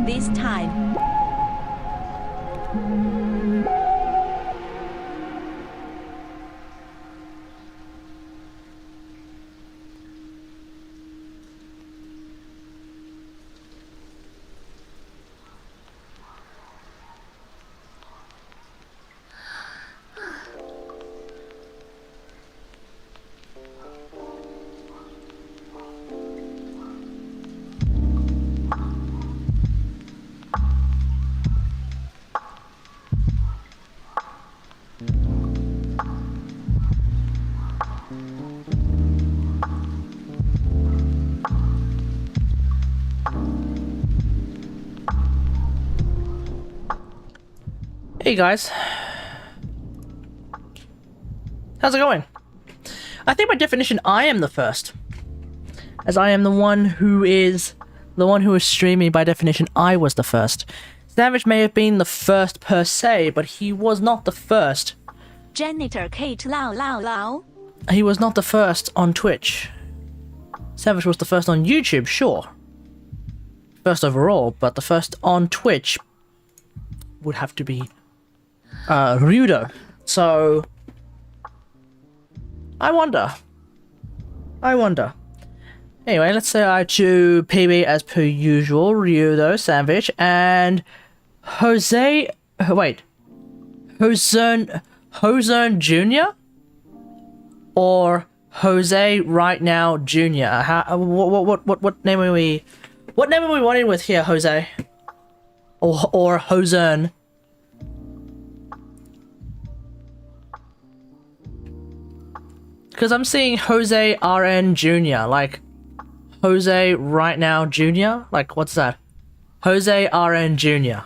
this time. Hey guys, how's it going? I think by definition I am the first, as I am the one who is streaming. By definition I was the first. Savage may have been the first per se, but he was not the first. Janitor Kate Lau Lau Lau. He was not the first on Twitch. Savage was the first on YouTube, sure. First overall, but the first on Twitch would have to be Ryudo. So I wonder. Anyway, let's say I to PB as per usual. Ryudo, Savage, and Jose. Wait, Hozern Jr. or Jose right now Jr. How? What name are we? What name are we wanting with here, Jose? Or Hozern? Because I'm seeing Jose RN Jr. Like Jose right now Jr. Like what's that? Jose RN Jr.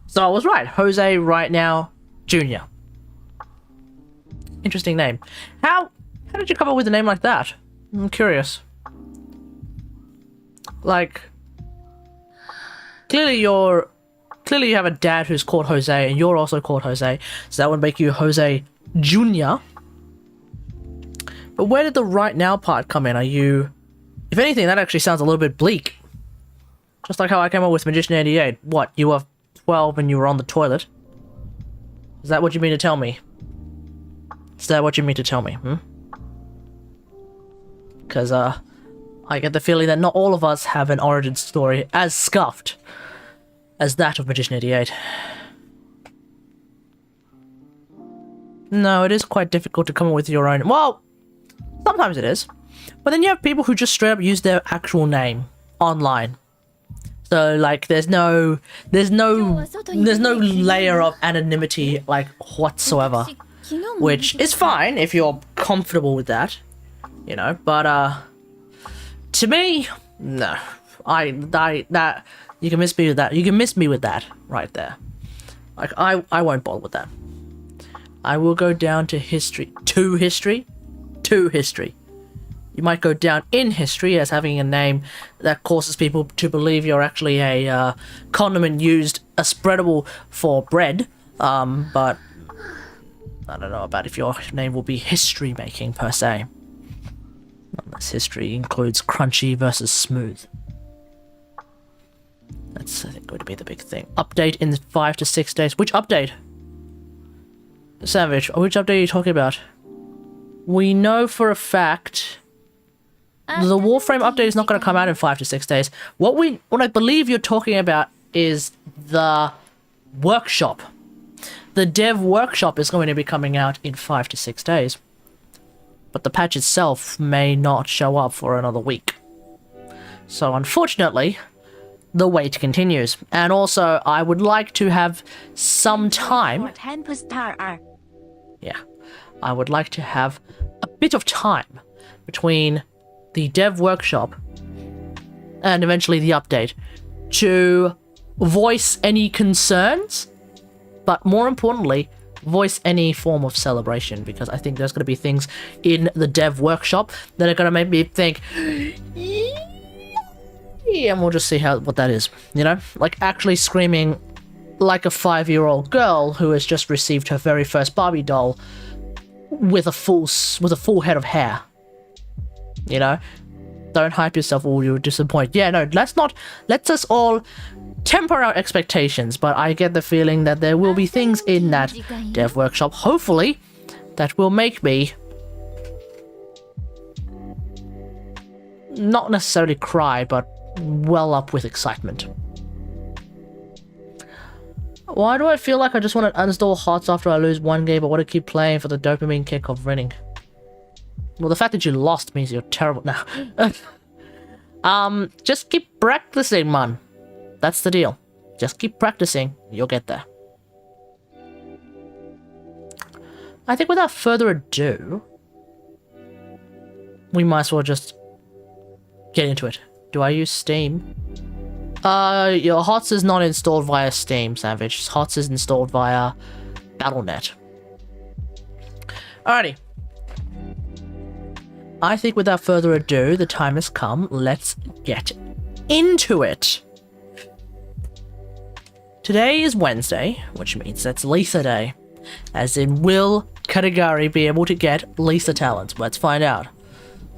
So I was right. Jose right now Jr. Interesting name. How did you come up with a name like that? I'm curious. Like clearly you have a dad who's called Jose and you're also called Jose, so that would make you Jose Jr. But where did the right now part come in? Are you... If anything, that actually sounds a little bit bleak. Just like how I came up with Magician 88. What, you were 12 and you were on the toilet? Is that what you mean to tell me? Is that what you mean to tell me, Because, I get the feeling that not all of us have an origin story as scuffed as that of Magician 88. No, it is quite difficult to come up with your own... Well, sometimes it is. But then you have people who just straight up use their actual name online. So, like, there's no layer of anonymity, like, whatsoever. Which is fine if you're comfortable with that. You know, but, to me, no. That you can miss me with that. You can miss me with that right there. Like I won't bother with that. I will go down to history. To history. You might go down in history as having a name that causes people to believe you're actually a condiment used, a spreadable for bread. But I don't know about if your name will be history making per se. Unless history includes crunchy versus smooth. That's, I think, going to be the big thing. Update in 5 to 6 days. Which update? Savage, which update are you talking about? We know for a fact the Warframe update is not going to come out in 5 to 6 days. What I believe you're talking about is the workshop. The dev workshop is going to be coming out in 5 to 6 days. But the patch itself may not show up for another week. So unfortunately, the wait continues. And also, I would like to have some time... Yeah. I would like to have a bit of time between the dev workshop and eventually the update to voice any concerns, but more importantly, voice any form of celebration, because I think there's going to be things in the dev workshop that are going to make me think, yeah, and we'll just see what that is, you know? Like actually screaming like a 5-year-old girl who has just received her very first Barbie doll with a full head of hair. You know? Don't hype yourself or you'll disappoint. Yeah, no, let's us all temper our expectations, but I get the feeling that there will be things in that dev workshop, hopefully, that will make me not necessarily cry, but well up with excitement. Why do I feel like I just want to uninstall HOTS after I lose one game, but want to keep playing for the dopamine kick of winning? Well, the fact that you lost means you're terrible now. Just keep practicing, man. That's the deal. Just keep practicing, you'll get there. I think without further ado, we might as well just get into it. Do I use Steam? Your HOTS is not installed via Steam, Savage. HOTS is installed via Battle.net. Alrighty. I think without further ado, the time has come. Let's get into it. Today is Wednesday, which means it's Lisa Day. As in, will Katagari be able to get Lisa talents? Let's find out.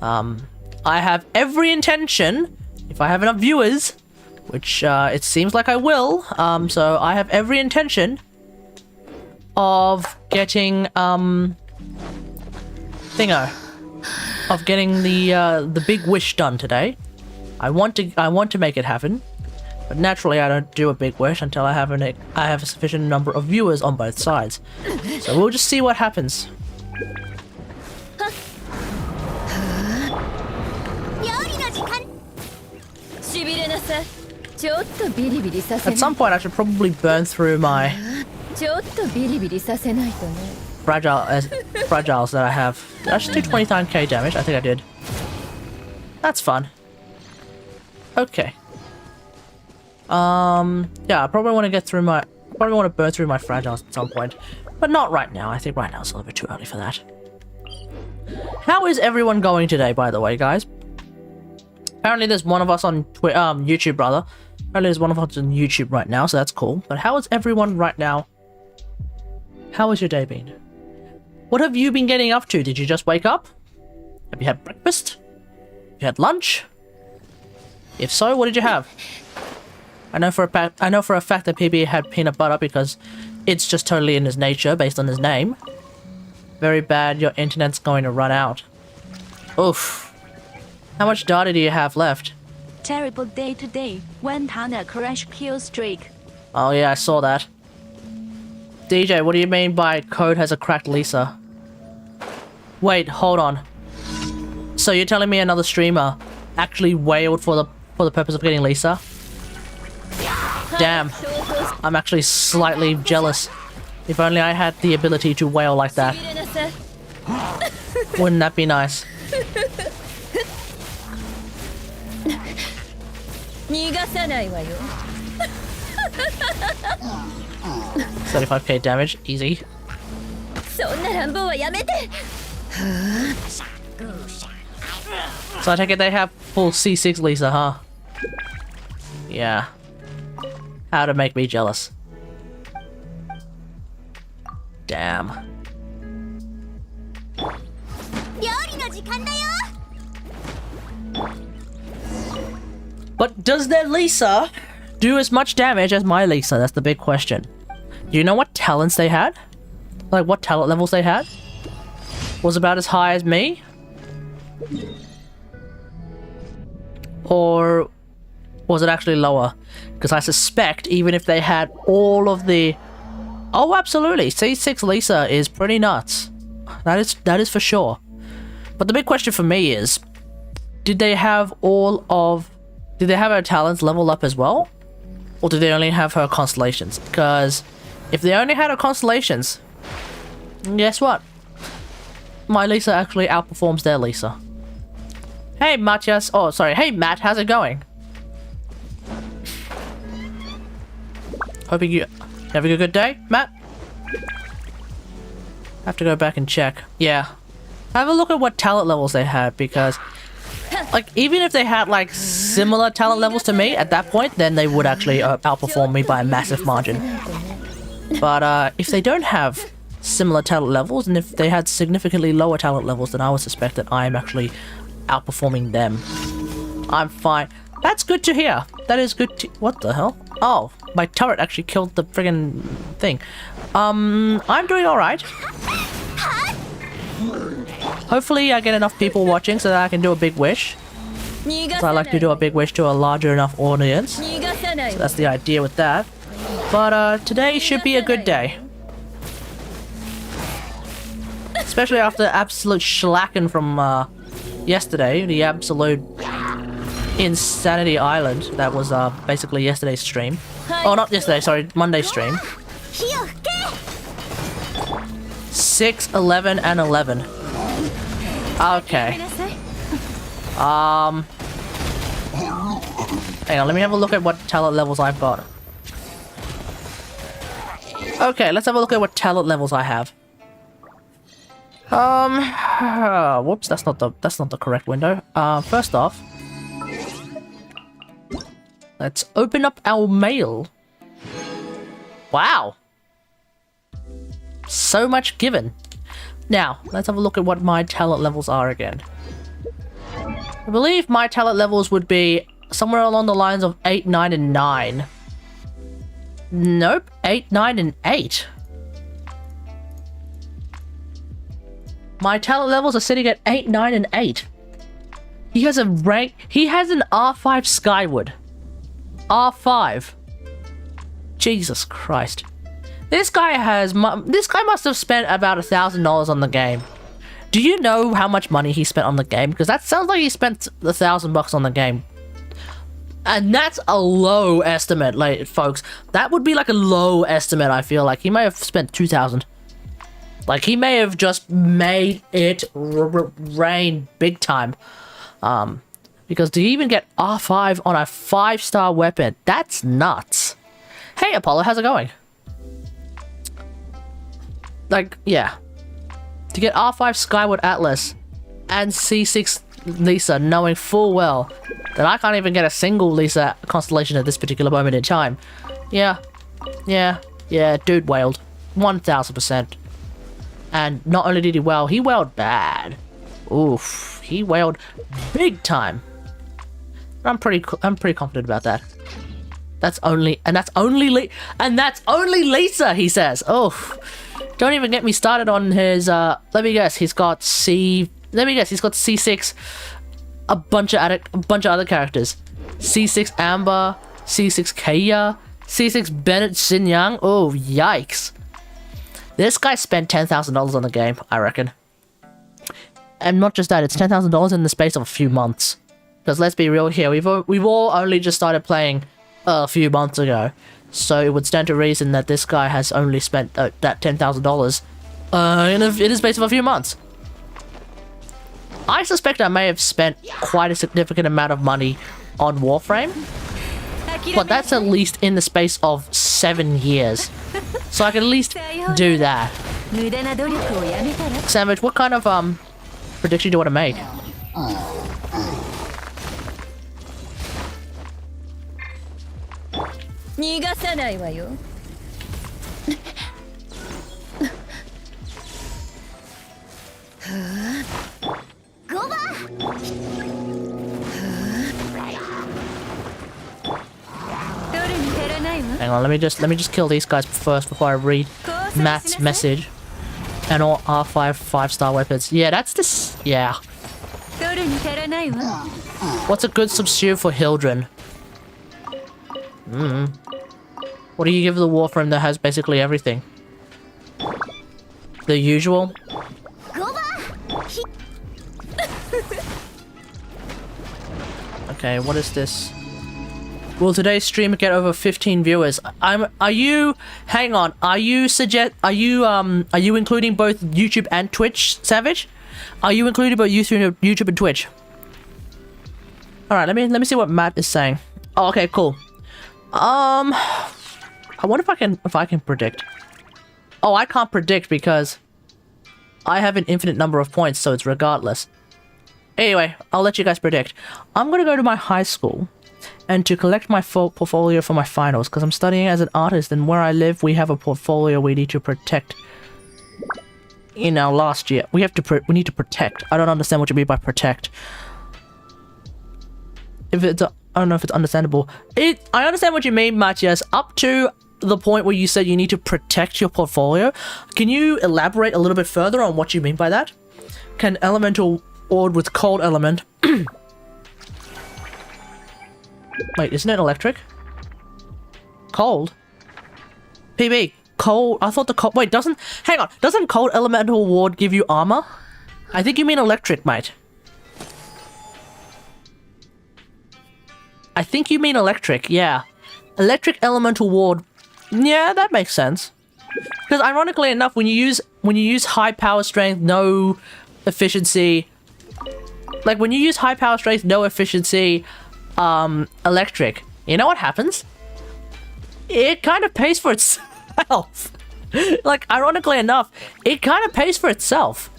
I have every intention, if I have enough viewers, which it seems like I will, so I have every intention of getting of getting the big wish done today. I want to make it happen, but naturally I don't do a big wish until I have a sufficient number of viewers on both sides. So we'll just see what happens. At some point I should probably burn through my fragiles that I have. Did I just do 29k damage? I think I did. That's fun. Okay. Yeah, I probably want to get through my... probably want to burn through my fragiles at some point. But not right now. I think right now it's a little bit too early for that. How is everyone going today, by the way, guys? Apparently there's one of us on YouTube, brother. Apparently there's one of us on YouTube right now, so that's cool. But how is everyone right now? How has your day been? What have you been getting up to? Did you just wake up? Have you had breakfast? Have you had lunch? If so, what did you have? I know for a fact that PB had peanut butter because it's just totally in his nature based on his name. Very bad, your internet's going to run out. Oof. How much data do you have left? Terrible day today. Went on a crash kill streak. Oh yeah, I saw that. DJ, what do you mean by code has a cracked Lisa? Wait, hold on. So you're telling me another streamer actually wailed for the purpose of getting Lisa? Damn. I'm actually slightly jealous. If only I had the ability to wail like that. Wouldn't that be nice? 35k damage, easy. So I take it they have full C6 Lisa, huh? Yeah. How to make me jealous. Damn. But does their Lisa do as much damage as my Lisa? That's the big question. Do you know what talents they had? Like what talent levels they had? Was about as high as me? Or was it actually lower? Because I suspect even if they had all of the... Oh, absolutely. C6 Lisa is pretty nuts. That is for sure. But the big question for me is, did they have her talents leveled up as well? Or did they only have her constellations? Because if they only had her constellations, guess what? My Lisa actually outperforms their Lisa. Hey, Matthias. Oh, sorry. Hey, Matt. How's it going? Hoping you having a good day, Matt? Have to go back and check. Yeah. Have a look at what talent levels they had, because like even if they had like similar talent levels to me at that point, then they would actually outperform me by a massive margin. But if they don't have similar talent levels, and if they had significantly lower talent levels, then I would suspect that I am actually outperforming them. I'm fine. That's good to hear. That is good to... What the hell? Oh, my turret actually killed the friggin' thing. I'm doing alright. Hopefully I get enough people watching so that I can do a big wish. So I like to do a big wish to a larger enough audience. So that's the idea with that. But today should be a good day. Especially after absolute schlacking from yesterday, the absolute Insanity Island. That was basically yesterday's stream. Oh, not yesterday, sorry, Monday's stream. 6, 11, and 11. Okay. Hang on, let me have a look at what talent levels I've got. Okay, let's have a look at what talent levels I have. Whoops, that's not the correct window. First off, let's open up our mail. Wow. So much given. Now, let's have a look at what my talent levels are again. I believe my talent levels would be somewhere along the lines of 8, 9, and 9. Nope, 8, 9, and 8. My talent levels are sitting at 8, 9, and 8. He has a rank... He has an R5 Skyward. R5. Jesus Christ. This guy has... This guy must have spent about $1,000 on the game. Do you know how much money he spent on the game? Because that sounds like he spent $1,000 on the game. And that's a low estimate, like, folks. That would be like a low estimate, I feel like. He may have spent $2,000. Like, he may have just made it rain big time. Because to even get R5 on a 5-star weapon, that's nuts. Hey, Apollo, how's it going? Like, yeah. To get R5 Skyward Atlas and C6 Lisa, knowing full well that I can't even get a single Lisa constellation at this particular moment in time. Yeah, dude wailed. 1000%. And not only did he wail, he wailed bad. Oof, he wailed big time. I'm pretty confident about that. That's only Lisa, he says. Oh, don't even get me started on his, let me guess, he's got C6, a bunch of other characters. C6 Amber, C6 Kaya, C6 Bennett Xin Yang. Oh, yikes. This guy spent $10,000 on the game, I reckon. And not just that, it's $10,000 in the space of a few months. Because let's be real here, we've all only just started playing a few months ago. So it would stand to reason that this guy has only spent that $10,000 in the space of a few months. I suspect I may have spent quite a significant amount of money on Warframe. But that's at least in the space of 7 years. So I can at least do that. Sandwich, what kind of prediction do you want to make? Hang on, let me just kill these guys first before I read Matt's message. And all R5 5-star weapons. Yeah, that's this. Yeah. What's a good substitute for Hildren? What do you give the Warframe that has basically everything? The usual? Okay, what is this? Will today's stream get over 15 viewers? Hang on, are you including both YouTube and Twitch, Savage? Are you including both YouTube and Twitch? Alright, let me see what Matt is saying. Oh, okay, cool. I wonder if I can predict. Oh, I can't predict because I have an infinite number of points, so it's regardless. Anyway, I'll let you guys predict. I'm gonna go to my high school and to collect my portfolio for my finals, because I'm studying as an artist, and where I live, we have a portfolio we need to protect. In our last year, we need to protect. I don't understand what you mean by protect. If it's I don't know if it's understandable. I understand what you mean, Matthias, up to the point where you said you need to protect your portfolio. Can you elaborate a little bit further on what you mean by that? Can elemental ward with cold element... Wait, isn't it electric? Cold? PB, cold... I thought the cold... Wait, doesn't... Hang on, doesn't cold elemental ward give you armor? I think you mean electric, mate. I think you mean electric, yeah. Electric elemental ward... Yeah, that makes sense. Because ironically enough, when you use high power strength, no efficiency... Like, when you use high power strength, no efficiency, electric, you know what happens? It kind of pays for itself. Like, ironically enough, it kind of pays for itself.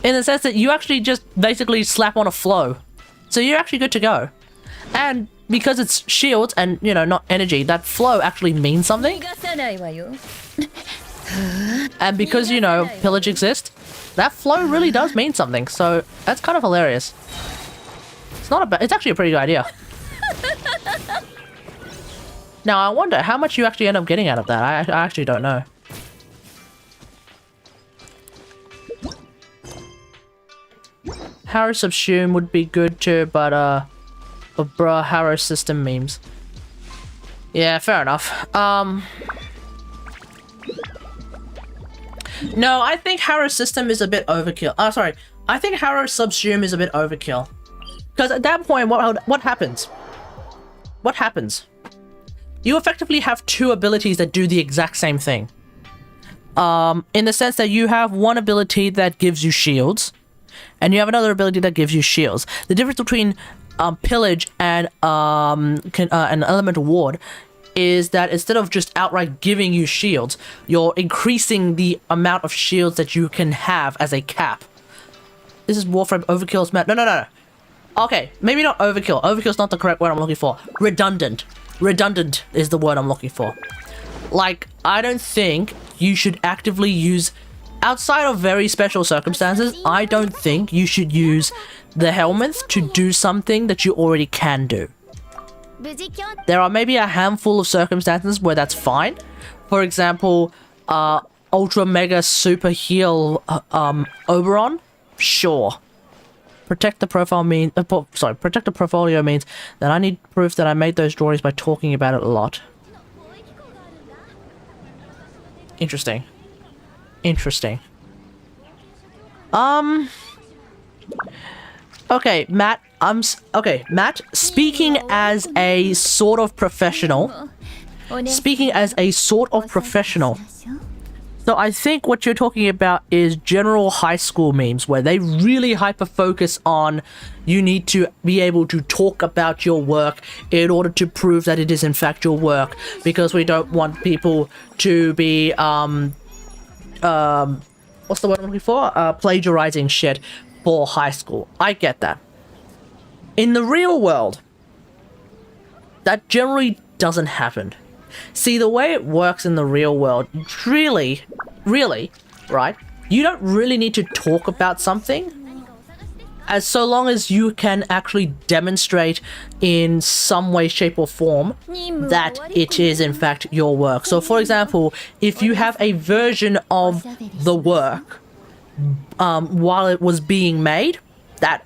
In the sense that you actually just basically slap on a flow. So you're actually good to go. And because it's shields and, you know, not energy, that flow actually means something. And because, you know, pillage exists, that flow really does mean something. So that's kind of hilarious. It's not a bad... It's actually a pretty good idea. Now, I wonder how much you actually end up getting out of that. I actually don't know. Harrow Subsume would be good too, but bruh, Harrow System memes. Yeah, fair enough. No, I think Harrow System is a bit overkill. Oh, sorry. I think Harrow Subsume is a bit overkill. Because at that point, what happens? What happens? You effectively have two abilities that do the exact same thing. In the sense that you have one ability that gives you shields, and you have another ability that gives you shields. The difference between Pillage and an Elemental Ward is that instead of just outright giving you shields, you're increasing the amount of shields that you can have as a cap. This is Warframe Overkill's map. No. Okay, maybe not overkill. Overkill's not the correct word I'm looking for. Redundant. Redundant is the word I'm looking for. Like, I don't think you should actively use... Outside of very special circumstances, I don't think you should use the Helminth to do something that you already can do. There are maybe a handful of circumstances where that's fine. For example, Ultra Mega Super Heal Oberon? Sure. Protect the profile means... protect the portfolio means that I need proof that I made those drawings by talking about it a lot. Interesting. Interesting. Okay, Matt, okay, Matt, speaking as a sort of professional, so I think what you're talking about is general high school memes where they really hyper focus on you need to be able to talk about your work in order to prove that it is in fact your work, because we don't want people to be what's the word I'm looking for? Plagiarizing shit for high school. I get that. In the real world, that generally doesn't happen. See, the way it works in the real world, really, right? You don't really need to talk about something as so long as you can actually demonstrate in some way, shape, or form that it is in fact your work. So for example, if you have a version of the work while it was being made, that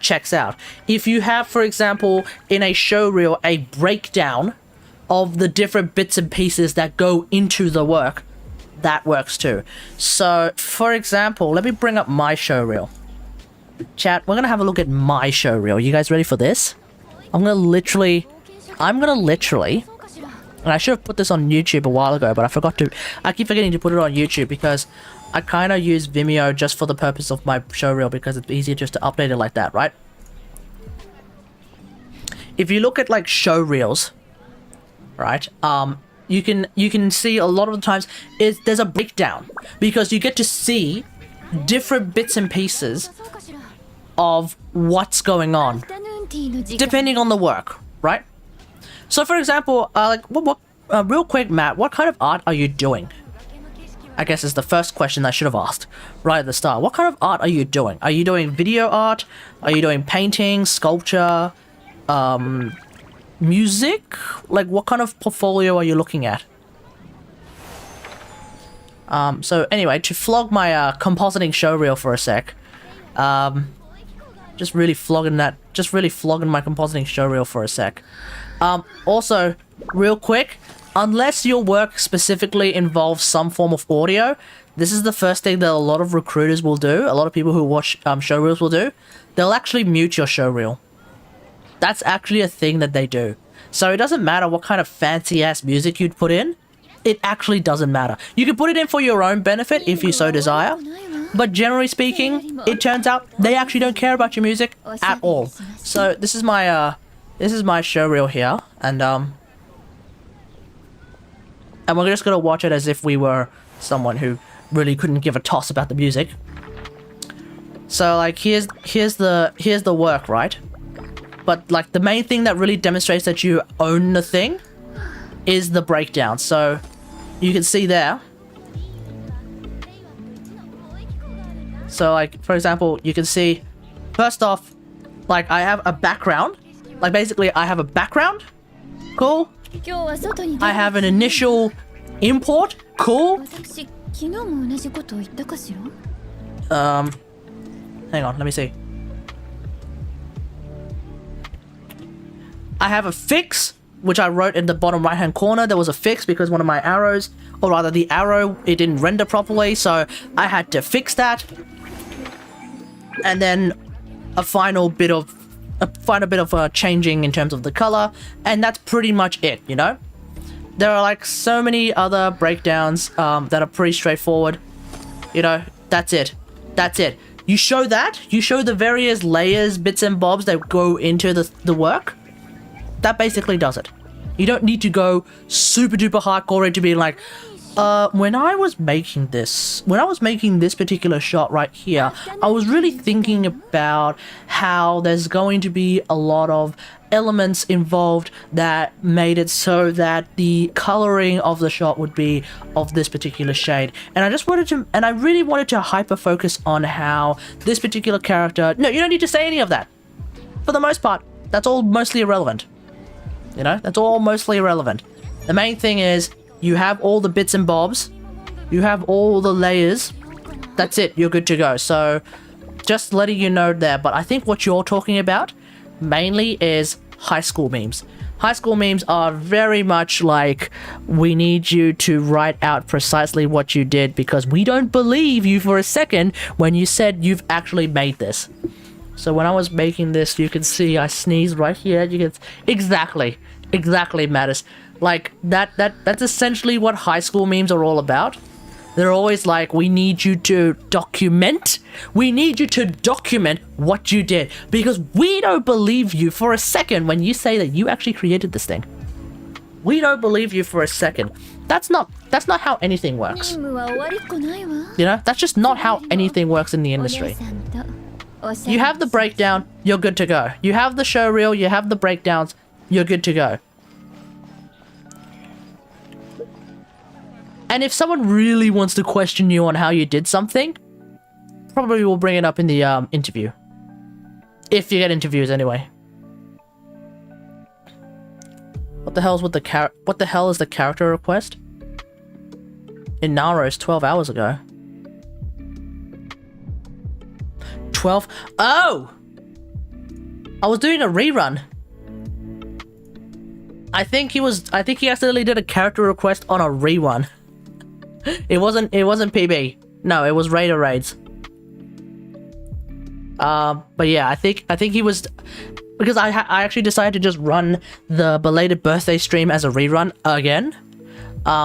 checks out. If you have, for example, in a show reel, a breakdown of the different bits and pieces that go into the work, that works too. So for example, let me bring up my show reel. Chat, we're gonna have a look at my show reel. You guys ready for this? I'm gonna literally, and I should have put this on YouTube a while ago, but I keep forgetting to put it on YouTube because I kind of use Vimeo just for the purpose of my show reel because it's easier just to update it like that, right? If you look at like show reels, right, you can see a lot of the times there's a breakdown because you get to see different bits and pieces of what's going on depending on the work, right? So for example, real quick, Matt, what kind of art are you doing? I guess is the first question I should have asked right at the start. What kind of art are you doing? Are you doing video art? Are you doing painting, sculpture, music? Like, what kind of portfolio are you looking at? So anyway, to flog my compositing showreel for a sec. Just really flogging my compositing showreel for a sec. Also, real quick, unless your work specifically involves some form of audio, this is the first thing that a lot of recruiters will do, a lot of people who watch showreels will do. They'll actually mute your showreel. That's actually a thing that they do. So it doesn't matter what kind of fancy-ass music you'd put in. It actually doesn't matter. You can put it in for your own benefit if you so desire. But generally speaking, it turns out they actually don't care about your music at all. So this is my showreel here, and we're just gonna watch it as if we were someone who really couldn't give a toss about the music. So like here's the work, right? But like the main thing that really demonstrates that you own the thing is the breakdown. So you can see there. So like for example, you can see first off, like I have a background. Like basically I have a background. Cool. I have an initial import. Cool. Hang on, let me see. I have a fix, which I wrote in the bottom right hand corner. There was a fix because one of my arrows, or rather the arrow, it didn't render properly, so I had to fix that. And then a final bit of changing in terms of the color, and that's pretty much it, you know? There are like so many other breakdowns that are pretty straightforward. You know, that's it. That's it. You show that, you show the various layers, bits and bobs that go into the work. That basically does it. You don't need to go super duper hardcore into being like, when I was making this particular shot right here, I was really thinking about how there's going to be a lot of elements involved that made it so that the coloring of the shot would be of this particular shade. And I really wanted to hyper focus on how this particular character, no, you don't need to say any of that. For the most part, that's all mostly irrelevant. You know, that's all mostly irrelevant. The main thing is, you have all the bits and bobs, you have all the layers, that's it, you're good to go. So, just letting you know there, but I think what you're talking about mainly is high school memes. High school memes are very much like, we need you to write out precisely what you did because we don't believe you for a second when you said you've actually made this. So when I was making this, you can see I sneezed right here. You can exactly matters. Like that's essentially what high school memes are all about. They're always like, we need you to document. We need you to document what you did because we don't believe you for a second when you say that you actually created this thing. We don't believe you for a second. That's not how anything works. You know, that's just not how anything works in the industry. You have the breakdown, you're good to go. You have the showreel, you have the breakdowns, you're good to go. And if someone really wants to question you on how you did something, probably we'll bring it up in the interview. If you get interviews anyway. What the hell is the character request? In Naros 12 hours ago. 12? Oh! I was doing a rerun. I think he accidentally did a character request on a rerun. It wasn't PB. No, it was Raider Raids. But yeah, I think he was, because I actually decided to just run the belated birthday stream as a rerun again.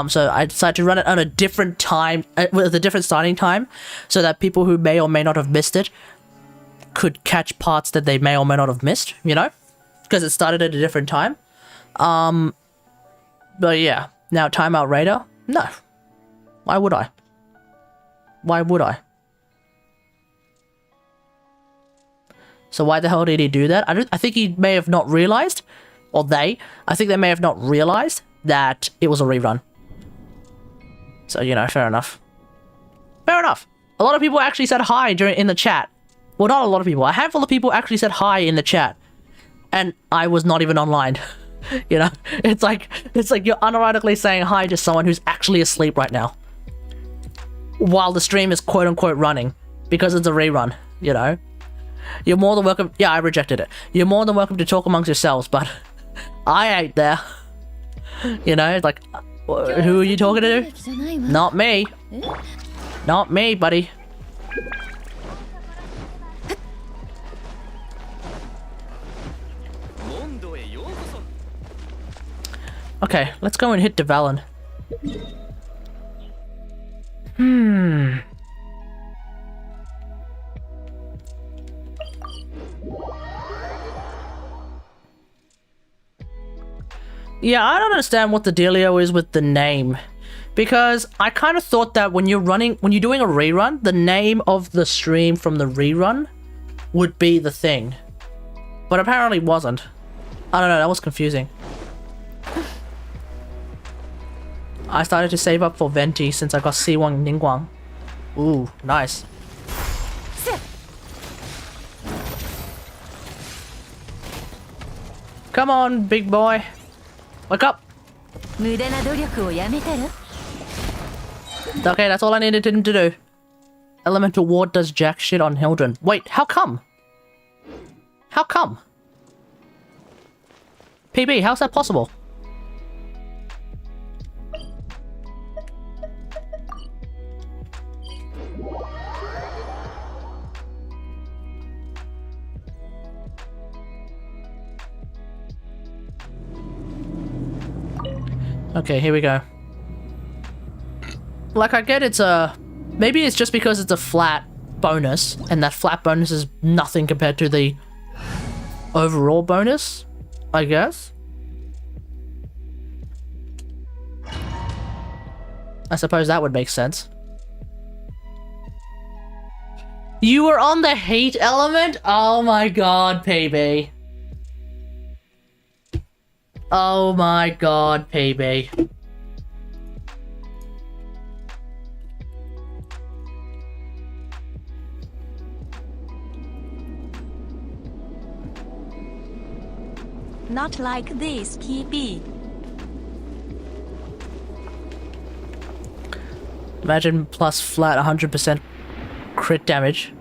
So I decided to run it on a different time, with a different starting time, so that people who may or may not have missed it could catch parts that they may or may not have missed, you know? Because it started at a different time. But yeah, now Timeout Raider? No. Why would I? Why would I? So why the hell did he do that? I think he may have not realized, or I think they may have not realized that it was a rerun. So, you know, fair enough. Fair enough. A lot of people actually said hi in the chat. Well, not a lot of people. A handful of people actually said hi in the chat. And I was not even online. You know, it's like you're unironically saying hi to someone who's actually asleep right now, while the stream is quote unquote running because it's a rerun. You know, you're more than welcome. Yeah, I rejected it. You're more than welcome to talk amongst yourselves, but I ain't there. You know, it's like, who are you talking to? Not me. Not me, buddy. Okay, let's go and hit Dvalin. Yeah, I don't understand what the dealio is with the name. Because I kind of thought that when you're doing a rerun, the name of the stream from the rerun would be the thing. But apparently wasn't. I don't know, that was confusing. I started to save up for Venti since I got C1 Ningguang. Ooh, nice. Come on, big boy. Wake up. Okay, that's all I needed him to do. Elemental Ward does jack shit on Hildren. Wait, how come? How come? PB, how's that possible? Okay, here we go. Like, I get it's a... Maybe it's just because it's a flat bonus, and that flat bonus is nothing compared to the overall bonus, I guess. I suppose that would make sense. You were on the hate element? Oh my god, PB. Oh my god, PB. Not like this, PB. Imagine plus flat 100% crit damage.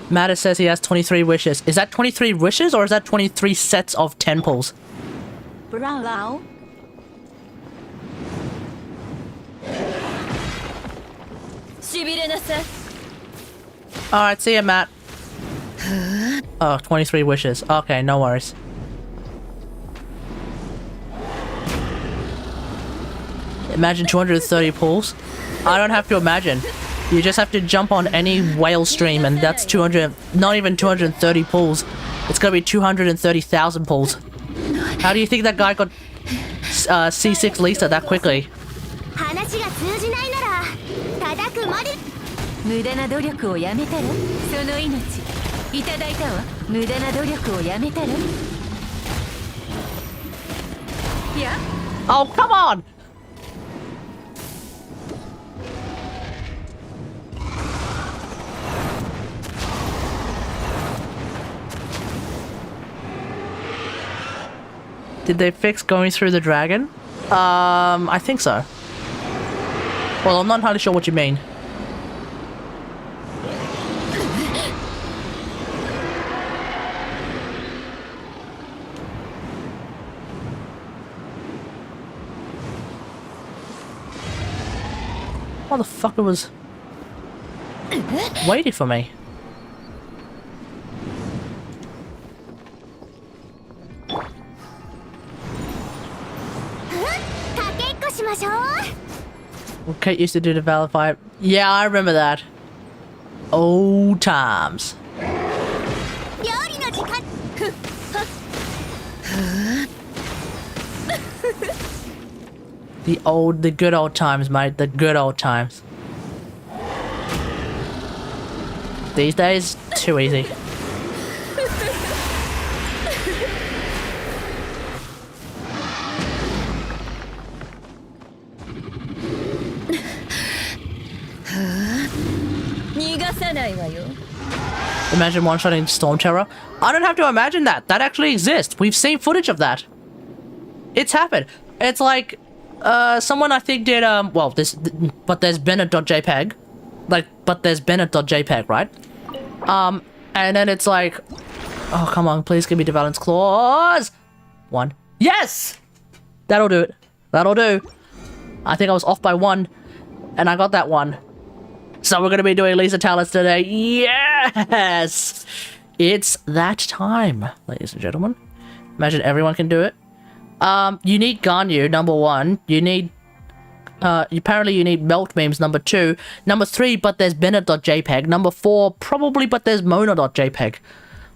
Mattis says he has 23 wishes. Is that 23 wishes or is that 23 sets of 10 pulls? Brown Lao. Alright, see ya, Matt. Oh, 23 wishes. Okay, no worries. Imagine 230 pulls. I don't have to imagine. You just have to jump on any whale stream and that's 200, not even 230 pulls. It's gonna be 230,000 pulls. How do you think that guy got C6 Lisa that quickly? Oh, come on! Did they fix going through the dragon? I think so. Well, I'm not entirely sure what you mean. Motherfucker was waiting for me. Kate used to do the Valify. Yeah, I remember that. Old times. The good old times, mate. The good old times. These days, too easy. Imagine one-shotting Storm Terror. I don't have to imagine that. That actually exists. We've seen footage of that. It's happened. It's like, someone I think did, well, but there's Bennett.jpg. Like, but there's Bennett.jpg, right? And then it's like, oh, come on, please give me the Valence Claws. 1. Yes! That'll do it. That'll do. I think I was off by 1, and I got that 1. So we're going to be doing Lisa Talents today. Yes! It's that time, ladies and gentlemen. Imagine everyone can do it. You need Ganyu, number 1. You need, apparently you need Melt Memes, number 2. Number 3, but there's Bennett.jpg. Number 4, probably, but there's Mona.jpg.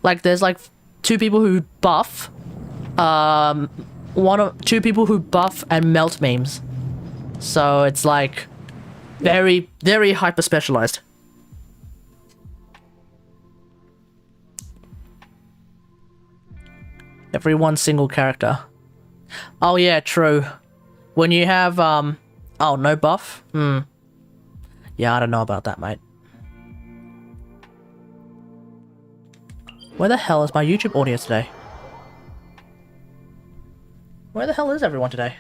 Like, there's like 2 people who buff. 2 people who buff and melt memes. So it's like very, very hyper specialized. Every one single character. Oh yeah, true. When you have oh, no buff? Yeah, I don't know about that, mate. Where the hell is my YouTube audience today? Where the hell is everyone today?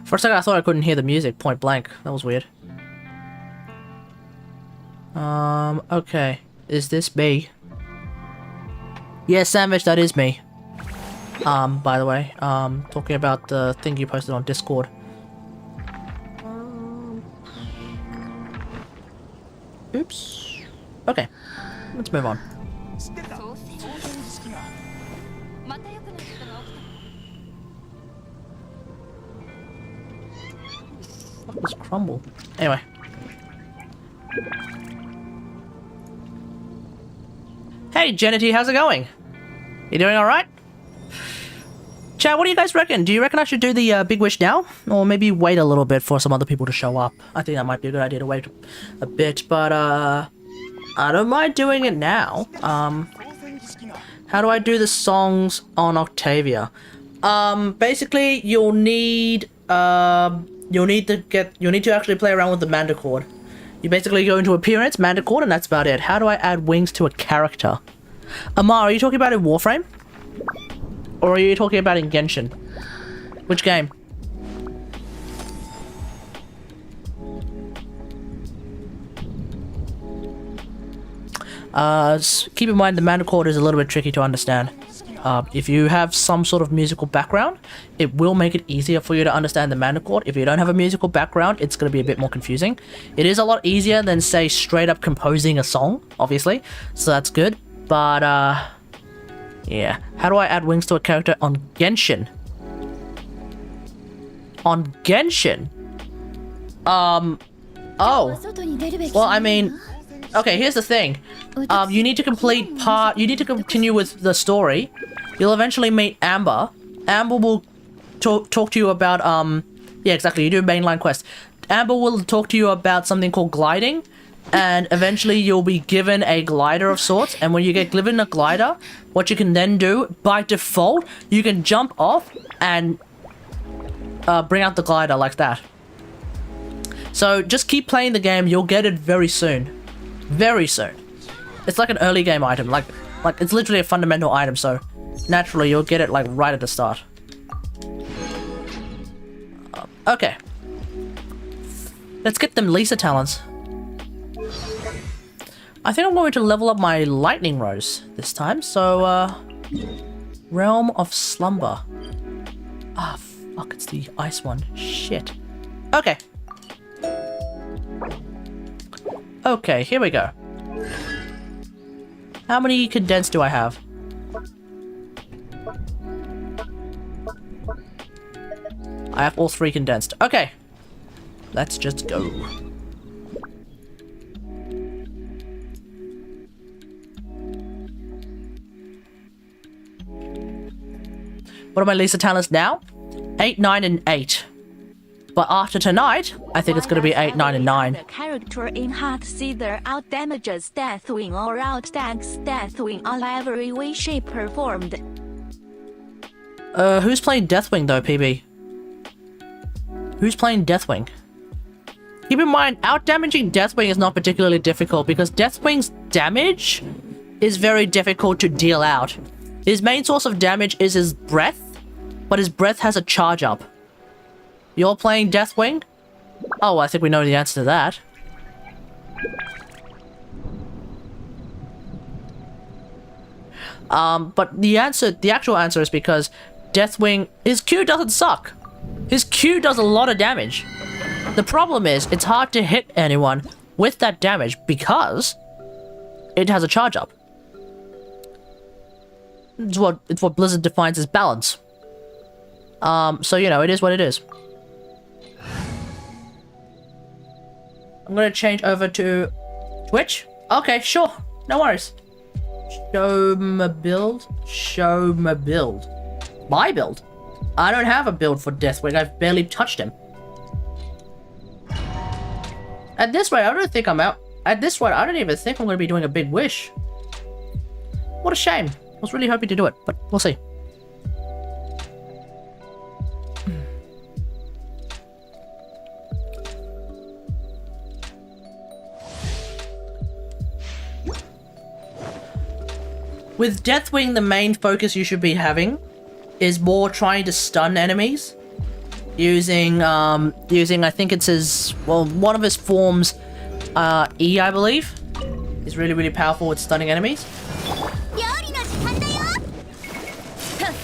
For a second I thought I couldn't hear the music point blank. That was weird. Okay. Is this me? Yeah, Sandwich, that is me. By the way, talking about the thing you posted on Discord. Oops. Okay. Let's move on. What was Crumble? Anyway. Hey, Genity, how's it going? You doing alright? Chat, what do you guys reckon? Do you reckon I should do the Big Wish now? Or maybe wait a little bit for some other people to show up? I think that might be a good idea to wait a bit, but I don't mind doing it now. How do I do the songs on Octavia? Basically you'll need to actually play around with the Manda chord. You basically go into Appearance, Manda chord, and that's about it. How do I add wings to a character? Amar, are you talking about in Warframe? Or are you talking about in Genshin? Which game? Keep in mind the Manda chord is a little bit tricky to understand. If you have some sort of musical background, it will make it easier for you to understand the Manda chord. If you don't have a musical background, it's going to be a bit more confusing. It is a lot easier than, say, straight up composing a song, obviously, so that's good. But, yeah. How do I add wings to a character on Genshin? On Genshin? Oh. Well, I mean... Okay, here's the thing. You need to continue with the story. You'll eventually meet Amber. Amber will talk to you about, yeah, exactly, you do a mainline quest. Amber will talk to you about something called gliding, and eventually you'll be given a glider of sorts, and when you get given a glider, what you can then do, by default, you can jump off and bring out the glider like that. So just keep playing the game, you'll get it very soon. Very soon. It's like an early game item, like it's literally a fundamental item, so naturally you'll get it like right at the start. Okay. Let's get them Lisa talents. I think I'm going to level up my Lightning Rose this time, so Realm of Slumber. Ah, fuck, it's the ice one. Shit. Okay. Okay, here we go. How many condensed do I have? I have all 3 condensed. Okay. Let's just go. What are my Lisa talents now? 8, 9, and 8. But after tonight, I think it's going to be 8, 9, and 9. The character in Heart Seether out damages death win or out stacks death win on every way shape performed. Who's playing Deathwing though, PB? Who's playing Deathwing? Keep in mind, out-damaging Deathwing is not particularly difficult because Deathwing's damage is very difficult to deal out. His main source of damage is his breath, but his breath has a charge up. You're playing Deathwing? Oh, I think we know the answer to that. But the actual answer is because Deathwing, his Q doesn't suck. His Q does a lot of damage. The problem is, it's hard to hit anyone with that damage because it has a charge up. It's what Blizzard defines as balance. So you know, it is what it is. I'm gonna change over to Twitch. Okay, sure. No worries. Show my build. Show my build. My build? I don't have a build for Deathwing. I've barely touched him. At this rate, I don't think I'm out. At this rate, I don't even think I'm going to be doing a big wish. What a shame. I was really hoping to do it, but we'll see. With Deathwing, the main focus you should be having is more trying to stun enemies using I think it's his, well, one of his forms, E, I believe. He's really powerful with stunning enemies.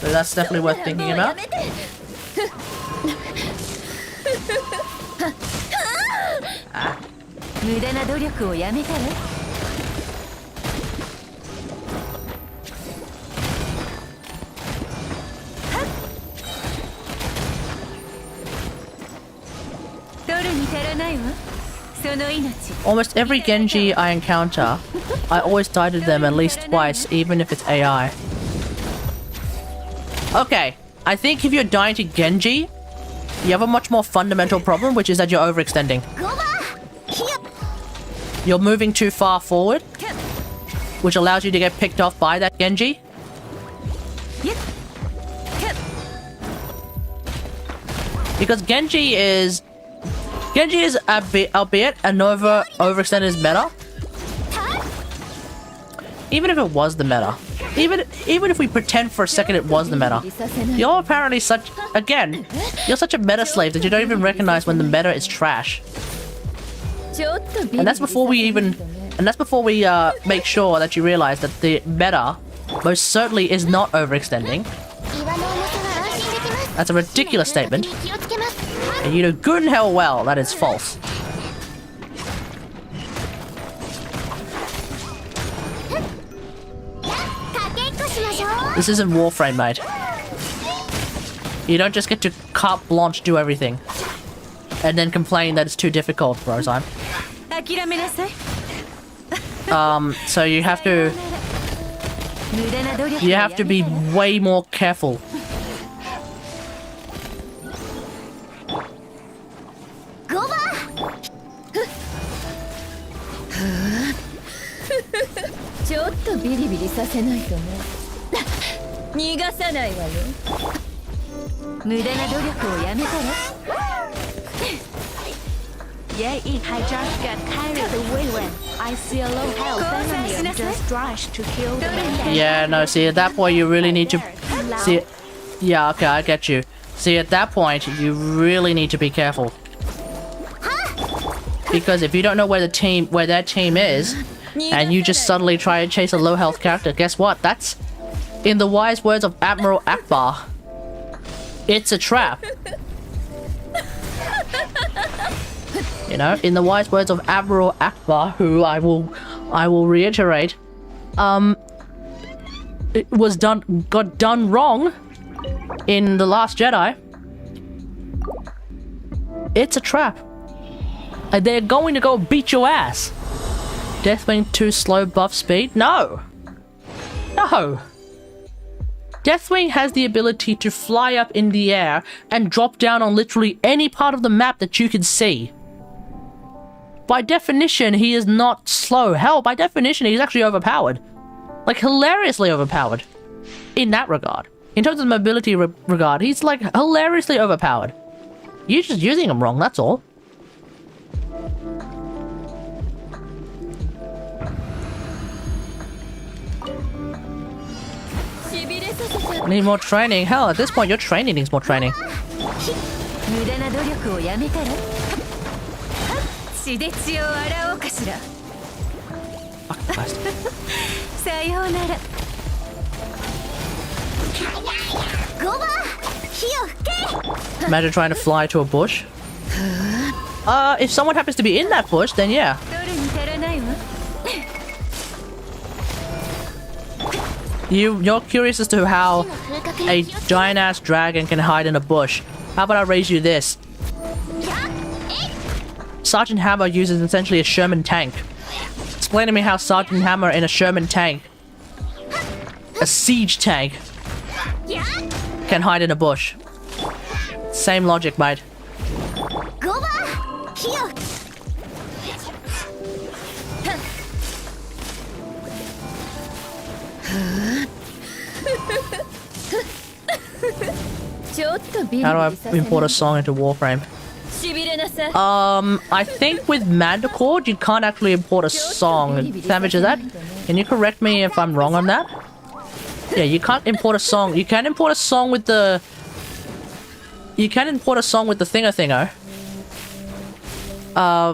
So that's definitely worth thinking about. Almost every Genji I encounter, I always die to them at least twice, even if it's AI. Okay, I think if you're dying to Genji, you have a much more fundamental problem, which is that you're overextending. You're moving too far forward, which allows you to get picked off by that Genji. Because Genji is albeit a Nova overextended is meta. Even if it was the meta. Even if we pretend for a second it was the meta. You're apparently such you're such a meta slave that you don't even recognize when the meta is trash. And that's before we make sure that you realize that the meta most certainly is not overextending. That's a ridiculous statement. And you know good and hell well that it's false. This isn't Warframe, mate. You don't just get to carte blanche do everything. And then complain that it's too difficult, Brozime. So you have to be way more careful. Yeah, I just got carried away when I see a low health enemy and just rush to kill the main. Yeah, no, see, at that point you really need to... See, yeah, okay, I get you. See, at that point, you really need to be careful. Because if you don't know where their team is, and you just suddenly try to chase a low health character, guess what? That's, in the wise words of Admiral Akbar, it's a trap. You know, in the wise words of Admiral Akbar, who I will reiterate, it got done wrong in The Last Jedi. It's a trap. And they're going to go beat your ass. Deathwing 2 slow buff speed? No! No! Deathwing has the ability to fly up in the air and drop down on literally any part of the map that you can see. By definition, he is not slow. Hell, by definition, he's actually overpowered. Like, hilariously overpowered. In that regard. In terms of mobility regard, he's like hilariously overpowered. You're just using him wrong, that's all. Need more training. Hell, at this point, your training needs more training. Fuck Christ. Imagine trying to fly to a bush. If someone happens to be in that bush, then yeah. You're curious as to how a giant-ass dragon can hide in a bush. How about I raise you this? Sergeant Hammer uses essentially a Sherman tank. Explain to me how Sergeant Hammer in a Sherman tank, a siege tank, can hide in a bush. Same logic, mate. How do I import a song into Warframe? I think with Manticore, you can't actually import a song. Savage, is that? Can you correct me if I'm wrong on that? Yeah, you can't import a song. You can import a song with the... You can import a song with the thingo.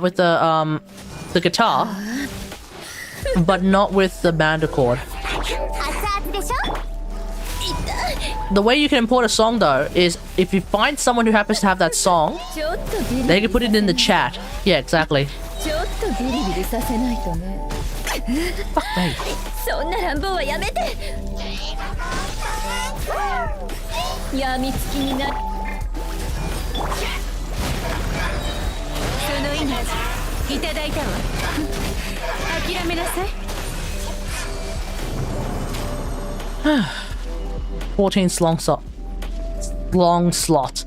With the guitar. But not with the Manticore. The way you can import a song, though, is if you find someone who happens to have that song, they can put it in the chat. Yeah, exactly. Fuck me. Ugh. 14 long slots.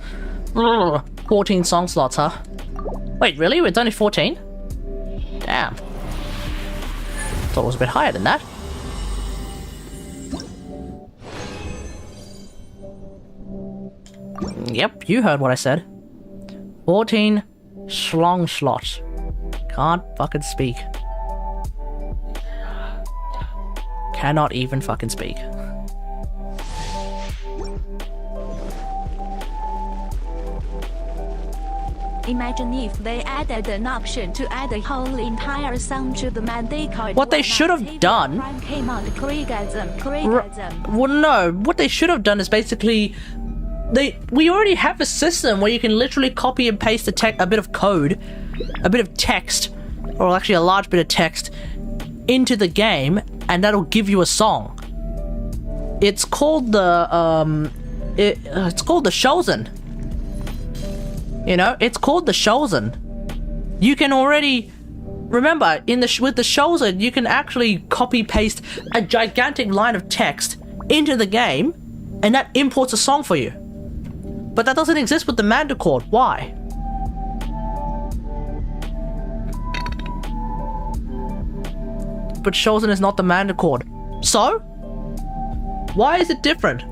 14 song slots, huh? Wait, really? It's only 14? Damn. Thought it was a bit higher than that. Yep, you heard what I said. 14 schlong slots. Can't fucking speak. Cannot even fucking speak. Imagine if they added an option to add the whole entire song to the Manticore. What they should have done... Well, no. What they should have done is basically... We already have a system where you can literally copy and paste a bit of code, a bit of text, or actually a large bit of text, into the game, and that'll give you a song. It's called the, it's called the Shozen. You know, it's called the Shozen. You can already... Remember, with the Shozen, you can actually copy-paste a gigantic line of text into the game, and that imports a song for you. But that doesn't exist with the Manticore. Why? But Shozen is not the Manticore. So? Why is it different?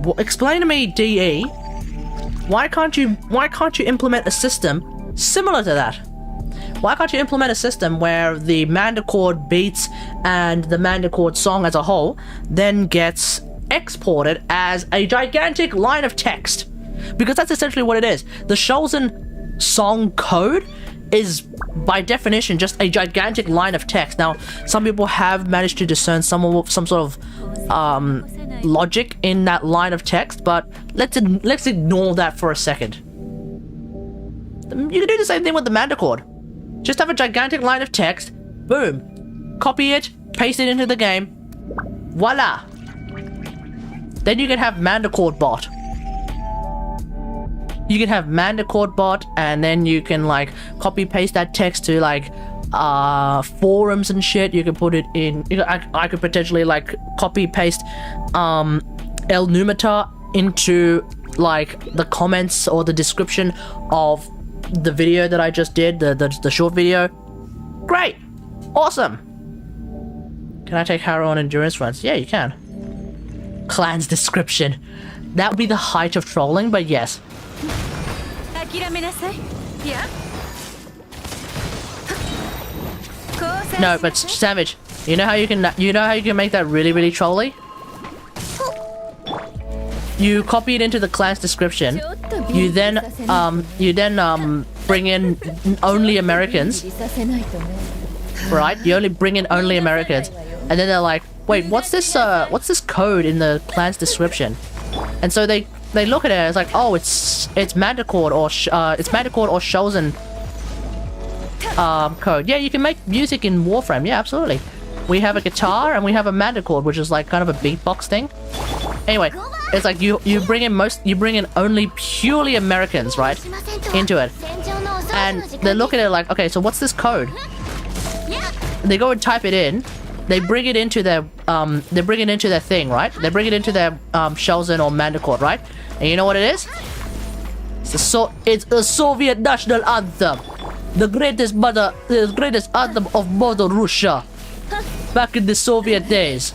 Well, explain to me, DE. Why can't you implement a system similar to that? Why can't you implement a system where the Manticore beats and the Manticore song as a whole then gets exported as a gigantic line of text? Because that's essentially what it is. The Shozen song code is by definition just a gigantic line of text. Now, some people have managed to discern some sort of logic in that line of text, but let's ignore that for a second. You can do the same thing with the Manticore. Just have a gigantic line of text, boom, copy it, paste it into the game, voila. Then you can have Manticore bot. You can have Manticore bot, and then you can like copy paste that text to like forums and shit. You can put it in. I could potentially like copy paste El Numata into like the comments or the description of the video that I just did, the short video. Great, awesome. Can I take Harrow on endurance runs? Yeah, you can. clan's description. That would be the height of trolling, but yes. No, but Savage, you know how you can make that really, really trolly? You copy it into the clan's description. You then bring in only Americans. Right? You only bring in only Americans. And then they're like, wait, what's this code in the clan's description? And so they look at it and it's like, oh, it's Manticore or Chosen code. Yeah, you can make music in Warframe. Yeah, absolutely. We have a guitar and we have a Manticore, which is like kind of a beatbox thing. Anyway, it's like you bring in only purely Americans, right, into it. And they look at it like, okay, so what's this code? They go and type it in. They bring it into their thing, right? They bring it into their Chosen or Manticore, right? And you know what it is? It's a Soviet national anthem, the greatest anthem of Mother Russia, back in the Soviet days.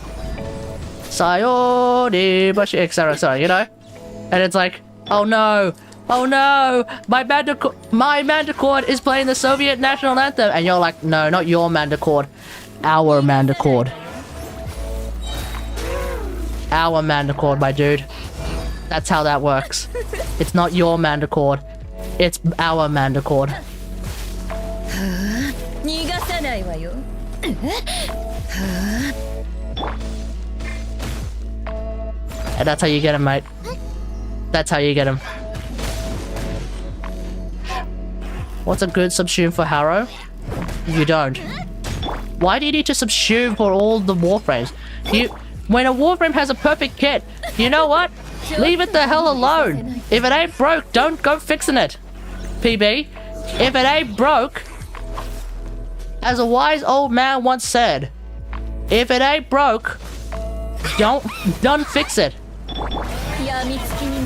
Etc. You know? And it's like, oh no, my Manticore is playing the Soviet national anthem, and you're like, no, not your Manticore. Our Manticore. Our Manticore, my dude. That's how that works. It's not your Manticore. It's our Manticore. And that's how you get him, mate. That's how you get him. What's a good subsume for Harrow? You don't. Why do you need to subsume for all the Warframes? When a Warframe has a perfect kit, you know what? Leave it the hell alone. If it ain't broke, don't go fixing it. PB, if it ain't broke, as a wise old man once said, if it ain't broke, don't fix it.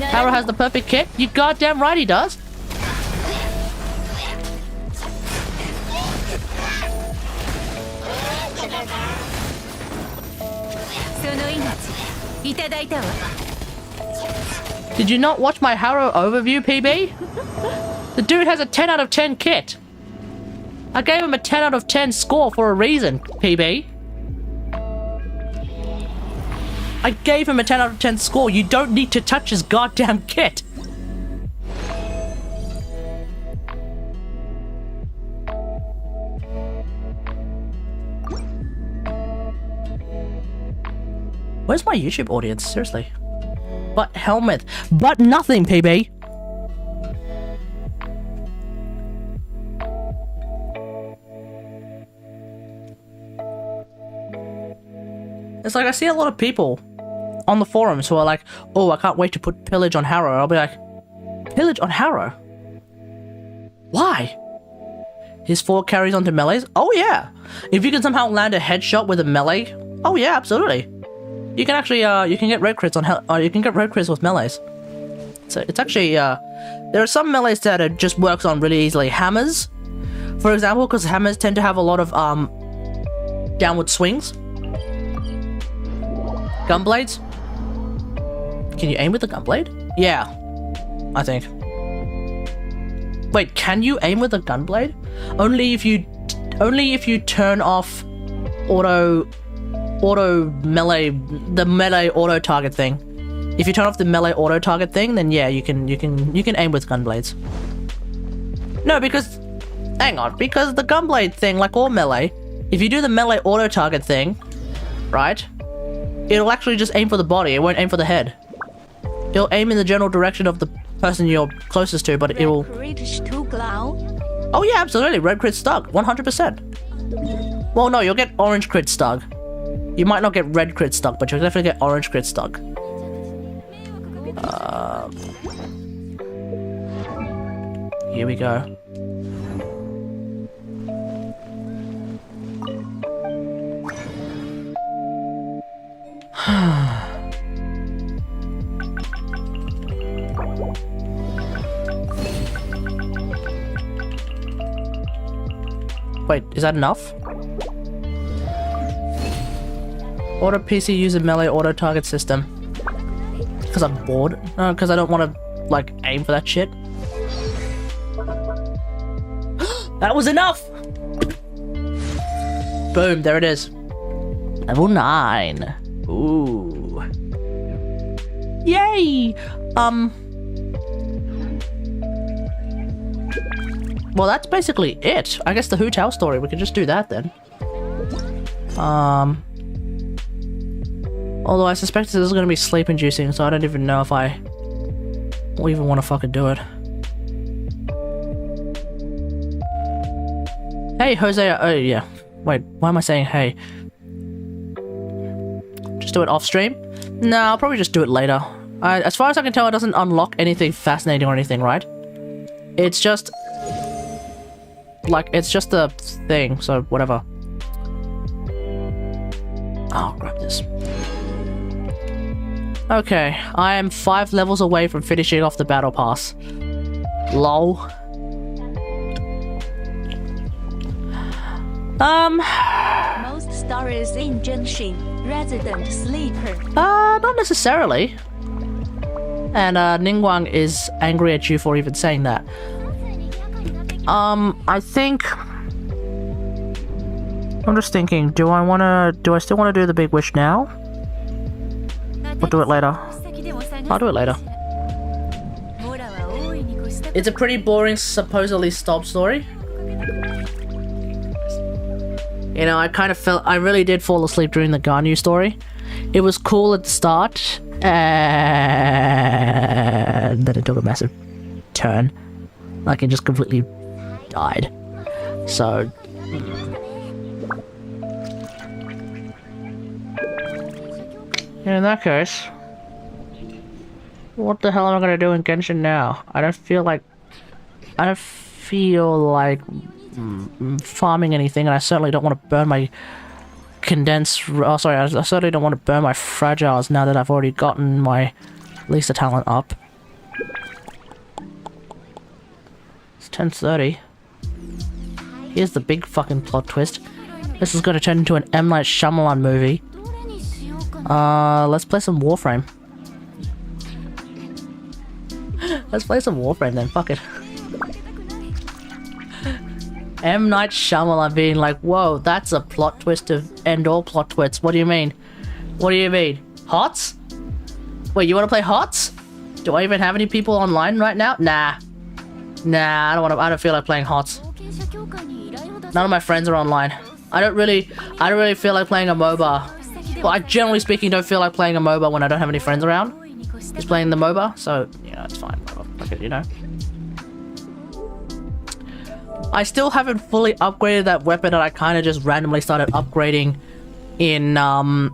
Harrow has the perfect kit? You goddamn right he does. Did you not watch my Harrow overview, PB? The dude has a 10 out of 10 kit. I gave him a 10 out of 10 score for a reason, PB. I gave him a 10 out of 10 score. You don't need to touch his goddamn kit. Where's my YouTube audience? Seriously. But helmet. But nothing, PB. It's like I see a lot of people on the forums who are like, oh, I can't wait to put Pillage on Harrow. I'll be like, Pillage on Harrow? Why? His 4 carries onto melees? Oh yeah. If you can somehow land a headshot with a melee, oh yeah, absolutely. You can actually, you can get red crits on you can get red crits with melees. So it's actually, there are some melees that it just works on really easily. Hammers, for example, because hammers tend to have a lot of downward swings. Gunblades? Can you aim with a gunblade? Yeah, I think. Wait, can you aim with a gunblade? Only if you turn off auto melee, the melee auto target thing. If you turn off the melee auto target thing, then yeah, you can aim with gunblades. No, because hang on, because the gunblade thing, like all melee, if you do the melee auto target thing, right? It'll actually just aim for the body, it won't aim for the head. It'll aim in the general direction of the person you're closest to, but it'll... Oh yeah, absolutely, red crit stug, 100%. Well no, you'll get orange crit stug. You might not get red crit stug, but you'll definitely get orange crit stug. Here we go. Wait, is that enough? Auto PC user melee auto target system. Because I'm bored. Because I don't want to, like, aim for that shit. That was enough! Boom, there it is. Level 9. Ooh. Yay! Well, that's basically it. I guess the hotel story, we can just do that then. Although I suspect this is going to be sleep inducing, so I don't even know if I will even want to fucking do it. Hey, Jose. Oh, yeah. Wait, why am I saying hey? Just do it off stream? No, I'll probably just do it later. As far as I can tell, it doesn't unlock anything fascinating or anything, right? It's just... like, it's just a thing, so whatever. I'll grab this. Okay, I am 5 levels away from finishing off the battle pass. Lol. Most stories in Genshin, resident sleeper. Not necessarily. And, Ningguang is angry at you for even saying that. I think... I'm just thinking, do I still want to do the big wish now? Or do it later? I'll do it later. It's a pretty boring, supposedly stop story. You know, I really did fall asleep during the Ganyu story. It was cool at the start, and then it took a massive turn. Like, it just completely died. So... in that case... what the hell am I gonna do in Genshin now? I don't feel like farming anything, and I certainly don't want to burn my condensed... oh, sorry, I certainly don't want to burn my fragiles now that I've already gotten my Lisa talent up. It's 10:30. Here's the big fucking plot twist. This is gonna turn into an M. Night Shyamalan movie. Let's play some Warframe. Let's play some Warframe then, fuck it. M. Night Shyamalan being like, whoa, that's a plot twist to end all plot twists. What do you mean? What do you mean? HOTS? Wait, you want to play HOTS? Do I even have any people online right now? Nah. Nah, I don't feel like playing HOTS. None of my friends are online. I don't really feel like playing a MOBA. Well, I generally speaking don't feel like playing a MOBA when I don't have any friends around. Just playing the MOBA, so, you know, it's fine. Fuck it, you know. I still haven't fully upgraded that weapon that I kind of just randomly started upgrading when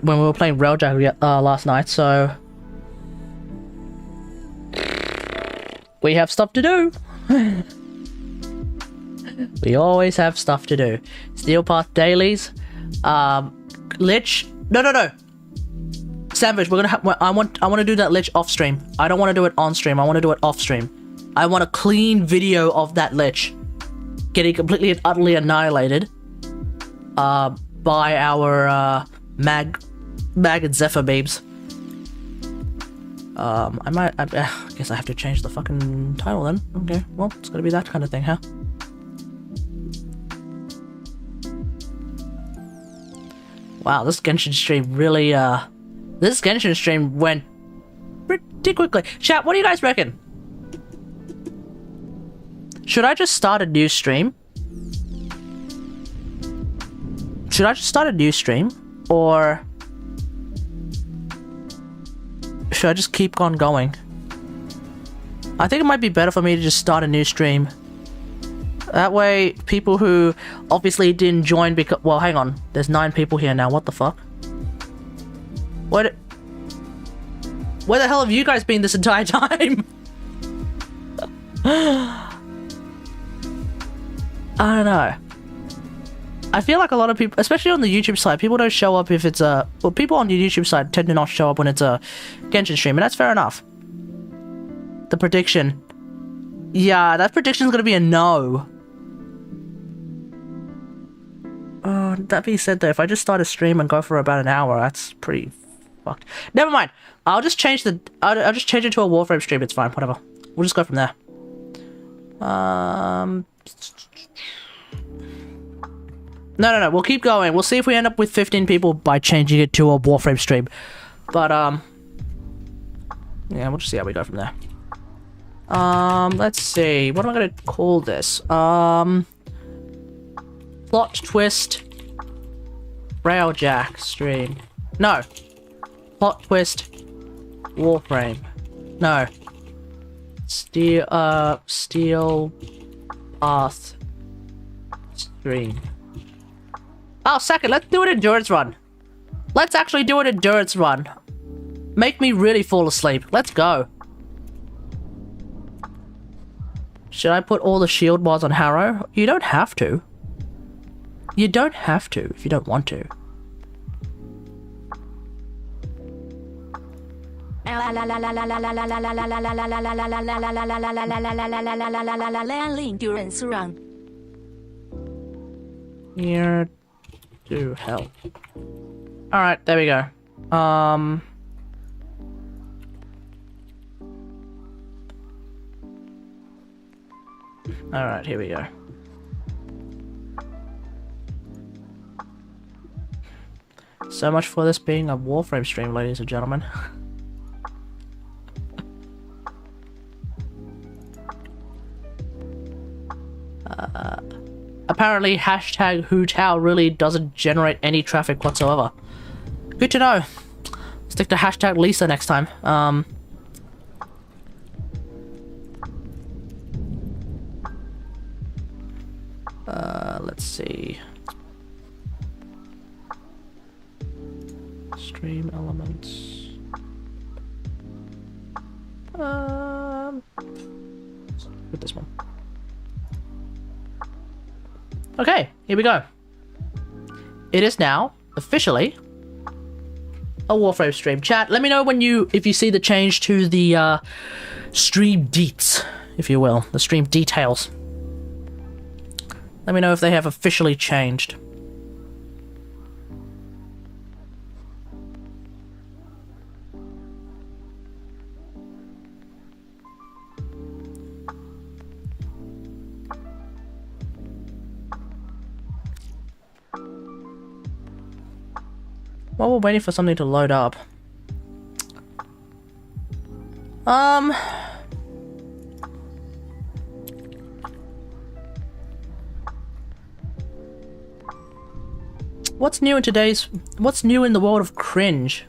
we were playing Railjack last night, so... we have stuff to do! We always have stuff to do. Steel Path dailies, Lich... No! Sandwich, we're gonna have... I want to do that Lich off stream. I don't want to do it on stream, I want to do it off stream. I want a clean video of that Lich getting completely and utterly annihilated by our Mag and Zephyr babes. I guess I have to change the fucking title then. Okay, well, it's gonna be that kind of thing, huh? Wow, this Genshin stream really, this Genshin stream went pretty quickly. Chat, what do you guys reckon? Should I just start a new stream? Should I just start a new stream? Or... should I just keep on going? I think it might be better for me to just start a new stream. That way, people who obviously didn't join because... well, hang on. There's 9 people here now. What the fuck? Where the hell have you guys been this entire time? I don't know. I feel like a lot of people, especially on the YouTube side, people don't show up if it's a... well, people on the YouTube side tend to not show up when it's a Genshin stream, and that's fair enough. The prediction. Yeah, that prediction's gonna be a no. That being said though, if I just start a stream and go for about an hour, that's pretty fucked. Never mind. I'll just change the. I'll just change it to a Warframe stream. It's fine. Whatever. We'll just go from there. No. We'll keep going. We'll see if we end up with 15 people by changing it to a Warframe stream. But yeah, we'll just see how we go from there. Let's see. What am I gonna call this? Plot twist. Railjack stream. No. Plot twist. Warframe. No. Steel Path stream. Oh, second, let's do an endurance run. Let's actually do an endurance run. Make me really fall asleep. Let's go. Should I put all the shield mods on Harrow? You don't have to. You don't have to if you don't want to. Endurance run. Here to help. Alright, there we go. Alright, here we go. So much for this being a Warframe stream, ladies and gentlemen. Apparently, hashtag Hootao really doesn't generate any traffic whatsoever. Good to know. Stick to hashtag Lisa next time. Let's see. Stream elements. With this one. Okay, here we go. It is now officially a Warframe stream. Chat, let me know when if you see the change to the stream deets, if you will, the stream details. Let me know if they have officially changed. While we're waiting for something to load up. What's new in the world of cringe?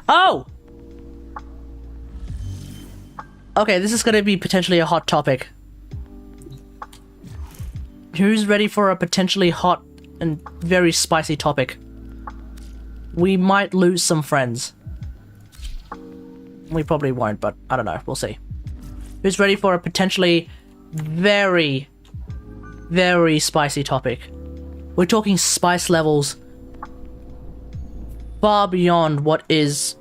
Oh! Okay, this is gonna be potentially a hot topic. Who's ready for a potentially hot and very spicy topic? We might lose some friends. We probably won't, but I don't know. We'll see. Who's ready for a potentially very, very spicy topic? We're talking spice levels far beyond what is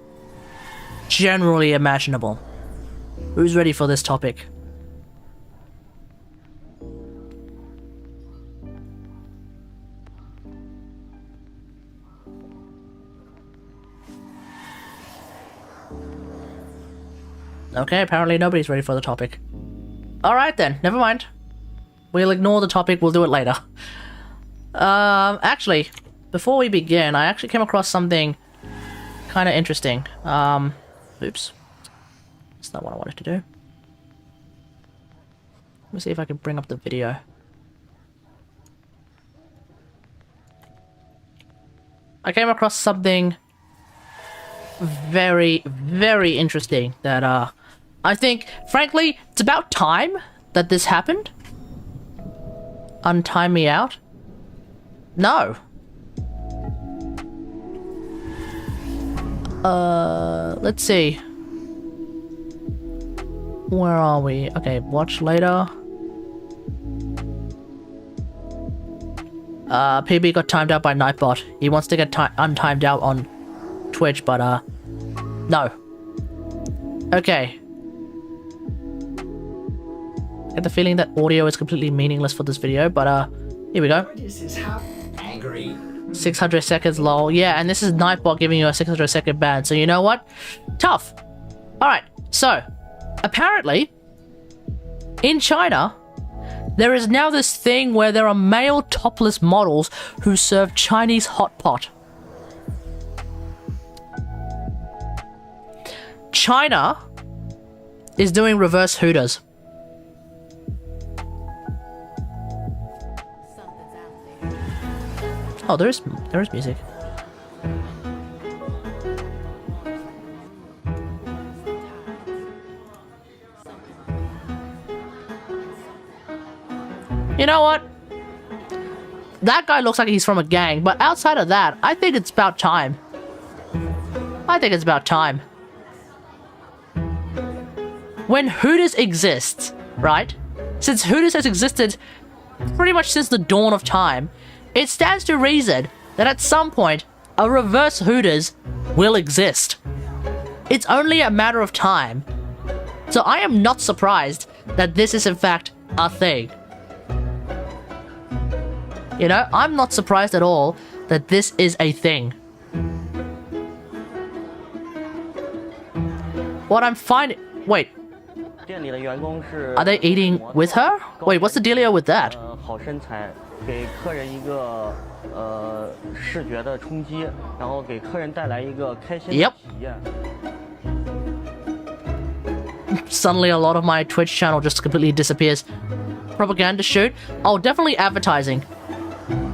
generally imaginable. Who's ready for this topic? Okay, apparently nobody's ready for the topic. Alright then, never mind. We'll ignore the topic, we'll do it later. Actually, before we begin, I actually came across something kind of interesting. Oops. That's not what I wanted to do. Let me see if I can bring up the video. I came across something very, very interesting that, I think, frankly, it's about time that this happened. Untime me out? No. Let's see. Where are we? Okay, watch later. PB got timed out by Nightbot. He wants to get untimed out on Twitch, but, no. Okay. I get the feeling that audio is completely meaningless for this video, but, here we go. This is how angry. 600 seconds lol. Yeah, and this is Nightbot giving you a 600 second ban. So you know what? Tough. Alright, so apparently in China there is now this thing where there are male topless models who serve Chinese hot pot. China is doing reverse Hooters. Oh, there is music. You know what? That guy looks like he's from a gang, but outside of that, I think it's about time. I think it's about time. When Hooters exists, right? Since Hooters has existed pretty much since the dawn of time, it stands to reason that at some point, a reverse Hooters will exist. It's only a matter of time. So I am not surprised that this is in fact a thing. You know, I'm not surprised at all that this is a thing. What I'm finding... Wait. Are they eating with her? Wait, what's the dealio with that? 好身材，给客人一个视觉的冲击，然后给客人带来一个开心的体验。 Suddenly a lot of my Twitch channel just completely disappears. Propaganda shoot? Oh, definitely advertising.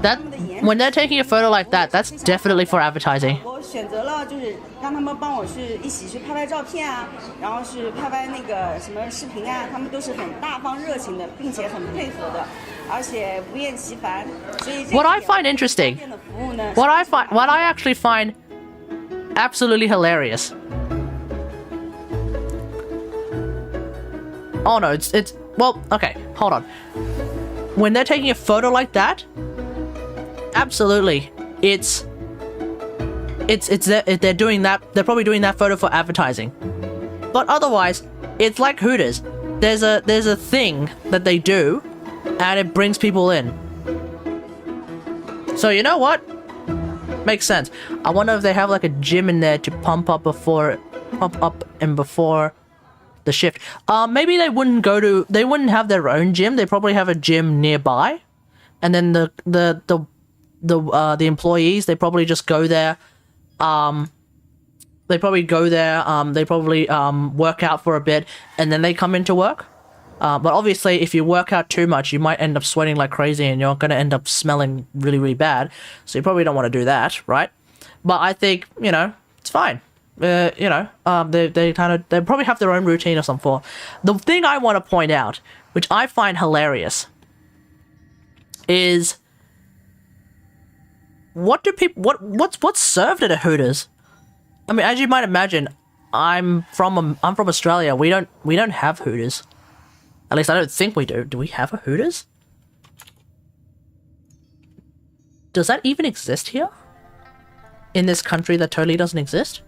That when they're taking a photo like that, that's definitely for advertising. 我选择了就是让他们帮我是一起去拍照片啊，然后是拍那个什么视频啊，他们都是很大方热情的，并且很配合的，而且不厌其烦。所以 What I find interesting, what I actually find absolutely hilarious. Oh no, it's well, okay, hold on. When they're taking a photo like that, absolutely, they're doing that. They're probably doing that photo for advertising. But otherwise, it's like Hooters. There's a thing that they do, and it brings people in. So you know what? Makes sense. I wonder if they have like a gym in there to pump up before the shift. Maybe they wouldn't have their own gym. They probably have a gym nearby, and then the employees, they probably just go there. They probably work out for a bit, and then they come into work. But obviously, if you work out too much, you might end up sweating like crazy, and you're going to end up smelling really, really bad. So you probably don't want to do that, right? But I think, you know, it's fine. They probably have their own routine or some form. The thing I want to point out, which I find hilarious, is what's served at a Hooters? I mean, as you might imagine, I'm from Australia. We don't have Hooters. At least I don't think we do. Do we have a Hooters? Does that even exist here? In this country that totally doesn't exist?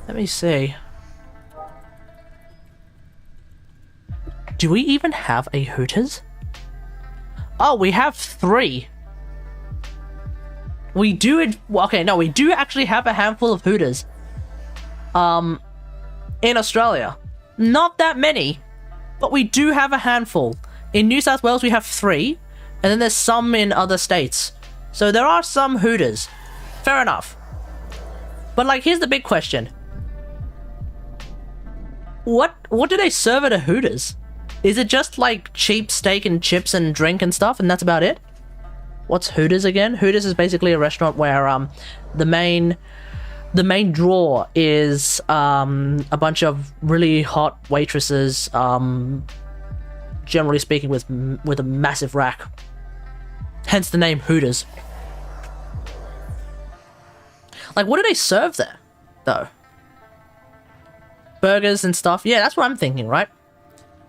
Let me see. Do we even have a Hooters? Oh, we have 3. We do we do actually have a handful of Hooters. In Australia. Not that many, but we do have a handful. In New South Wales we have 3, and then there's some in other states. So there are some Hooters. Fair enough. But like, here's the big question. What do they serve at a Hooters? Is it just like cheap steak and chips and drink and stuff, and that's about it? What's Hooters again? Hooters is basically a restaurant where the main draw is a bunch of really hot waitresses, generally speaking with a massive rack. Hence the name Hooters. Like, what do they serve there, though? Burgers and stuff? Yeah, that's what I'm thinking, right?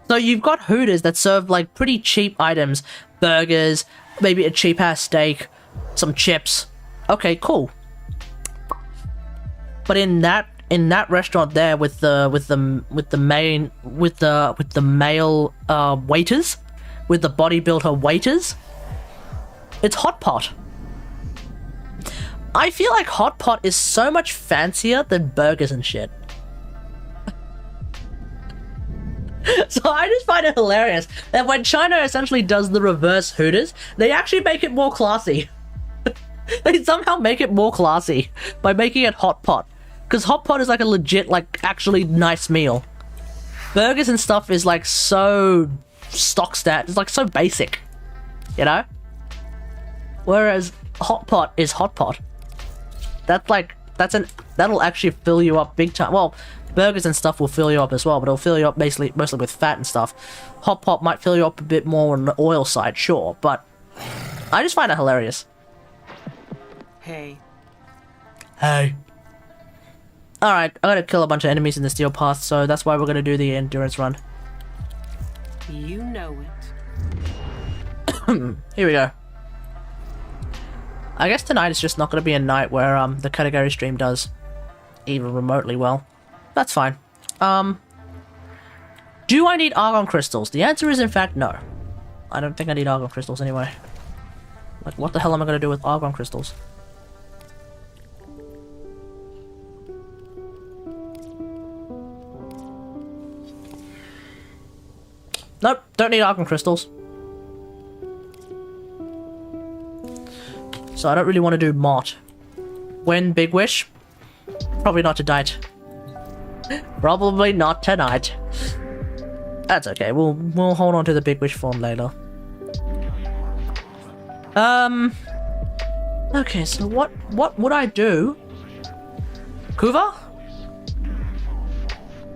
So you've got Hooters that serve like pretty cheap items, burgers, maybe a cheap ass steak, some chips. Okay, cool. But in that restaurant there with the male waiters, with the bodybuilder waiters, It's hot pot. I feel like hot pot is so much fancier than burgers and shit. So I just find it hilarious that when China essentially does the reverse Hooters, they actually make it more classy. They somehow make it more classy by making it hot pot. Because hot pot is like a legit, like, actually nice meal. Burgers and stuff is like so stock stat. It's like so basic, you know? Whereas hot pot is hot pot. That's like, that'll actually fill you up big time. Well, burgers and stuff will fill you up as well, but it'll fill you up mostly with fat and stuff. Hot pot might fill you up a bit more on the oil side, sure, but I just find it hilarious. Hey. Hey. Alright, I gotta kill a bunch of enemies in the steel path, so that's why we're gonna do the endurance run. You know it. Here we go. I guess tonight is just not gonna be a night where the category stream does even remotely well. That's fine. Do I need argon crystals? The answer is in fact no. I don't think I need argon crystals anyway. Like, what the hell am I gonna do with argon crystals? Nope, don't need argon crystals. So I don't really want to do Mott. When Big Wish? Probably not tonight. Probably not tonight. That's okay. We'll hold on to the Big Wish form later. Okay, so what would I do? Kuva?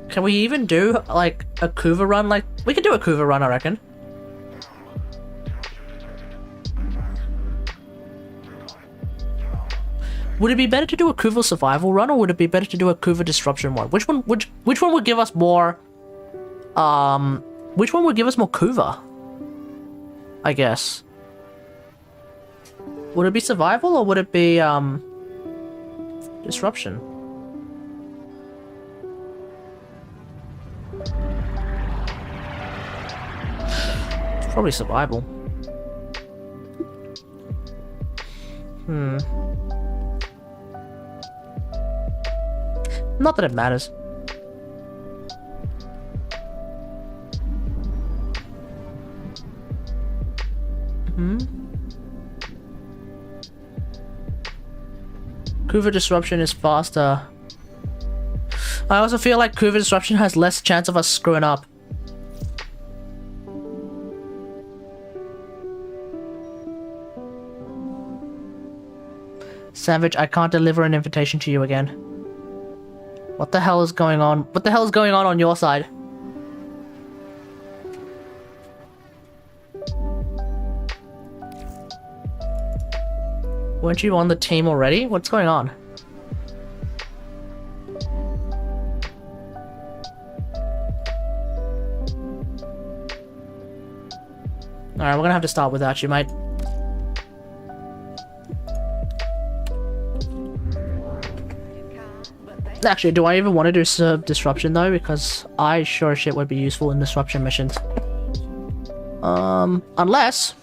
Can we even do like a Kuva run? Like, we can do a Kuva run, I reckon. Would it be better to do a Kuva survival run, or would it be better to do a Kuva disruption one? Which one would give us more which one would give us more Kuva? I guess. Would it be survival or would it be disruption? It's probably survival. Not that it matters. Kuva disruption is faster. I also feel like Kuva disruption has less chance of us screwing up. Savage, I can't deliver an invitation to you again. What the hell is going on? What the hell is going on your side? Weren't you on the team already? What's going on? Alright, we're gonna have to start without you, mate. Actually, do I even want to do disruption though? Because I sure as shit would be useful in disruption missions. Unless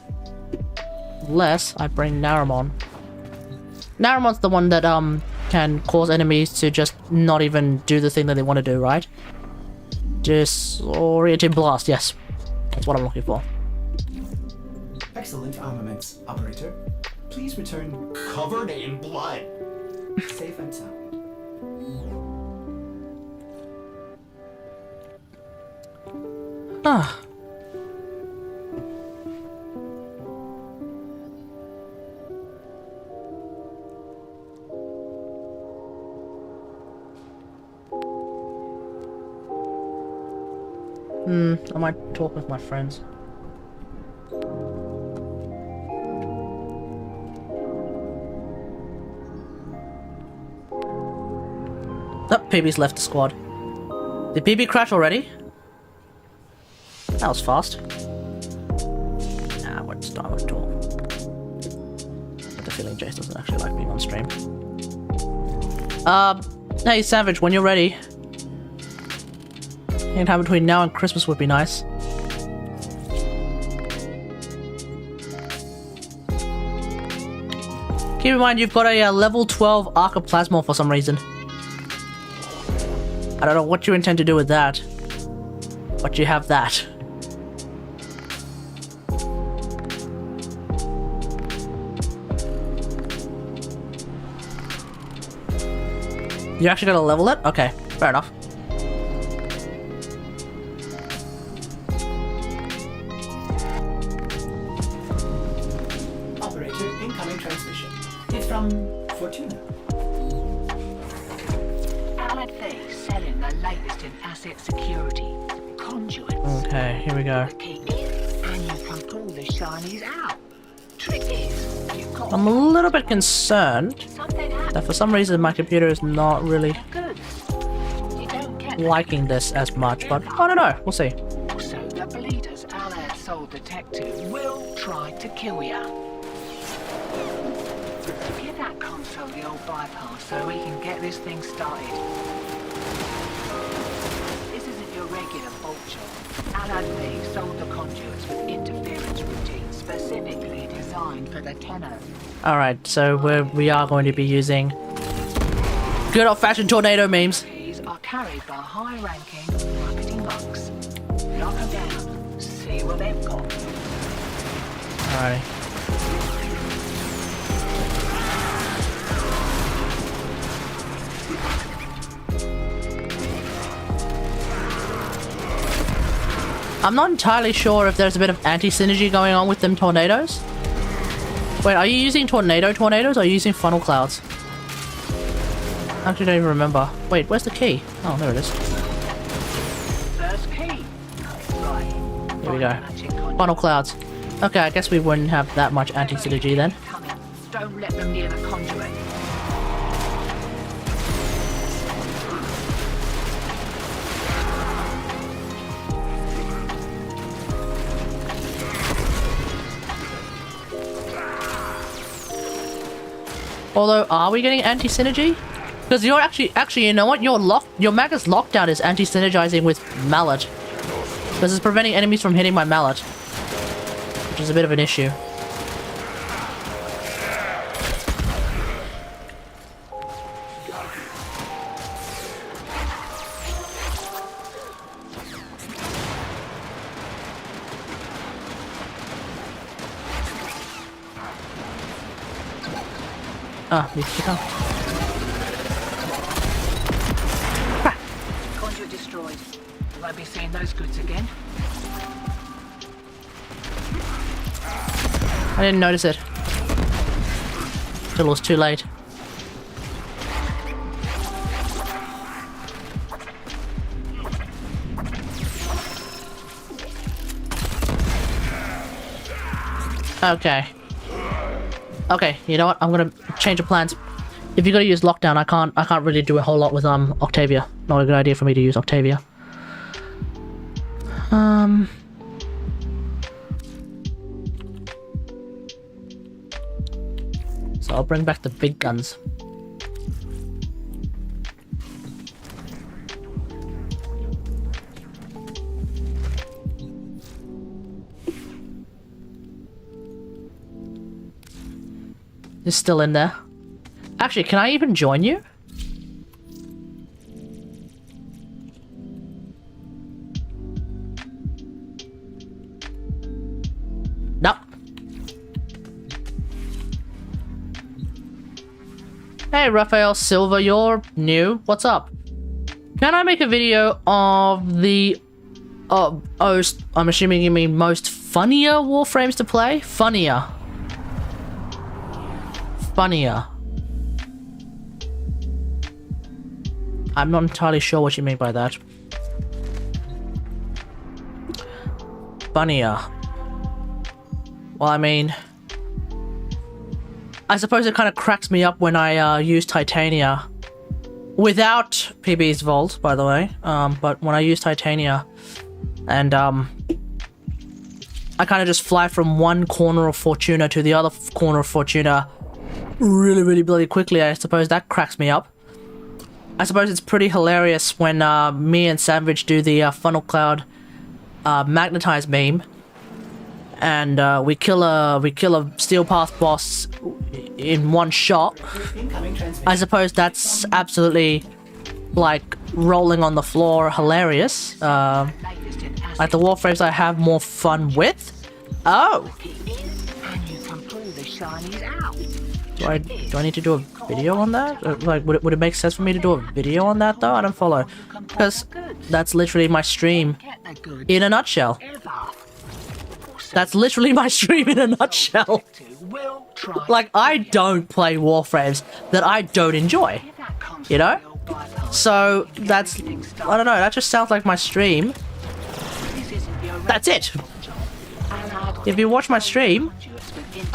I bring Naramon. Naramon's the one that can cause enemies to just not even do the thing that they want to do, right? Disorienting blast, yes. That's what I'm looking for. Excellent armaments, operator. Please return covered in blood. Safe and sound. Ah. I might talk with my friends. Oh, PB's left the squad. Did PB crash already? That was fast. Nah, I won't start at all. I have the feeling Jace doesn't actually like being on stream. Hey Savage, when you're ready. Any time between now and Christmas would be nice. Keep in mind, you've got a level 12 Arcoplasmor for some reason. I don't know what you intend to do with that, but you have that. You actually gotta level it? Okay, fair enough. Operator, incoming transmission. It's from Fortuna. Allied Faye selling the latest in asset security. Conduits. Okay, here we go. The key is, and you can pull the shinies out. Trick is, you've got I'm a little bit concerned something happen that for some reason my computer is not really good. You don't get liking this as much, but I don't know. We'll see. so the bleeders Allied Soul Detective will try to kill ya. Give that console the old bypass so we can get this thing started. This isn't your regular bolt job. Allied Faye sold the conduits with interference routines specifically designed for the Tenno. Alright, so we are going to be using good old-fashioned tornado memes. These are carried by high-ranking marketing monks. Knock them down, see what they've got. Alright. I'm not entirely sure if there's a bit of anti-synergy going on with them tornadoes. Wait, are you using tornadoes or are you using funnel clouds? I actually don't even remember. Wait, where's the key? Oh, there it is. First key. Right. Here we go. Magic conduit Funnel clouds. Okay, I guess we wouldn't have that much anti-synergy then. coming. Don't let them near the conduit. Although, are we getting anti-synergy? Because you're actually, you know what? Your Magus lockdown is anti-synergizing with Mallet. This is preventing enemies from hitting my Mallet, which is a bit of an issue. Ah, you come. Conduit destroyed. You won't be seeing those goods again. I didn't notice it till it was too late. Okay. Okay, you know what? I'm gonna change of plans. If you're gonna use lockdown, I can't really do a whole lot with Octavia. Not a good idea for me to use Octavia. So I'll bring back the big guns. It's still in there. Actually, can I even join you? Nope. Hey, Raphael Silva, you're new. What's up? Can I make a video of the... I'm assuming you mean most funnier Warframes to play? Funnier. I'm not entirely sure what you mean by that. Funnier. Well, I mean... I suppose it kind of cracks me up when I use Titania. Without PB's Vault, by the way. But when I use Titania... And, I kind of just fly from one corner of Fortuna to the other corner of Fortuna really bloody quickly. I suppose that cracks me up. I suppose it's pretty hilarious when me and Savage do the funnel cloud magnetize beam, and we kill a steel path boss in one shot. Incoming transmission. I suppose that's absolutely, like, rolling on the floor hilarious. Latest in Like the Warframes I have more fun with. Oh! and you can pull the shinies out. Do I need to do a video on that? Like, would it make sense for me to do a video on that, though? I don't follow. Because that's literally my stream Get the good in a nutshell. ever. That's literally my stream in a nutshell. Will try. Like, I don't play Warframes that I don't enjoy. That comes You know? from your bypass. So, that's... I don't know, that just sounds like my stream. This isn't your That's it! Allied If you watch my stream, conduits with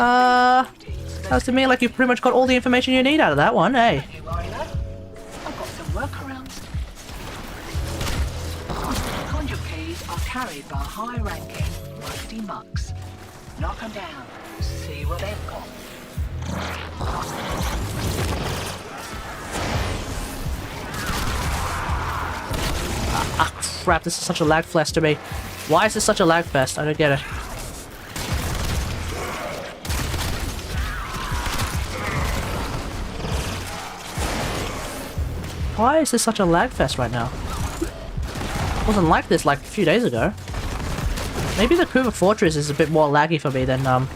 sounds to me like you've pretty much got all the information you need out of that one, hey? I've got some workarounds. Conduit keys are carried by high-ranking, rusty mucks. Knock them down. See what they've got. Ah, crap, this is such a lag fest to me. Why is this such a lag fest? I don't get it. Why is this such a lag fest right now? It wasn't like this like a few days ago. Maybe the Kuva Fortress is a bit more laggy for me than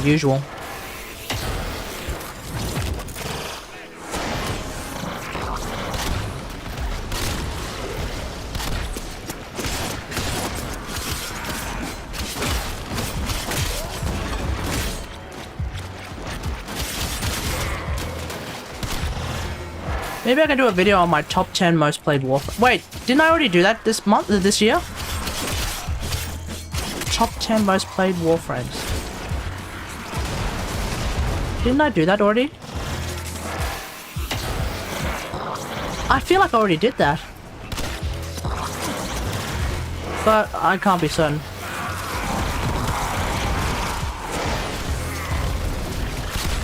usual. Maybe I can do a video on my top 10 most played Warframe. Wait, didn't I already do that this month, this year? Top 10 most played Warframes. Didn't I do that already? I feel like I already did that. But I can't be certain.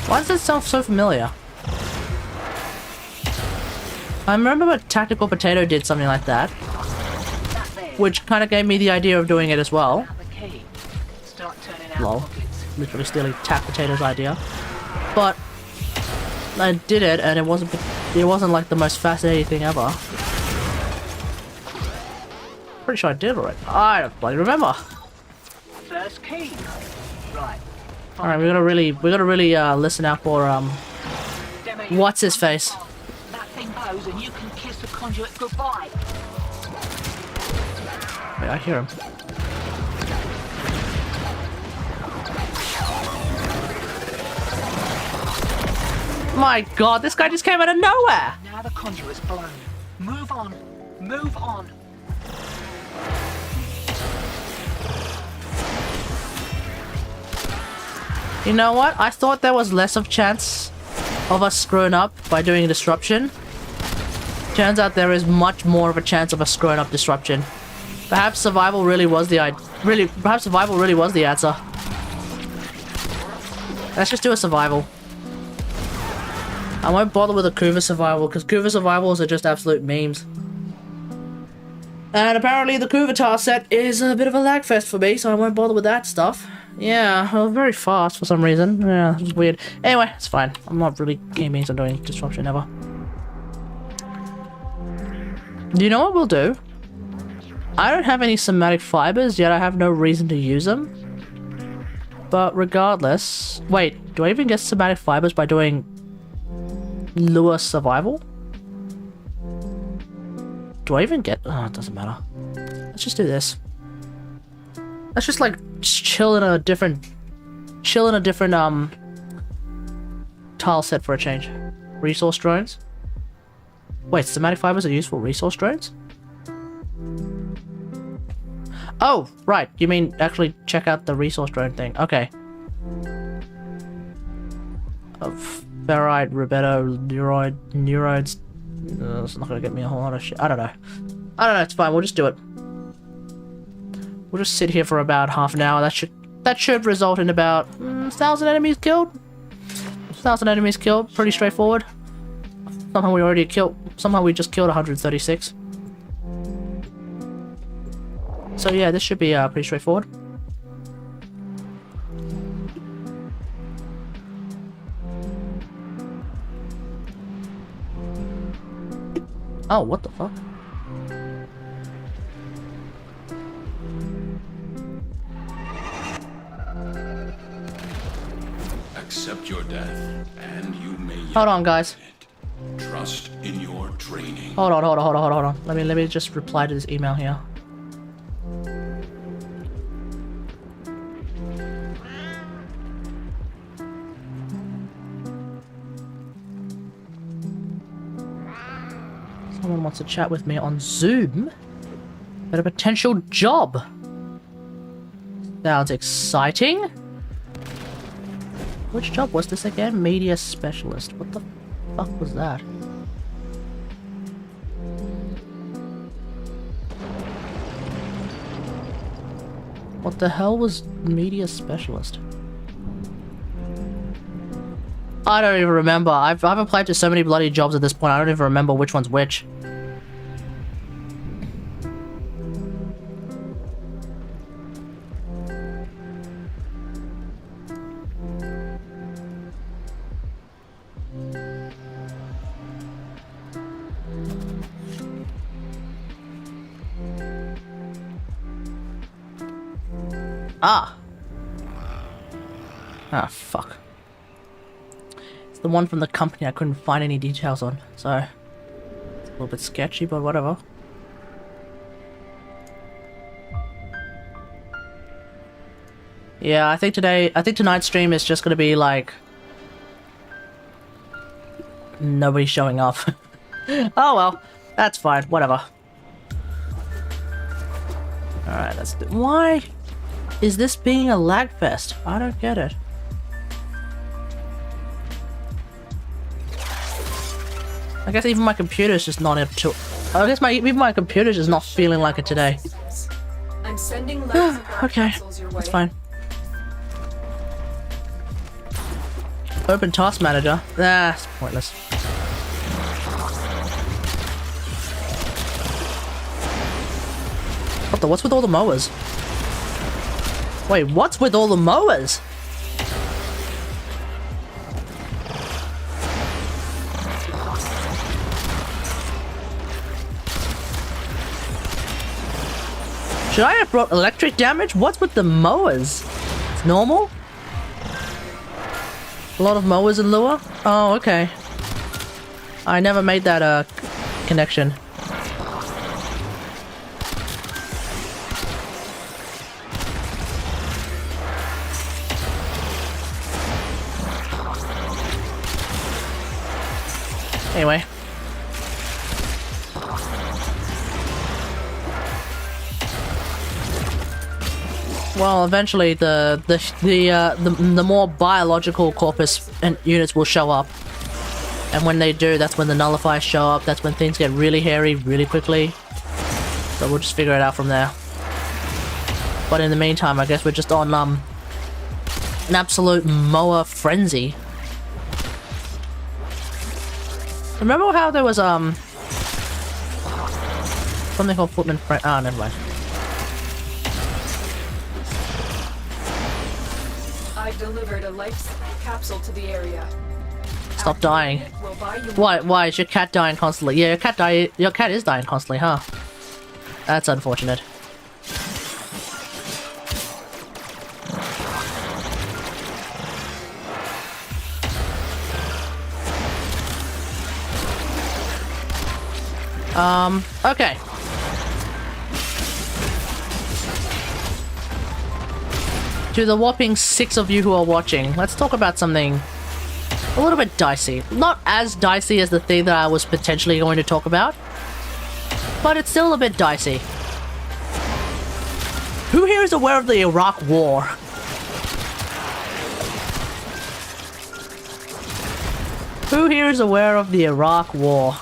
Why does it sound so familiar? I remember Tactical Potato did something like that, which kind of gave me the idea of doing it as well. The key. Start turning out Lol. pockets. Literally stealing Tac Potato's idea. But I did it, and it wasn't like the most fascinating thing ever. Pretty sure I did already. I don't bloody remember. First key. Right. All right, we gotta really listen out for Demo what's his face. That thing goes and you can kiss the conduit goodbye. Wait, I hear him. My God, this guy just came out of nowhere. Now the conduit's blown. Move on. Move on. You know what? I thought there was less of chance of us screwing up by doing disruption. Turns out there is much more of a chance of us screwing up disruption. Perhaps survival really was the perhaps survival really was the answer. Let's just do a survival. I won't bother with a Kuva survival because Kuva survivals are just absolute memes. And apparently the Kuvatar set is a bit of a lag fest for me, so I won't bother with that stuff. Yeah, well, very fast for some reason. Yeah, it's weird. Anyway, it's fine. I'm not really gaming on doing disruption ever. Do you know what we'll do? I don't have any somatic fibers, yet I have no reason to use them. But regardless... Wait, do I even get somatic fibers by doing lure survival? Do I even get... Oh, it doesn't matter. Let's just do this. Let's just like chill in a different tile set for a change. Resource drones. Wait, somatic fibers are used for resource drones? Oh, right. You mean actually check out the resource drone thing. Okay. Ferrite, Rubedo, Neuroids. It's not gonna get me a whole lot of shit. I don't know. It's fine. We'll just do it. We'll just sit here for about half an hour. That should result in about 1,000 enemies killed. 1,000 enemies killed. Pretty straightforward. Somehow we just killed 136. So yeah, this should be pretty straightforward. Oh, what the fuck? Accept your death, and you may yet Hold on, guys. it. Trust in your training. Hold on. Let me just reply to this email here. Someone wants to chat with me on Zoom about a potential job. Sounds exciting. Which job was this again? Media specialist. What the fuck was that? What the hell was media specialist? I don't even remember. I've applied to so many bloody jobs at this point, I don't even remember which one's which. Ah, fuck. It's the one from the company I couldn't find any details on, so it's a little bit sketchy, but whatever. Yeah, I think tonight's stream is just gonna be like nobody showing up. Oh well, that's fine, whatever. Alright, let's do. Why is this being a lag fest? I don't get it. I guess even my computer's just not up to. I guess even my computer's just not feeling like it today. I'm sending letters of Okay, capsules your way. that's fine. Open task manager. Ah, it's pointless. What's with all the mowers? Wait, what's with all the mowers? Should I have brought electric damage? What's with the mowers? It's normal? A lot of mowers in Lua? Oh, okay. I never made that connection. Anyway. Well, eventually the more biological corpus and units will show up. And when they do, that's when the nullifiers show up. That's when things get really hairy really quickly. So we'll just figure it out from there. But in the meantime, I guess we're just on an absolute mower frenzy. Remember how there was something called Footman Friend? Ah, never mind. I delivered a life capsule to the area. Stop dying. Why is your cat dying constantly? Yeah, your cat is dying constantly, huh? That's unfortunate. Okay. To the whopping 6 of you who are watching, let's talk about something a little bit dicey. Not as dicey as the thing that I was potentially going to talk about, but it's still a bit dicey. Who here is aware of the Iraq War? Who here is aware of the Iraq War?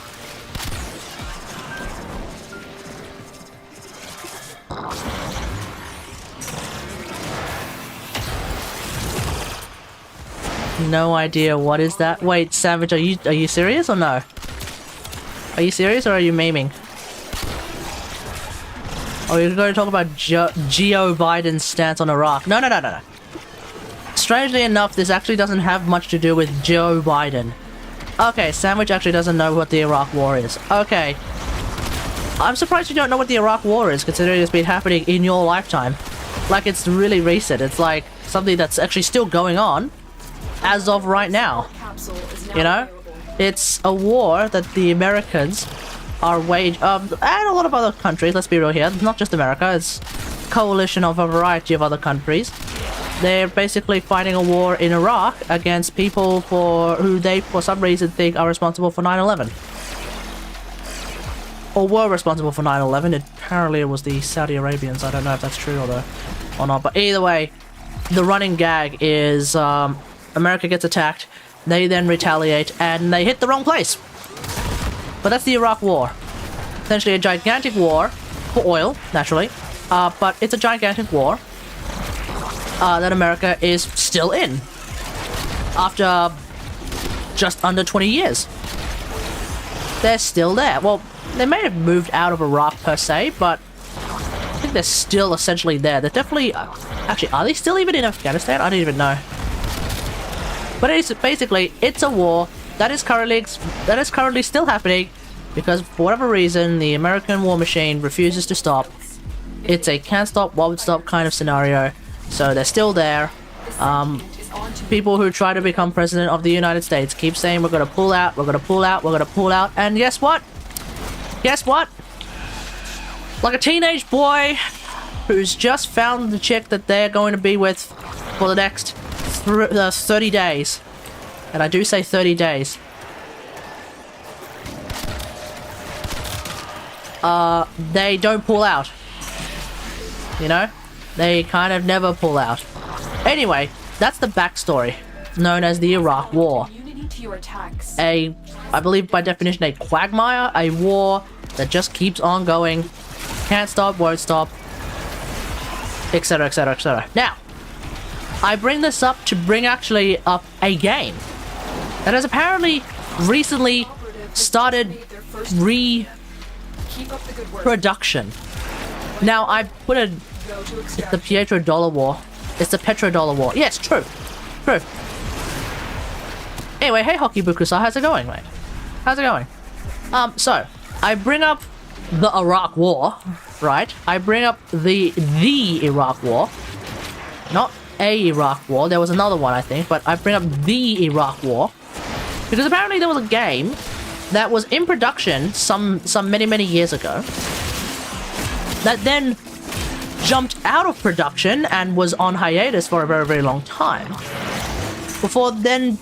No idea. What is that? Wait, Savage, are you serious or no? Are you serious or are you memeing? Oh, you're going to talk about Joe Biden's stance on Iraq. No. Strangely enough, this actually doesn't have much to do with Joe Biden. Okay, Sandwich actually doesn't know what the Iraq War is. Okay. I'm surprised you don't know what the Iraq War is, considering it's been happening in your lifetime. Like, it's really recent. It's like something that's actually still going on as of right now. Capsule is now You know? available. It's a war that the Americans are and a lot of other countries, let's be real here, not just America, it's a coalition of a variety of other countries. They're basically fighting a war in Iraq against people who they, for some reason, think are responsible for 9/11. Or were responsible for 9/11. Apparently it was the Saudi Arabians. I don't know if that's true or not. But either way, the running gag is America gets attacked, they then retaliate, and they hit the wrong place. But that's the Iraq War. Essentially a gigantic war for oil, naturally. But it's a gigantic war that America is still in after just under 20 years. They're still there. Well, they may have moved out of Iraq per se, but I think they're still essentially there. They're definitely... actually, are they still even in Afghanistan? I don't even know. But it's basically, it's a war that is currently still happening because for whatever reason the American war machine refuses to stop. It's a can't stop, won't stop kind of scenario. So they're still there. People who try to become president of the United States keep saying we're gonna pull out, we're gonna pull out, we're gonna pull out, and guess what? Guess what? Like a teenage boy who's just found the chick that they're going to be with for the next 30 days. And I do say 30 days. They don't pull out. You know? They kind of never pull out. Anyway, that's the backstory, known as the Iraq War. Immunity to your attacks. I believe by definition, a quagmire, a war that just keeps on going, can't stop, won't stop, etc, etc, etc. Now, I bring this up to bring actually up a game that has apparently recently started Keep up the good work. production. Now, I put a... Go to It's the extraction. Petrodollar War. It's the Petrodollar War. Yes, true. True. Anyway, hey Hockey Bukusa, how's it going, mate? How's it going? So, I bring up the Iraq War, right? I bring up the Iraq War. Not a Iraq War, there was another one, I think, but I bring up the Iraq War. Because apparently there was a game that was in production some many years ago that then jumped out of production and was on hiatus for a very long time before then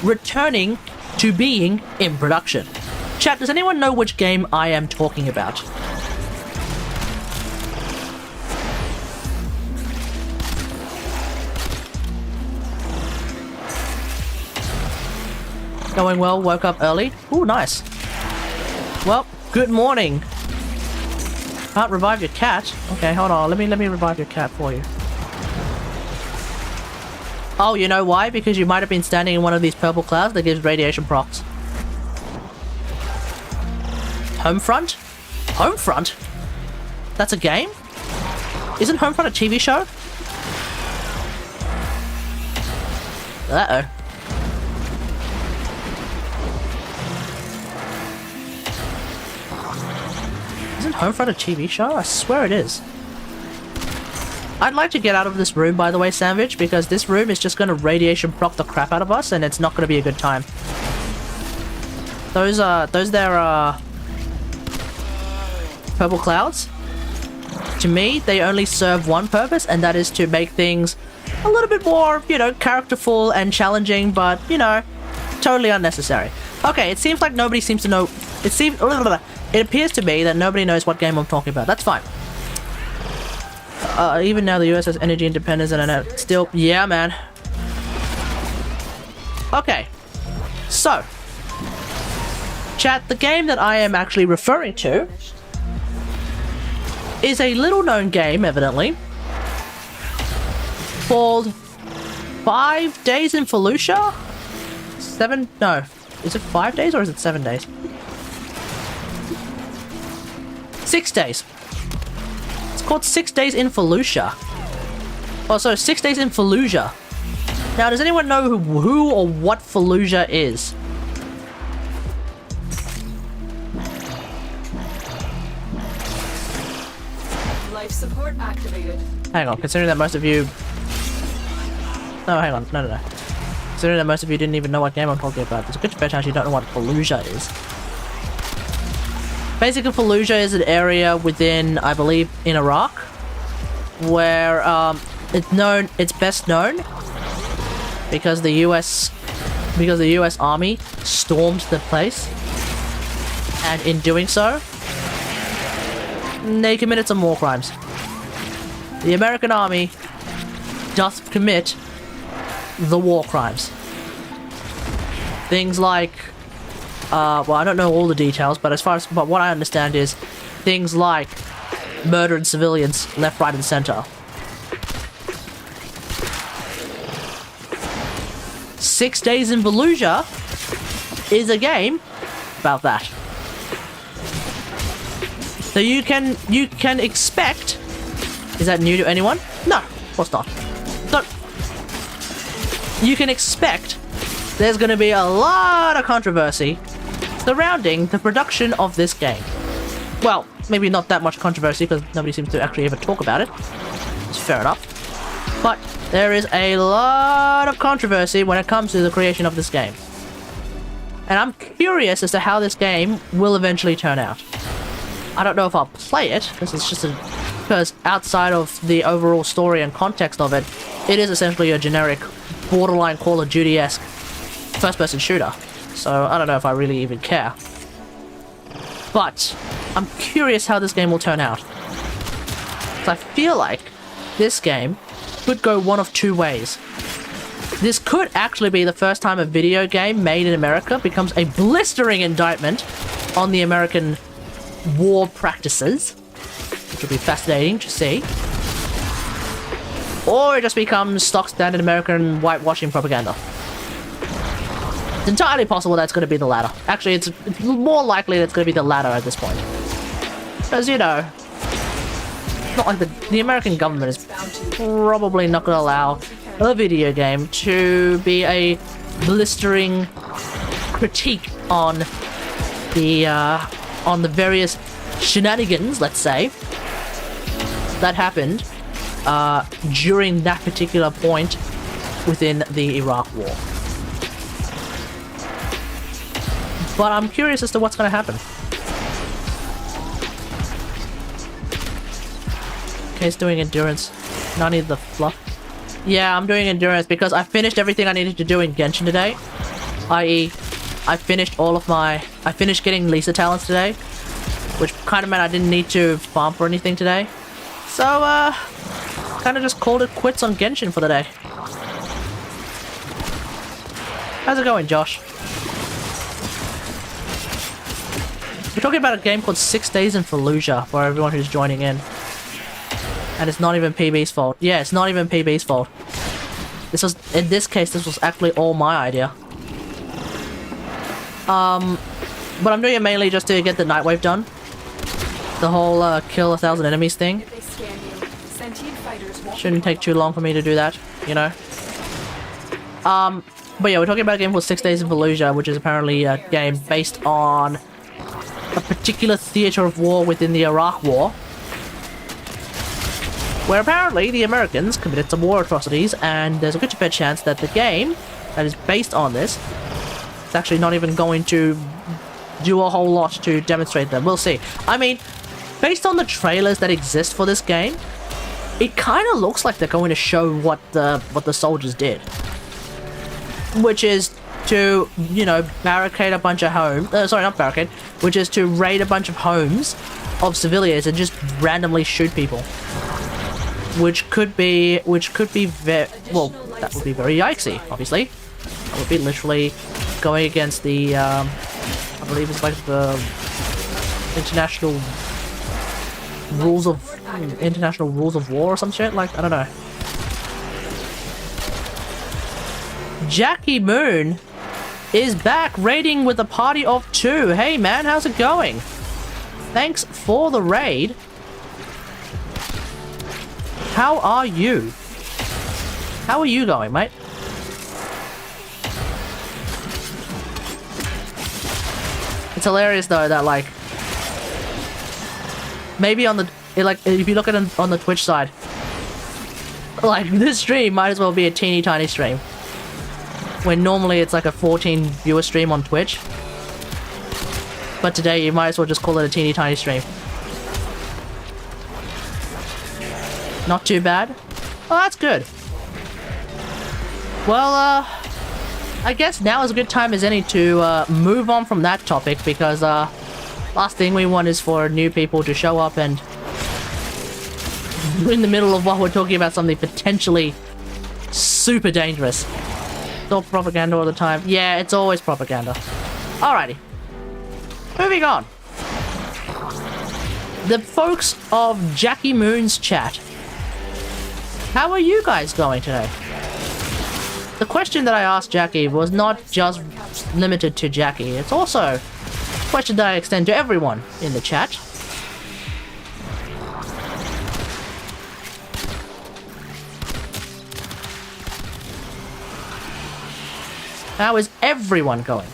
returning to being in production. Chat, does anyone know which game I am talking about? Going well, woke up early. Ooh, nice. Well, good morning. Can't revive your cat. Okay, hold on. Let me revive your cat for you. Oh, you know why? Because you might have been standing in one of these purple clouds that gives radiation procs. Homefront? Homefront? That's a game? Isn't Homefront a TV show? Uh-oh. Isn't Homefront a TV show? I swear it is. I'd like to get out of this room, by the way, Sandwich, because this room is just going to radiation proc the crap out of us, and it's not going to be a good time. Those there purple clouds, to me, they only serve one purpose, and that is to make things a little bit more, you know, characterful and challenging, but, you know, totally unnecessary. Okay, it seems like nobody seems to know. It appears to me that nobody knows what game I'm talking about. That's fine. Even now the US has energy independence and still... Yeah, man. Okay. So. Chat, the game that I am actually referring to is a little-known game, evidently, called 5 Days in Fallujah? 7... No. Is it 5 days or is it 7 days? 6 days. It's called 6 Days in Fallujah. Oh, so 6 Days in Fallujah. Now, does anyone know who or what Fallujah is? Life support activated. Hang on, considering that most of you... No, hang on. No. Considering that most of you didn't even know what game I'm talking about, there's a good chance you don't know what Fallujah is. Basically, Fallujah is an area within, I believe, in Iraq, where it's best known because the US Army stormed the place, and in doing so, they committed some war crimes. The American Army doth commit the war crimes. Things like, well, I don't know all the details, but but what I understand is things like murdering civilians left, right, and center. 6 Days in Fallujah is a game about that. So you can expect... Is that new to anyone? No, of course not. So, you can expect there's going to be a lot of controversy surrounding the production of this game. Well, maybe not that much controversy because nobody seems to actually ever talk about it. It's fair enough. But there is a lot of controversy when it comes to the creation of this game. And I'm curious as to how this game will eventually turn out. I don't know if I'll play it, because outside of the overall story and context of it, it is essentially a generic borderline Call of Duty-esque first-person shooter. So I don't know if I really even care. But I'm curious how this game will turn out. So I feel like this game could go one of two ways. This could actually be the first time a video game made in America becomes a blistering indictment on the American war practices, which will be fascinating to see. Or it just becomes stock standard American whitewashing propaganda. It's entirely possible that's going to be the latter. Actually, it's more likely that it's going to be the latter at this point. Because, you know, it's not like the American government is probably not going to allow a video game to be a blistering critique on the various shenanigans, let's say, that happened during that particular point within the Iraq War. But I'm curious as to what's going to happen. Okay, it's doing endurance. Now I need the fluff. Yeah, I'm doing endurance because I finished everything I needed to do in Genshin today. I.e., I finished getting Lisa talents today, which kind of meant I didn't need to farm for anything today. So, kind of just called it quits on Genshin for the day. How's it going, Josh? We're talking about a game called 6 Days in Fallujah for everyone who's joining in. And it's not even PB's fault. Yeah, it's not even PB's fault. In this case, this was actually all my idea. But I'm doing it mainly just to get the Nightwave done. The whole kill 1,000 enemies thing. Shouldn't take too long for me to do that, you know. But yeah, we're talking about a game called 6 Days in Fallujah, which is apparently a game based on a particular theater of war within the Iraq War, where apparently the Americans committed some war atrocities, and there's a good fair chance that the game that is based on this is actually not even going to do a whole lot to demonstrate them. We'll see. I mean, based on the trailers that exist for this game, it kind of looks like they're going to show what the soldiers did, which is to, you know, barricade a bunch of homes. Sorry, not barricade. Which is to raid a bunch of homes of civilians and just randomly shoot people. Which could be very, well, that would be very yikesy, obviously. That would be literally going against the, I believe it's like the international rules of war or some shit, like, I don't know. Jackie Moon is back raiding with a party of 2. Hey man, how's it going? Thanks for the raid. How are you? How are you going, mate? It's hilarious though that like maybe on the like if you look at it on the Twitch side, like this stream might as well be a teeny tiny stream when normally it's like a 14 viewer stream on Twitch, but today you might as well just call it a teeny tiny stream. Not too bad. Oh, that's good. Well, I guess now is a good time as any to move on from that topic, because last thing we want is for new people to show up and in the middle of what we're talking about something potentially super dangerous. It's all propaganda all the time. Yeah, it's always propaganda. Alrighty. Moving on. The folks of Jackie Moon's chat. How are you guys going today? The question that I asked Jackie was not just limited to Jackie. It's also a question that I extend to everyone in the chat. How is everyone going?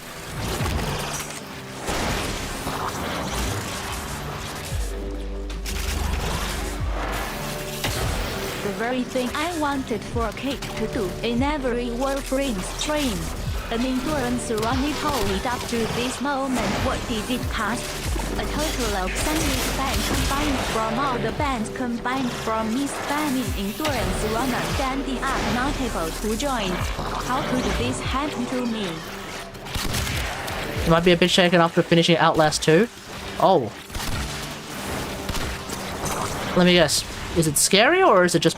The very thing I wanted for Kate to do in every Warframe stream. An influencer only told me up to this moment what he did past. A total of 70 bands combined from all the bands combined from me spamming endurance runner standing up not able to join. How could this happen to me? You might be a bit shaken after finishing Outlast 2. Oh. Let me guess. Is it scary or is it just...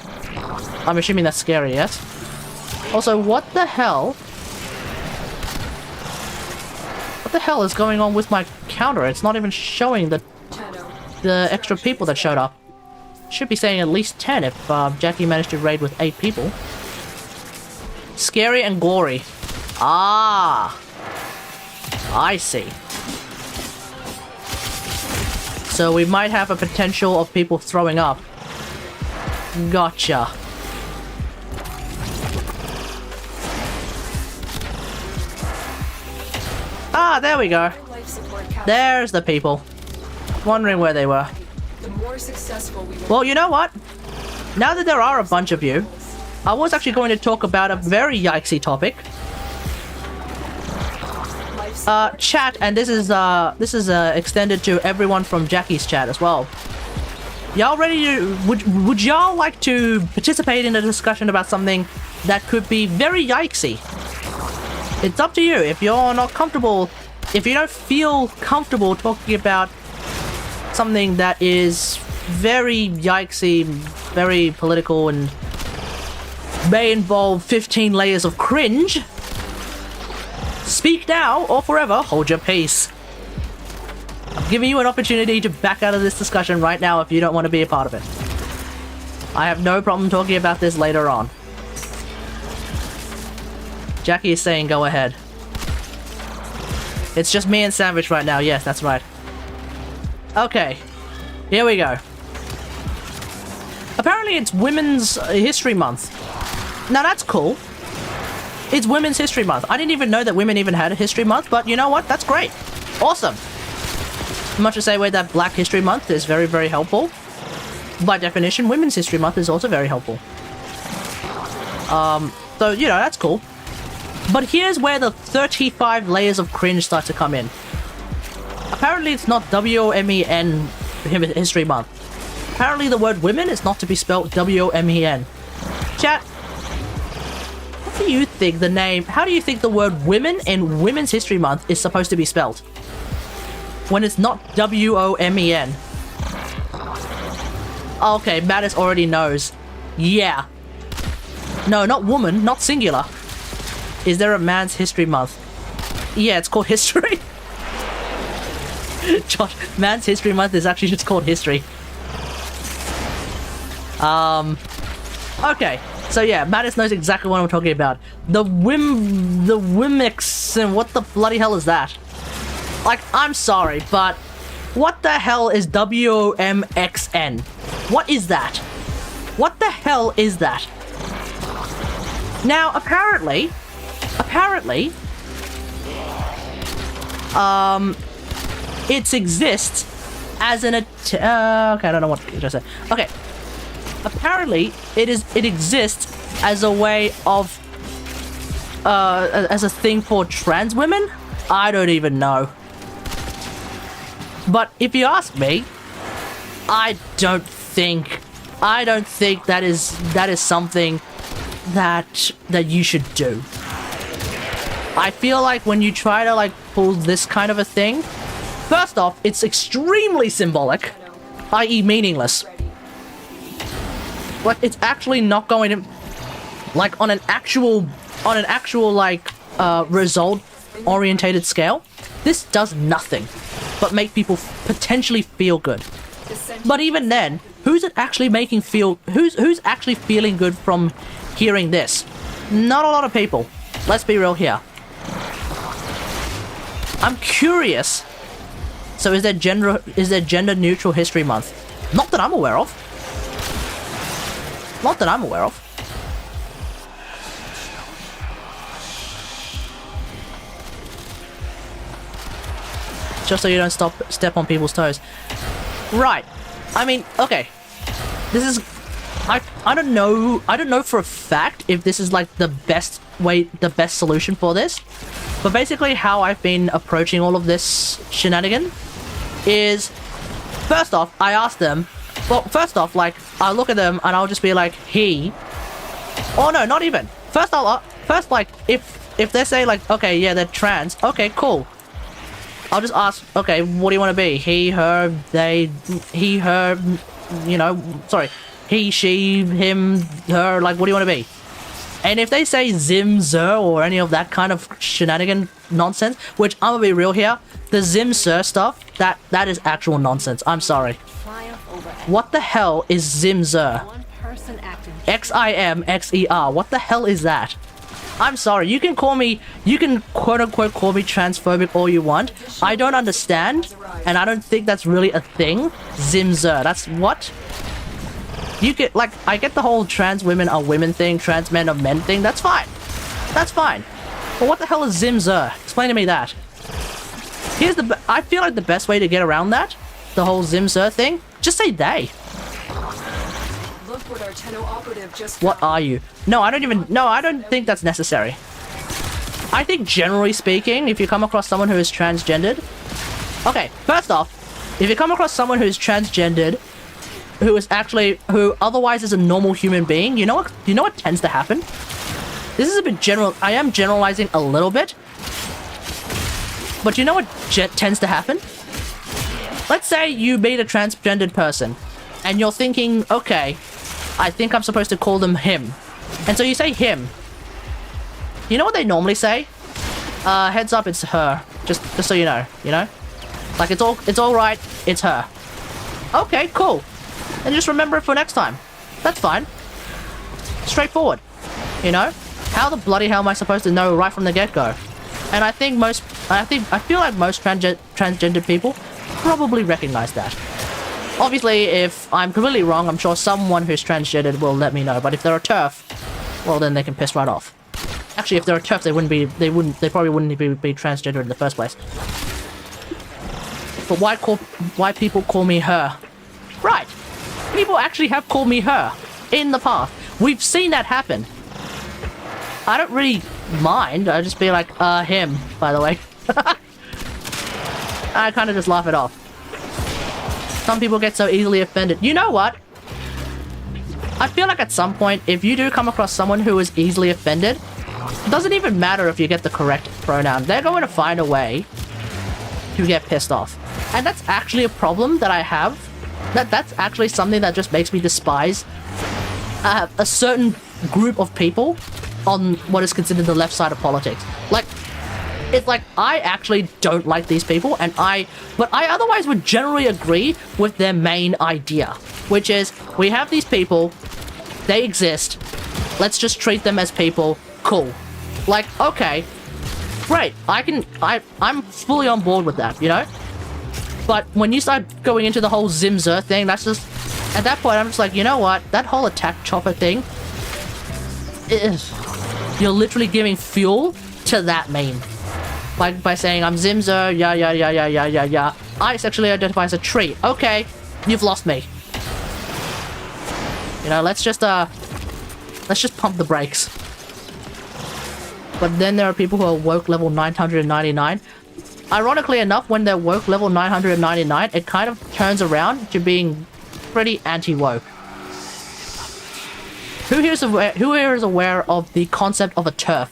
I'm assuming that's scary, yes? Also, what the hell? What the hell is going on with my counter? It's not even showing the extra people that showed up. Should be saying at least 10 if Jackie managed to raid with 8 people. Scary and gory. Ah! I see. So we might have a potential of people throwing up. Gotcha. Ah, there we go. There's the people. Wondering where they were. The more successful we Well, you know what? Now that there are a bunch of you, I was actually going to talk about a very yikesy topic. Chat, and this is extended to everyone from Jackie's chat as well. Y'all ready to... Would y'all like to participate in a discussion about something that could be very yikesy? It's up to you. If you're not comfortable... If you don't feel comfortable talking about something that is very yikesy, very political, and may involve 15 layers of cringe, speak now or forever hold your peace. I'm giving you an opportunity to back out of this discussion right now if you don't want to be a part of it. I have no problem talking about this later on. Jackie is saying go ahead. It's just me and Sandwich right now. Yes, that's right. Okay. Here we go. Apparently it's Women's History Month. Now that's cool. It's Women's History Month. I didn't even know that women even had a History Month, but you know what? That's great. Awesome. Much the same way that Black History Month is very, very helpful. By definition, Women's History Month is also very helpful. So, you know, that's cool. But here's where the 35 layers of cringe start to come in. Apparently it's not W-O-M-E-N History Month. Apparently the word women is not to be spelled W-O-M-E-N. Chat, what do you think the name... How do you think the word women in Women's History Month is supposed to be spelled? When it's not W-O-M-E-N. Okay, Mattis already knows. Yeah. No, not woman, not singular. Is there a Man's History Month? Yeah, it's called History. Josh, Man's History Month is actually just called History. Okay. So yeah, Mattis knows exactly what I'm talking about. The Wimix, and what the bloody hell is that? Like, I'm sorry, but what the hell is WOMXN? What is that? What the hell is that? Now, apparently, it exists as an okay, I don't know what to just say. Okay, apparently it exists as a way of as a thing for trans women. I don't even know. But if you ask me, I don't think that is something that you should do. I feel like when you try to like pull this kind of a thing, first off, it's extremely symbolic, i.e. meaningless. But it's actually not going to, like, on an actual like result orientated scale, this does nothing but make people potentially feel good. But even then, who's it actually making feel, who's actually feeling good from hearing this? Not a lot of people. Let's be real here. I'm curious. So is there gender neutral history month? Not that I'm aware of. Not that I'm aware of. Just so you don't step on people's toes. Right. I mean, okay. This is I don't know for a fact if this is like the best solution for this. But basically how I've been approaching all of this shenanigan is, first off, I ask them, well, first off, like, I look at them and I'll just be like, he. Oh no, not even. First like, if they say like, okay, yeah, they're trans, okay, cool. I'll just ask, okay, what do you want to be? He, her, they, he, her, you know, sorry. He, she, him, her, like, what do you want to be? And if they say Zim, Zer, or any of that kind of shenanigan nonsense, which I'm gonna be real here, the Zim, Zer stuff, that is actual nonsense. I'm sorry. What the hell is Zim, Zer? X-I-M-X-E-R. What the hell is that? I'm sorry, you can quote-unquote call me transphobic all you want. I don't understand, and I don't think that's really a thing. Zim, Zer, that's what? You get, like, I get the whole trans women are women thing, trans men are men thing, that's fine. That's fine. But what the hell is Zim, Zer? Explain to me that. I feel like the best way to get around that, the whole Zim, Zer thing, just say they. Look what our Tenno operative just What are you? No, I don't think that's necessary. I think generally speaking, if you come across someone who is transgendered... Okay, first off, if you come across someone who is transgendered, who otherwise is a normal human being, you know what tends to happen? This is a bit general. I am generalizing a little bit. But you know what tends to happen? Let's say you meet a transgendered person, and you're thinking, okay, I think I'm supposed to call them him. And so you say him. You know what they normally say? Heads up, it's her. Just so you know, Like, it's all right, it's her. Okay, cool. And just remember it for next time. That's fine. Straightforward. How the bloody hell am I supposed to know right from the get-go? And I feel like most transgender people probably recognize that. Obviously, if I'm completely wrong, I'm sure someone who's transgendered will let me know. But if they're a TERF, well, then they can piss right off. Actually, if they're a TERF, they probably wouldn't be transgender in the first place. But why people call me her? Right. People actually have called me her in the past. We've seen that happen. I don't really mind. I just be like, him, by the way. I kind of just laugh it off. Some people get so easily offended. You know what? I feel like at some point, if you do come across someone who is easily offended, it doesn't even matter if you get the correct pronoun. They're going to find a way to get pissed off. And that's actually a problem that I have. That's actually something that just makes me despise a certain group of people on what is considered the left side of politics. Like, it's like, I actually don't like these people, but I otherwise would generally agree with their main idea, which is, we have these people, they exist, let's just treat them as people, cool. Like, okay, great, I'm fully on board with that, But when you start going into the whole Zim, Zer thing, that's just... At that point, I'm just like, you know what? That whole attack chopper thing... You're literally giving fuel to that meme. By saying, I'm Zim, Zer, yeah. I sexually identify as a tree. Okay, you've lost me. You know, let's just pump the brakes. But then there are people who are woke level 999. Ironically enough, when they're woke level 999, it kind of turns around to being pretty anti-woke. Who here is aware of the concept of a TERF?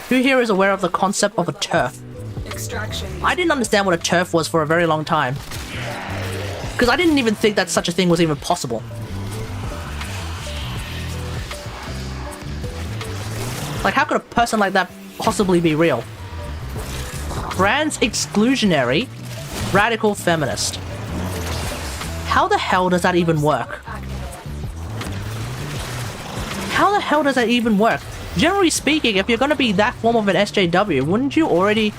Who here is aware of the concept of a TERF? Extraction. I didn't understand what a TERF was for a very long time. Because I didn't even think that such a thing was even possible. Like, how could a person like that possibly be real? Trans exclusionary radical feminist. How the hell does that even work? How the hell does that even work? Generally speaking, if you're gonna be that form of an SJW,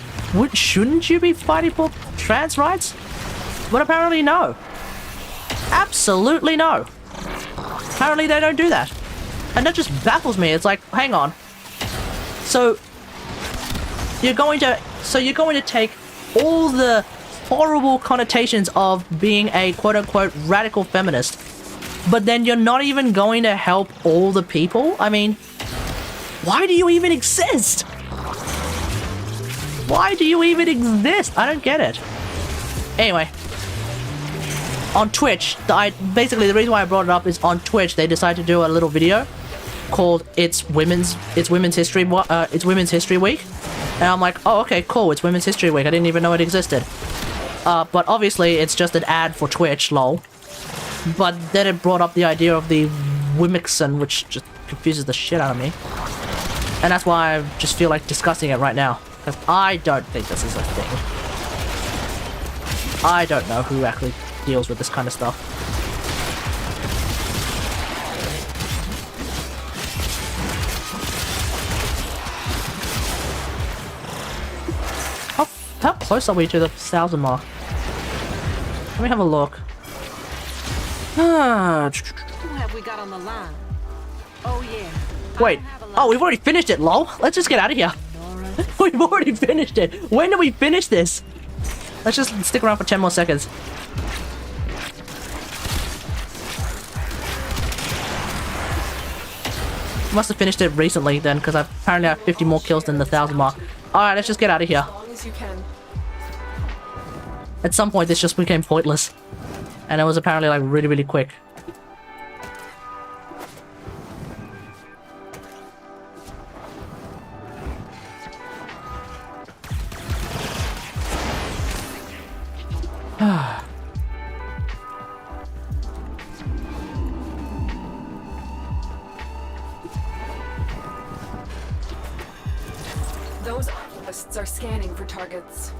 shouldn't you be fighting for trans rights? But apparently no. Absolutely no. Apparently they don't do that. And that just baffles me. It's like, hang on. So you're going to take all the horrible connotations of being a quote-unquote radical feminist, but then you're not even going to help all the people? I mean, why do you even exist? Why do you even exist? I don't get it. Anyway, on Twitch, basically the reason why I brought it up is on Twitch they decided to do a little video called It's Women's History Week, and I'm like, oh, okay, cool, it's Women's History Week. I didn't even know it existed. But obviously it's just an ad for Twitch, lol. But then it brought up the idea of the Wimixon, which just confuses the shit out of me, and that's why I just feel like discussing it right now, because I don't think this is a thing. I don't know who actually deals with this kind of stuff. How close are we to the 1,000 mark? Let me have a look. Who have we got on the line? Oh yeah. Wait. Oh, we've already finished it, lol. Let's just get out of here. We've already finished it. When did we finish this? Let's just stick around for 10 more seconds. Must have finished it recently then, because I apparently have 50 more kills than the 1,000 mark. Alright, let's just get out of here. As long as you can. At some point this just became pointless. And it was apparently like really, really quick. Those artists are scanning for targets.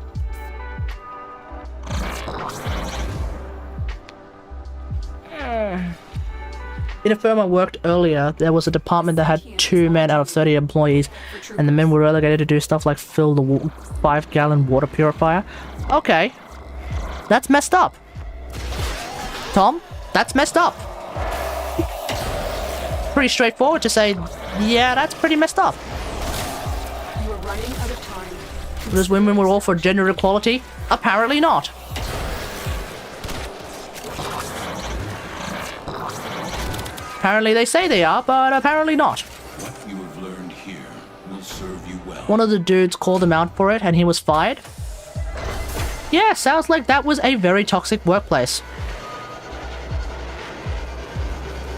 In a firm I worked earlier, there was a department that had 2 men out of 30 employees, and the men were relegated to do stuff like fill the 5-gallon water purifier. Okay. That's messed up. Tom, that's messed up. Pretty straightforward to say, yeah, that's pretty messed up. You are running out of time. Because women were all for gender equality? Apparently not. Apparently they say they are, but apparently not. What you have learned here will serve you well. One of the dudes called him out for it and he was fired. Yeah, sounds like that was a very toxic workplace.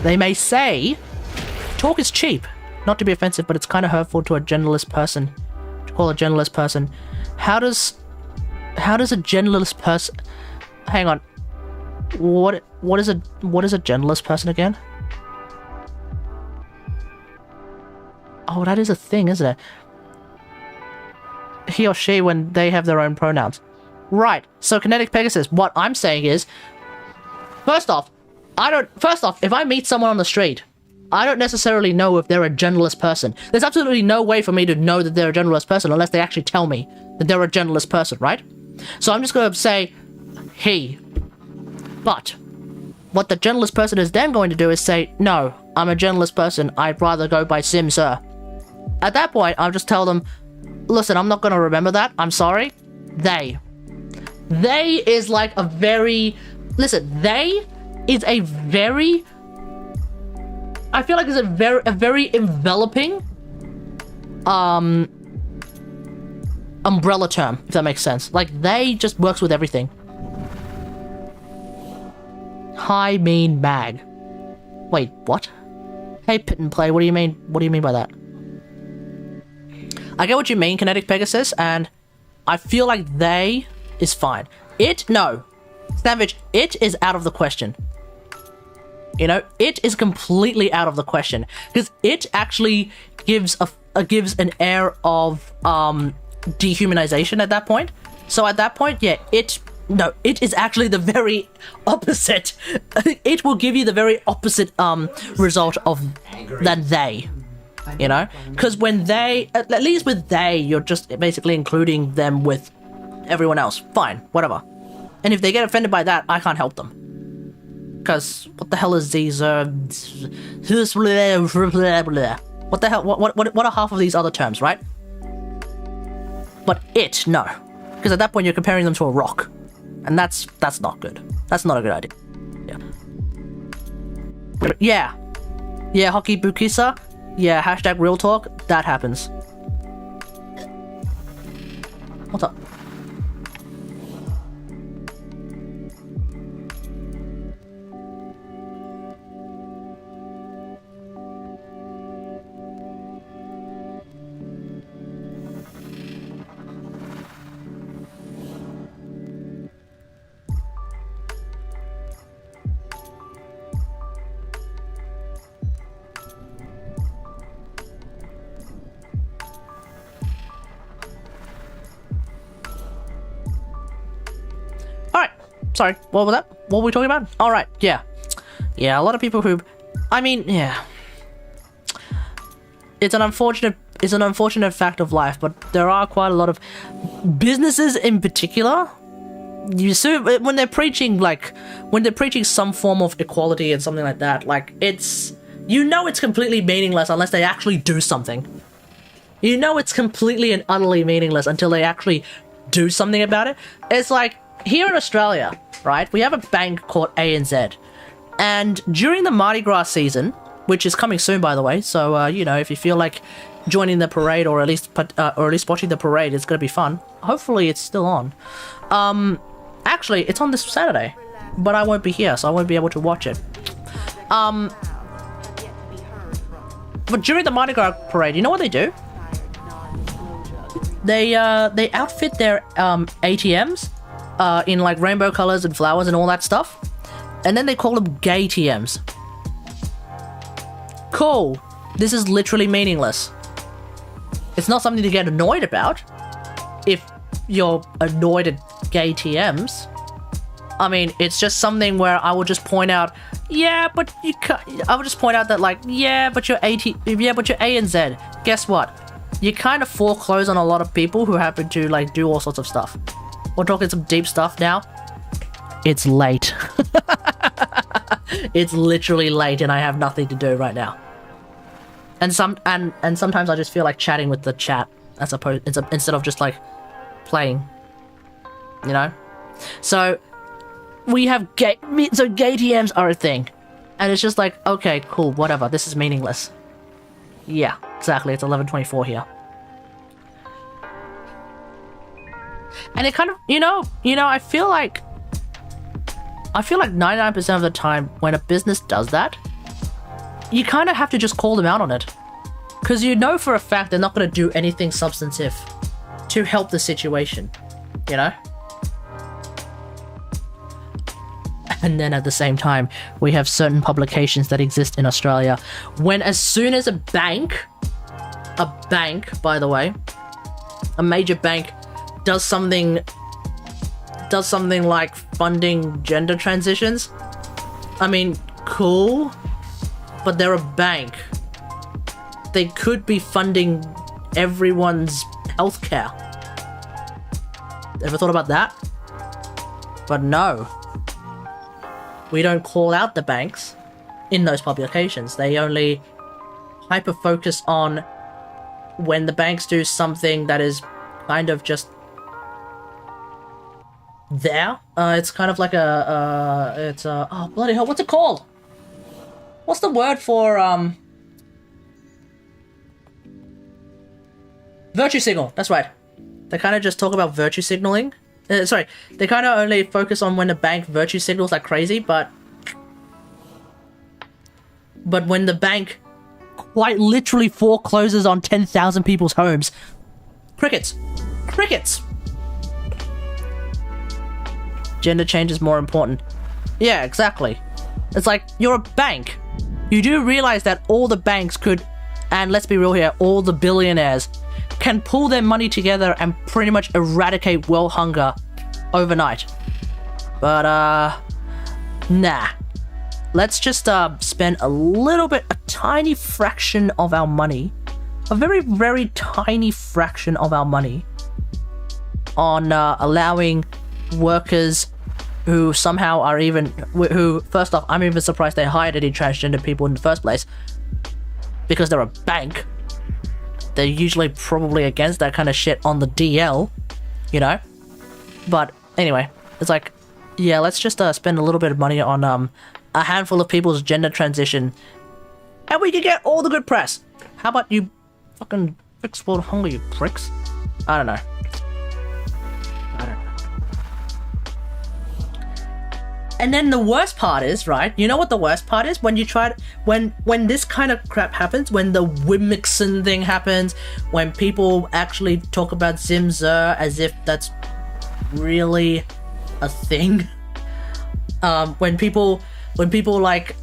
They may say, talk is cheap. Not to be offensive, but it's kind of hurtful to a genderless person. To call a genderless person. How does a genderless person... Hang on. What is a genderless person again? Oh, that is a thing, isn't it? He or she when they have their own pronouns. Right, so Kinetic Pegasus, what I'm saying is... First off, if I meet someone on the street, I don't necessarily know if they're a genderless person. There's absolutely no way for me to know that they're a genderless person unless they actually tell me that they're a genderless person, right? So I'm just going to say, he. But, what the genderless person is then going to do is say, no, I'm a genderless person, I'd rather go by Sim, sir. At that point, I'll just tell them, Listen, I'm not gonna remember that. I'm sorry. They is like a very... Listen, they is a very... I feel like it's a very enveloping umbrella term, if that makes sense. Like, they just works with everything. Hi, mean mag. Wait, what? Hey, Pit and Play, what do you mean? What do you mean by that? I get what you mean, Kinetic Pegasus, and I feel like they is fine. It, no. Savage, it is out of the question. You know, it is completely out of the question. Because it actually gives an air of dehumanization at that point. So at that point, yeah, it is actually the very opposite. It will give you the very opposite result of than they. You know? Because when they, at least with they, you're just basically including them with everyone else. Fine, whatever. And if they get offended by that, I can't help them. Because what the hell is these, what the hell, what are half of these other terms, right? But it, no. Because at that point you're comparing them to a rock. And that's not good. That's not a good idea. Yeah. Yeah, Hockey Bukisa. Yeah, hashtag real talk. That happens. What's up? Sorry, what was that? What were we talking about? Alright, yeah. Yeah, a lot of people who... I mean, yeah. It's an unfortunate fact of life, but there are quite a lot of businesses in particular. You see, when they're preaching, like, when they're preaching some form of equality and something like that, like, it's... You know it's completely meaningless unless they actually do something. You know it's completely and utterly meaningless until they actually do something about it. It's like, here in Australia, right, we have a bank called ANZ, and during the Mardi Gras season, which is coming soon, by the way, so you know, if you feel like joining the parade or at least watching the parade, it's gonna be fun. Hopefully, it's still on. Actually, it's on this Saturday, but I won't be here, so I won't be able to watch it. But during the Mardi Gras parade, you know what they do? They outfit their ATMs. In like rainbow colors and flowers and all that stuff, and then they call them gay TMs. Cool. This is literally meaningless. It's not something to get annoyed about if you're annoyed at gay TMs. I mean, it's just something where I will just point out, yeah, but you can't. I will just point out that, like, yeah, but you're ANZ. Guess what? You kind of foreclose on a lot of people who happen to like do all sorts of stuff. We're talking some deep stuff now. It's late. It's literally late and I have nothing to do right now. And sometimes I just feel like chatting with the chat instead of just like playing. You know? So we have gay TMs are a thing. And it's just like, okay, cool, whatever. This is meaningless. Yeah, exactly. It's 11:24 here. And it kind of, you know, I feel like 99% of the time when a business does that, you kind of have to just call them out on it. Because you know for a fact they're not going to do anything substantive to help the situation, you know? And then at the same time, we have certain publications that exist in Australia when as soon as a bank, by the way, a major bank does something like funding gender transitions. I mean, cool, but they're a bank. They could be funding everyone's healthcare. Ever thought about that? But no. We don't call out the banks in those publications. They only hyper-focus on when the banks do something that is kind of just there. It's kind of like oh bloody hell, what's it called? What's the word for virtue signal? That's right. They kind of just talk about virtue signaling. Sorry, they kind of only focus on when the bank virtue signals like crazy, but when the bank quite literally forecloses on 10,000 people's homes, crickets. Gender change is more important. Yeah, exactly. It's like, you're a bank. You do realize that all the banks could, and let's be real here, all the billionaires can pull their money together and pretty much eradicate world hunger overnight. But, nah. Let's just, spend a tiny fraction of our money, a very, very tiny fraction of our money on, allowing workers who somehow are who, first off, I'm even surprised they hired any transgender people in the first place, because they're a bank. They're usually probably against that kind of shit on the DL, you know? But anyway, it's like, yeah, let's just spend a little bit of money on a handful of people's gender transition, and we can get all the good press. How about you fucking fix world hunger, you pricks? I don't know. And then the worst part is, right? You know what the worst part is? When you try to, when this kind of crap happens, when the Wimixon thing happens, when people actually talk about Zimzer as if that's really a thing. When people like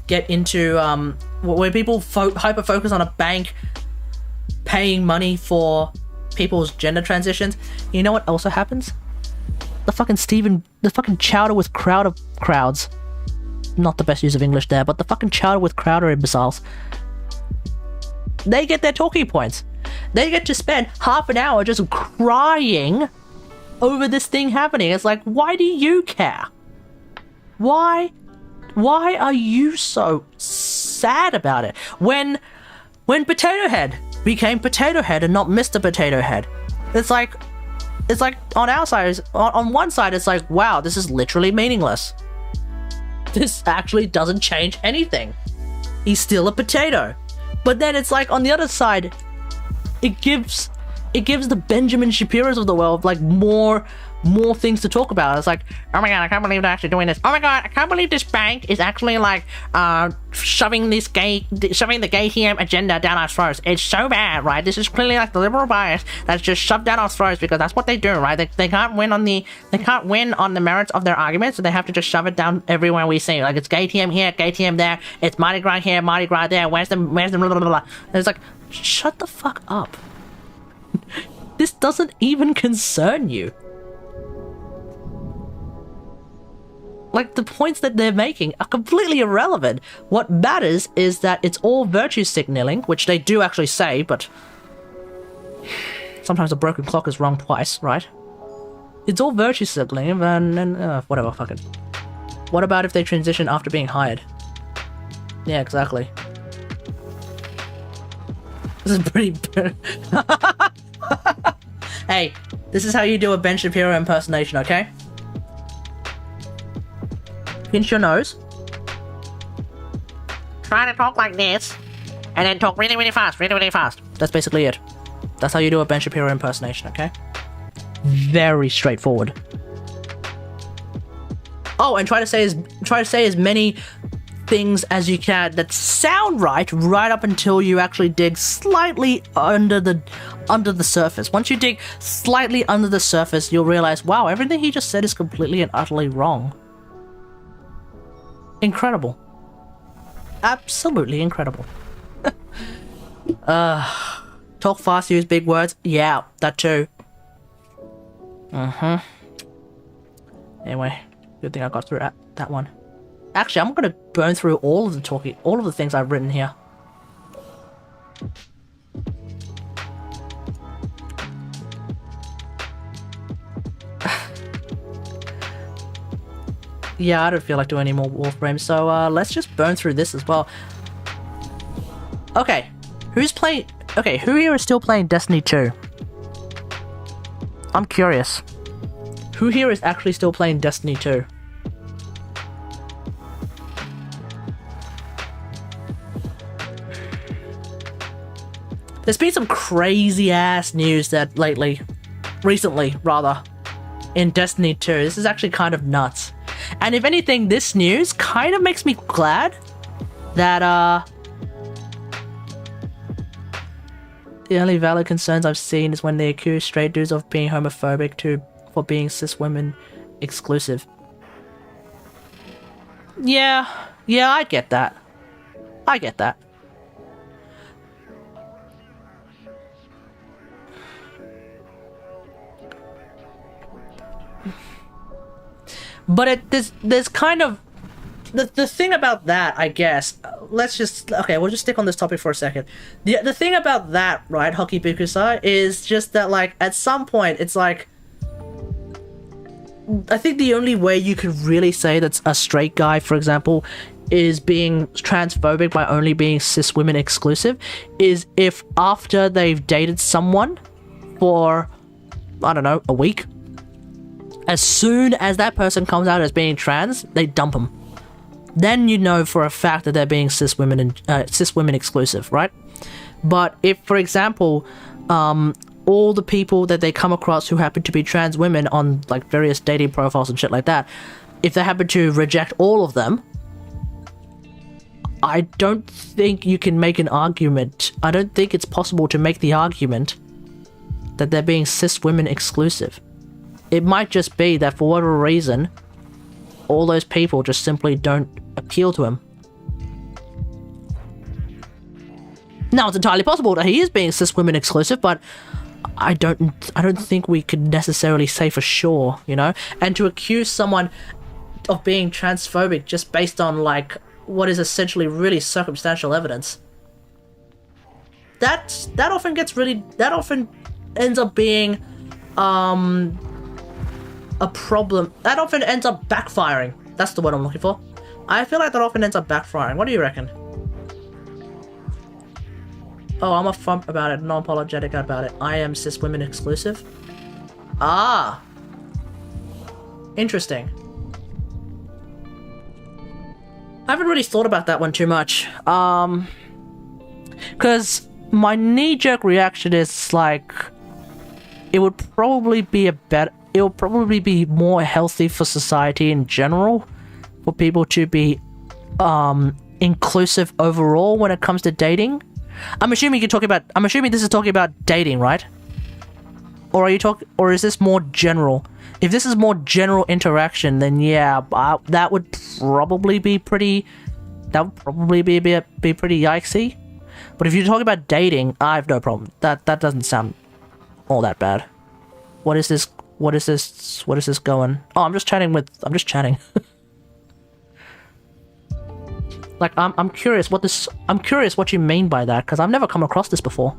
get into when people hyper focus on a bank paying money for people's gender transitions, you know what also happens? The fucking chowder with crowds. Not the best use of English there, but the fucking chowder with crowder imbeciles. They get their talking points. They get to spend half an hour just crying over this thing happening. It's like, why do you care? Why are you so sad about it? When Potato Head became Potato Head and not Mr. Potato Head, it's like on our side, on one side, it's like, wow, this is literally meaningless. This actually doesn't change anything. He's still a potato. But then it's like, on the other side, it gives the Benjamin Shapiros of the world like more things to talk about. It's like, oh my god, I can't believe they're actually doing this. Oh my god, I can't believe this bank is actually like shoving the gay TM agenda down our throats. It's so bad, right? This is clearly like the liberal bias that's just shoved down our throats because that's what they do, right? They can't win on the merits of their arguments, so they have to just shove it down everywhere we see. Like, it's gay TM here, gay TM there, it's Mardi Gras here, Mardi Gras there, where's the blah blah blah. And it's like, shut the fuck up. This doesn't even concern you. Like, the points that they're making are completely irrelevant. What matters is that it's all virtue signaling, which they do actually say, but sometimes a broken clock is wrong twice, right? It's all virtue signaling, and whatever, fuck it. What about if they transition after being hired? Yeah, exactly. This is pretty... Hey, this is how you do a Ben Shapiro impersonation, okay? Pinch your nose. Try to talk like this, and then talk really, really fast, really, really fast. That's basically it. That's how you do a Ben Shapiro impersonation, okay? Very straightforward. Oh, and try to say as many things as you can that sound right up until you actually dig slightly under the surface. Once you dig slightly under the surface, you'll realize, wow, everything he just said is completely and utterly wrong. Incredible. Absolutely incredible. Talk fast, use big words. Yeah, that too. Anyway, good thing I got through that one. Actually, I'm gonna burn through all of the things I've written here. Yeah, I don't feel like doing any more Warframes, so let's just burn through this as well. Okay, who's playing Okay, who here is still playing Destiny 2? I'm curious. Who here is actually still playing Destiny 2? There's been some crazy ass news that recently, in Destiny 2. This is actually kind of nuts. And if anything, this news kind of makes me glad that, the only valid concerns I've seen is when they accuse straight dudes of being homophobic for being cis women exclusive. Yeah, I get that. But there's kind of the thing about that, I guess. We'll just stick on this topic for a second. The thing about that, right, Hockey Bukusai, is just that, like, at some point, it's like, I think the only way you could really say that's a straight guy, for example, is being transphobic by only being cis women exclusive, is if after they've dated someone for, I don't know, a week, as soon as that person comes out as being trans, they dump them. Then you know for a fact that they're being cis women exclusive, right? But if, for example, all the people that they come across who happen to be trans women on like various dating profiles and shit like that, if they happen to reject all of them, I don't think you can make an argument. I don't think it's possible to make the argument that they're being cis women exclusive. It might just be that for whatever reason, all those people just simply don't appeal to him. Now, it's entirely possible that he is being cis women exclusive, but I don't think we could necessarily say for sure, you know? And to accuse someone of being transphobic just based on, like, what is essentially really circumstantial evidence, that often ends up being a problem. That often ends up backfiring. That's the word I'm looking for. I feel like that often ends up backfiring. What do you reckon? Oh, I'm upfront about it, non-apologetic about it. I am cis women exclusive. Ah, interesting. I haven't really thought about that one too much. Because my knee-jerk reaction is like, it would probably be more healthy for society in general, for people to be inclusive overall when it comes to dating. I'm assuming this is talking about dating, right? Or is this more general? If this is more general interaction, then yeah, that would probably be pretty yikesy. But if you're talking about dating, I have no problem. That doesn't sound all that bad. What is this going? Oh, I'm just chatting. Like, I'm curious what you mean by that, because I've never come across this before.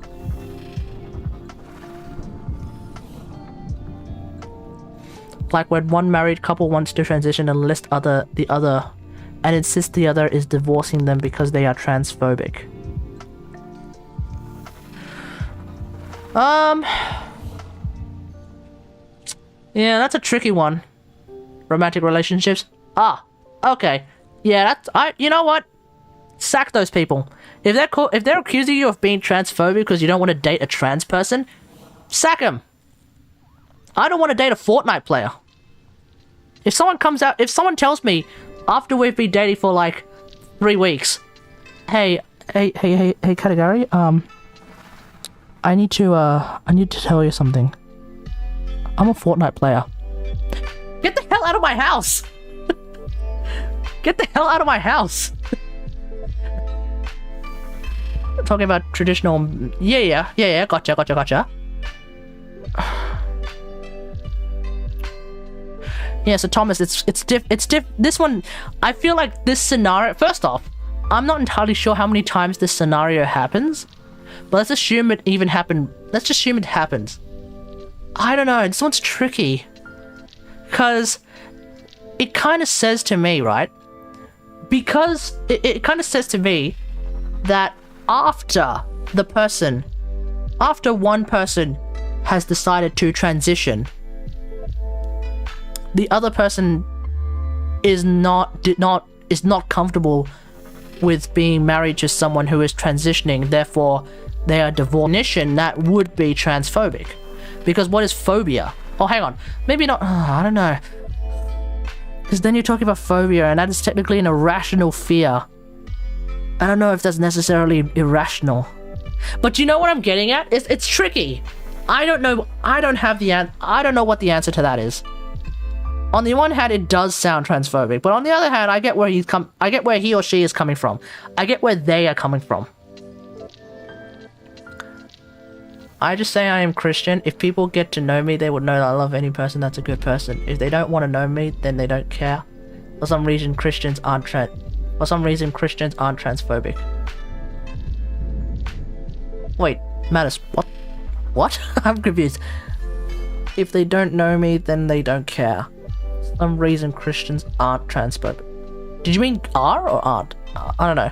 Like when one married couple wants to transition and insist the other is divorcing them because they are transphobic. Yeah, that's a tricky one. Romantic relationships. Ah, okay. Yeah, you know what? Sack those people. If they're accusing you of being transphobic because you don't want to date a trans person, sack them. I don't want to date a Fortnite player. If someone tells me after we've been dating for like 3 weeks, hey, Katagari, I need to tell you something. I'm a Fortnite player. Get the hell out of my house! Get the hell out of my house! Talking about traditional... Yeah, gotcha. Yeah, so Thomas, this one, I feel like this scenario... First off, I'm not entirely sure how many times this scenario happens, but let's assume it even happened. Let's just assume it happens. I don't know, this one's tricky. Because it kind of says to me, right? Because it kind of says to me that after the person after one person has decided to transition, the other person is not comfortable with being married to someone who is transitioning, therefore they are divorced. That would be transphobic. Because what is phobia? Oh, hang on. Maybe not. I don't know. Because then you're talking about phobia, and that is technically an irrational fear. I don't know if that's necessarily irrational. But you know what I'm getting at? It's tricky. I don't know. I don't know what the answer to that is. On the one hand, it does sound transphobic, but on the other hand, I get where he or she is coming from. I get where they are coming from. I just say I am Christian. If people get to know me, they would know that I love any person that's a good person. If they don't want to know me, then they don't care. For some reason, Christians aren't transphobic. Wait, Mattis, what? What? I'm confused. If they don't know me, then they don't care. For some reason, Christians aren't transphobic. Did you mean are or aren't? I don't know.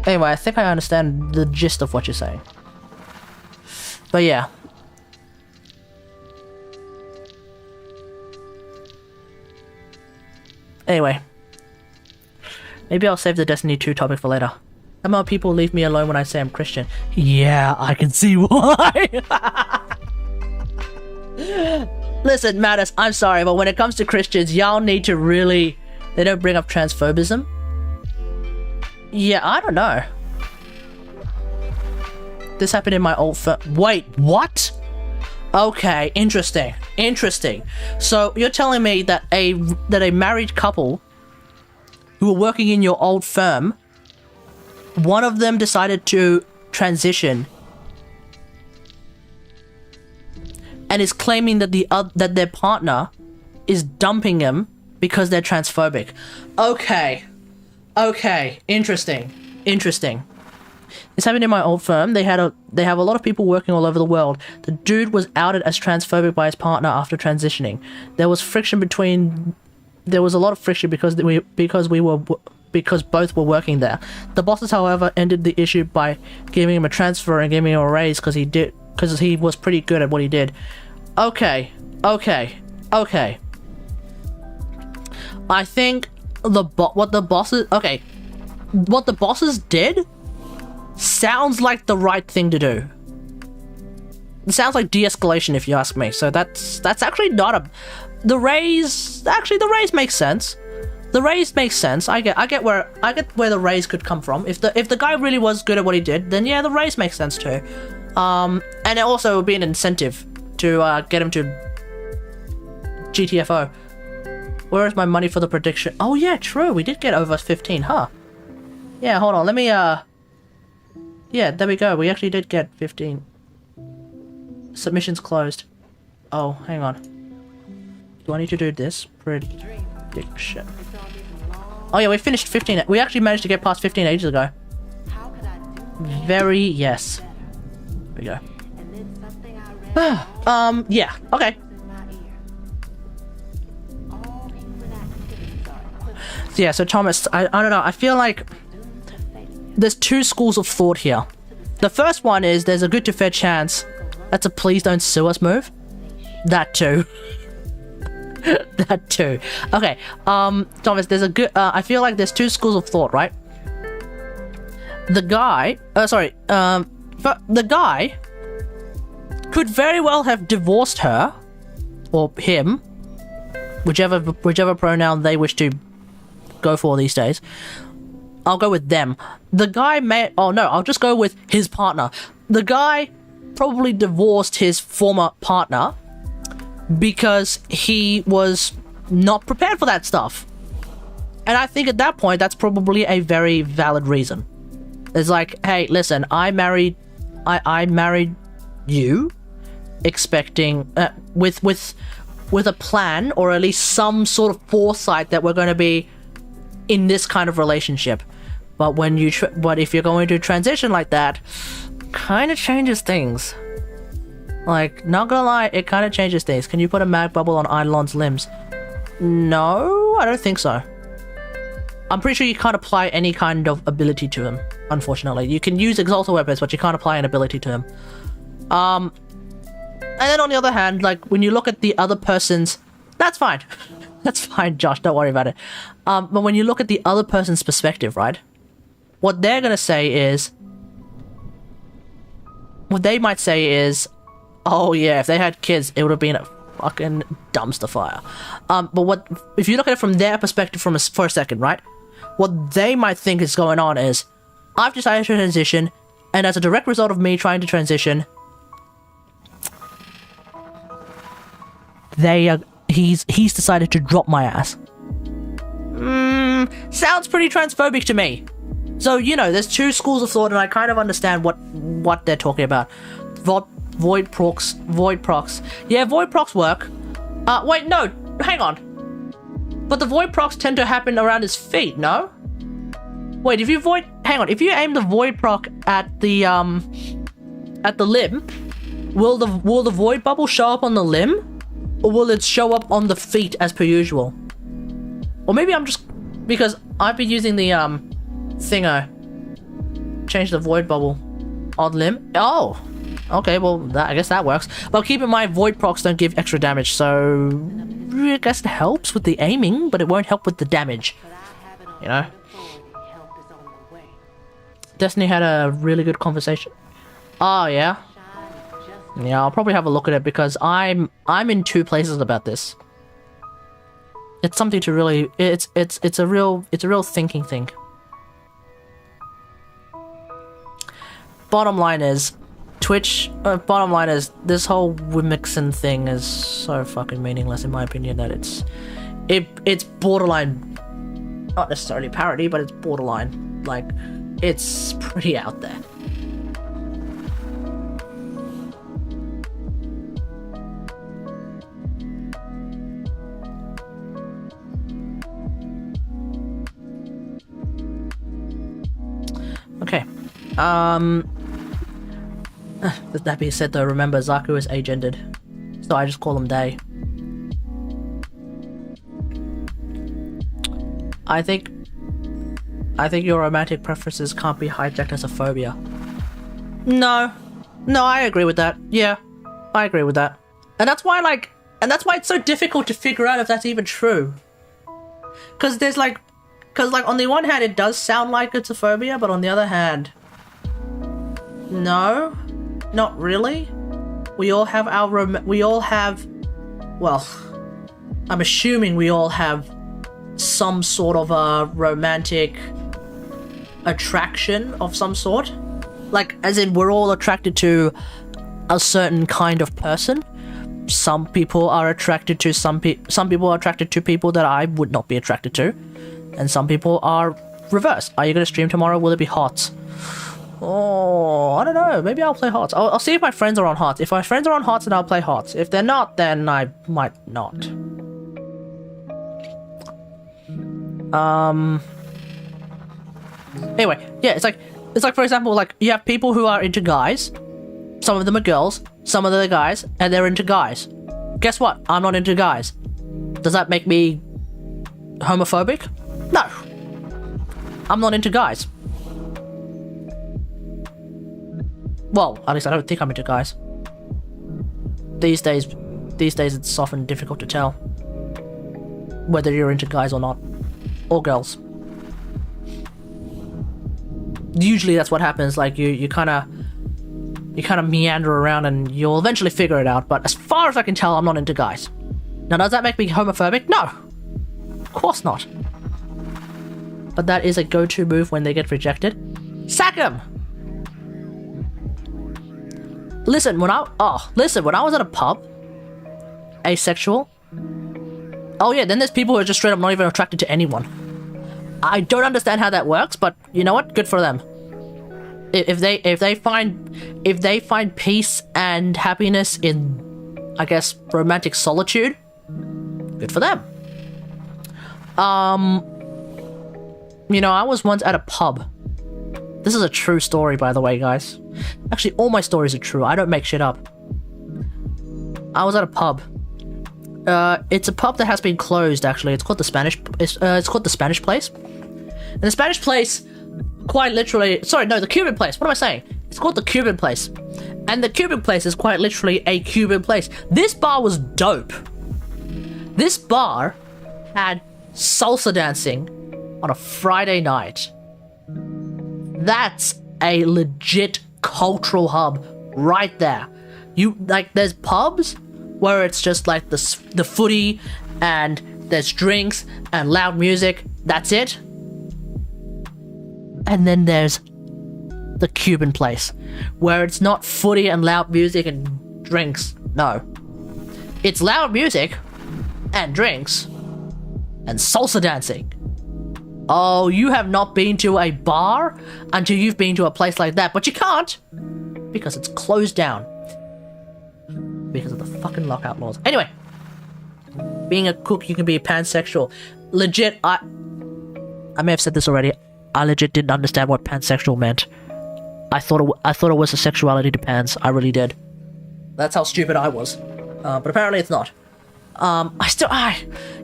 Anyway, I think I understand the gist of what you're saying. But yeah. Anyway. Maybe I'll save the Destiny 2 topic for later. Somehow people leave me alone when I say I'm Christian. Yeah, I can see why. Listen, Mattis, I'm sorry, but when it comes to Christians, y'all need to really... They don't bring up transphobism. Yeah, I don't know. This happened in my old firm. Wait, what? Okay, interesting. So you're telling me that a married couple who were working in your old firm, one of them decided to transition and is claiming that that their partner is dumping him because they're transphobic. Okay, interesting. This happened in my old firm. They have a lot of people working all over the world. The dude was outed as transphobic by his partner after transitioning. There was a lot of friction because both were working there. The bosses, however, ended the issue by giving him a transfer and giving him a raise because he was pretty good at what he did. Okay. I think what the bosses did sounds like the right thing to do. It sounds like de-escalation, if you ask me. So that's actually not the raise. Actually, the raise makes sense. I get where the raise could come from. If the guy really was good at what he did, then yeah, the raise makes sense too. And it also would be an incentive to get him to GTFO. Where is my money for the prediction? Oh yeah, true. We did get over 15, huh? Yeah, hold on. Let me yeah, there we go. We actually did get 15. Submissions closed. Oh, hang on. Do I need to do this? Prediction. Oh yeah, we finished 15. We actually managed to get past 15 ages ago. Yes. There we go. Yeah, okay. Yeah, so Thomas, I don't know. I feel like there's two schools of thought here. The first one is there's a good to fair chance that's a please don't sue us move. That too. That too. Okay, Thomas, there's a good, I feel like there's two schools of thought, right? The guy, the guy could very well have divorced her, or him, whichever pronoun they wish to go for these days. I'll go with them. The guy I'll just go with his partner. The guy probably divorced his former partner because he was not prepared for that stuff. And I think at that point, that's probably a very valid reason. It's like, hey, listen, I married you expecting, with a plan, or at least some sort of foresight that we're going to be in this kind of relationship. But if you're going to transition like that, kind of changes things. Like, not gonna lie, it kind of changes things. Can you put a mag bubble on Eidolon's limbs? No, I don't think so. I'm pretty sure you can't apply any kind of ability to him, unfortunately. You can use Exalted weapons, but you can't apply an ability to him. And then on the other hand, like, when you look at the other person's... That's fine. That's fine, Josh, don't worry about it. But when you look at the other person's perspective, right? What they're gonna say is... What they might say is... Oh yeah, if they had kids, it would have been a fucking dumpster fire. But what... If you look at it from their perspective for a second, right? What they might think is going on is... I've decided to transition, and as a direct result of me trying to transition... He's decided to drop my ass. Sounds pretty transphobic to me. So, you know, there's two schools of thought, and I kind of understand what they're talking about. Void procs. Yeah, void procs work. Wait, no, hang on. But the void procs tend to happen around his feet, no? Wait, if you aim the void proc at the limb, will the void bubble show up on the limb? Or will it show up on the feet as per usual? Or maybe I'm just... Because I've been using the, thingo. Change the void bubble on limb. Oh! Okay, well, I guess that works. But keep in mind, void procs don't give extra damage, so... I guess it helps with the aiming, but it won't help with the damage. You know? Destiny had a really good conversation. Oh, yeah? Yeah, I'll probably have a look at it because I'm in two places about this. It's something to really... It's a real thinking thing. Bottom line is... bottom line is, this whole Wimixen thing is so fucking meaningless in my opinion that it's borderline, not necessarily parody, but it's borderline. Like, it's pretty out there. Okay. That being said though, remember Zaku is agendered, so I just call him they. I think your romantic preferences can't be hijacked as a phobia. No, I agree with that. Yeah, I agree with that. And that's why it's so difficult to figure out if that's even true. Cause on the one hand it does sound like it's a phobia, but on the other hand, no. Not really. We all have well, I'm assuming we all have some sort of a romantic attraction of some sort. Like, as in, we're all attracted to a certain kind of person. Some people are attracted to some people are attracted to people that I would not be attracted to. And some people are reversed. Are you going to stream tomorrow? Will it be hot? Oh, I don't know. Maybe I'll play HOTS. I'll see if my friends are on HOTS. If my friends are on HOTS, then I'll play HOTS. If they're not, then I might not. Anyway, yeah, it's like for example, like, you have people who are into guys. Some of them are girls. Some of them are guys, and they're into guys. Guess what? I'm not into guys. Does that make me homophobic? No. I'm not into guys. Well, at least I don't think I'm into guys. These days it's often difficult to tell whether you're into guys or not, or girls. Usually that's what happens. Like, you kind of meander around and you'll eventually figure it out. But as far as I can tell, I'm not into guys. Now, does that make me homophobic? No, of course not. But that is a go-to move when they get rejected. Sack 'em. Listen, when I was at a pub, asexual. Oh yeah, then there's people who are just straight up not even attracted to anyone. I don't understand how that works, but you know what? Good for them. If they find peace and happiness in, I guess, romantic solitude, good for them. You know, I was once at a pub. This is a true story, by the way, guys. Actually, all my stories are true. I don't make shit up. I was at a pub. It's a pub that has been closed. Actually, it's called the Spanish. It's called the Spanish Place. And the Spanish place, quite literally... Sorry, no, the Cuban place. What am I saying? It's called the Cuban place. And the Cuban place is quite literally a Cuban place. This bar was dope. This bar had salsa dancing on a Friday night. That's a legit cultural hub right there. You like, there's pubs where it's just like the footy and there's drinks and loud music. That's it. And then there's the Cuban place where it's not footy and loud music and drinks. No, it's loud music and drinks and salsa dancing. Oh, you have not been to a bar until you've been to a place like that, but you can't because it's closed down because of the fucking lockout laws. Anyway, being a cook, you can be pansexual. Legit, I may have said this already. I legit didn't understand what pansexual meant. I thought it was a sexuality to pans. I really did. That's how stupid I was. But apparently it's not.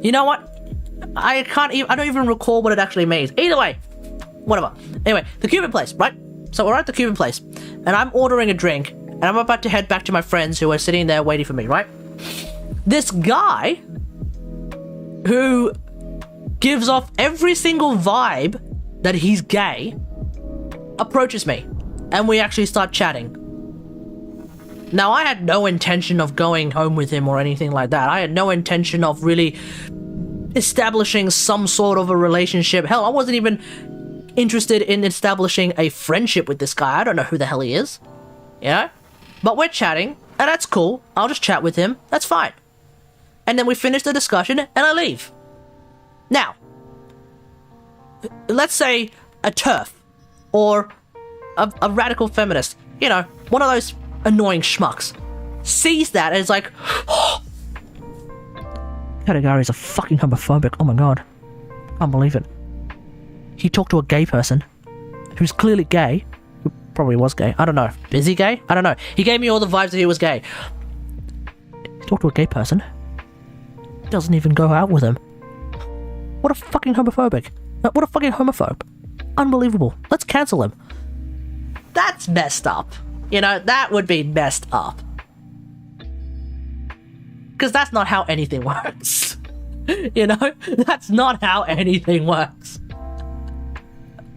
You know what? I don't even recall what it actually means. Either way, whatever. Anyway, the Cuban place, right? So we're at the Cuban place, and I'm ordering a drink, and I'm about to head back to my friends who are sitting there waiting for me, right? This guy, who gives off every single vibe that he's gay, approaches me, and we actually start chatting. Now, I had no intention of going home with him or anything like that. I had no intention of really establishing some sort of a relationship. Hell, I wasn't even interested in establishing a friendship with this guy. I don't know who the hell he is. You know? But we're chatting, and that's cool. I'll just chat with him. That's fine. And then we finish the discussion, and I leave. Now, let's say a TERF, or a radical feminist, you know, one of those annoying schmucks, sees that and is like, oh, Katagari is a fucking homophobic. Oh my god. Can't believe it. He talked to a gay person who's clearly gay, who probably was gay. I don't know. Is he gay? I don't know. He gave me all the vibes that he was gay. He talked to a gay person. Doesn't even go out with him. What a fucking homophobic. What a fucking homophobe. Unbelievable. Let's cancel him. That's messed up. You know, that would be messed up. Because that's not how anything works. You know? That's not how anything works.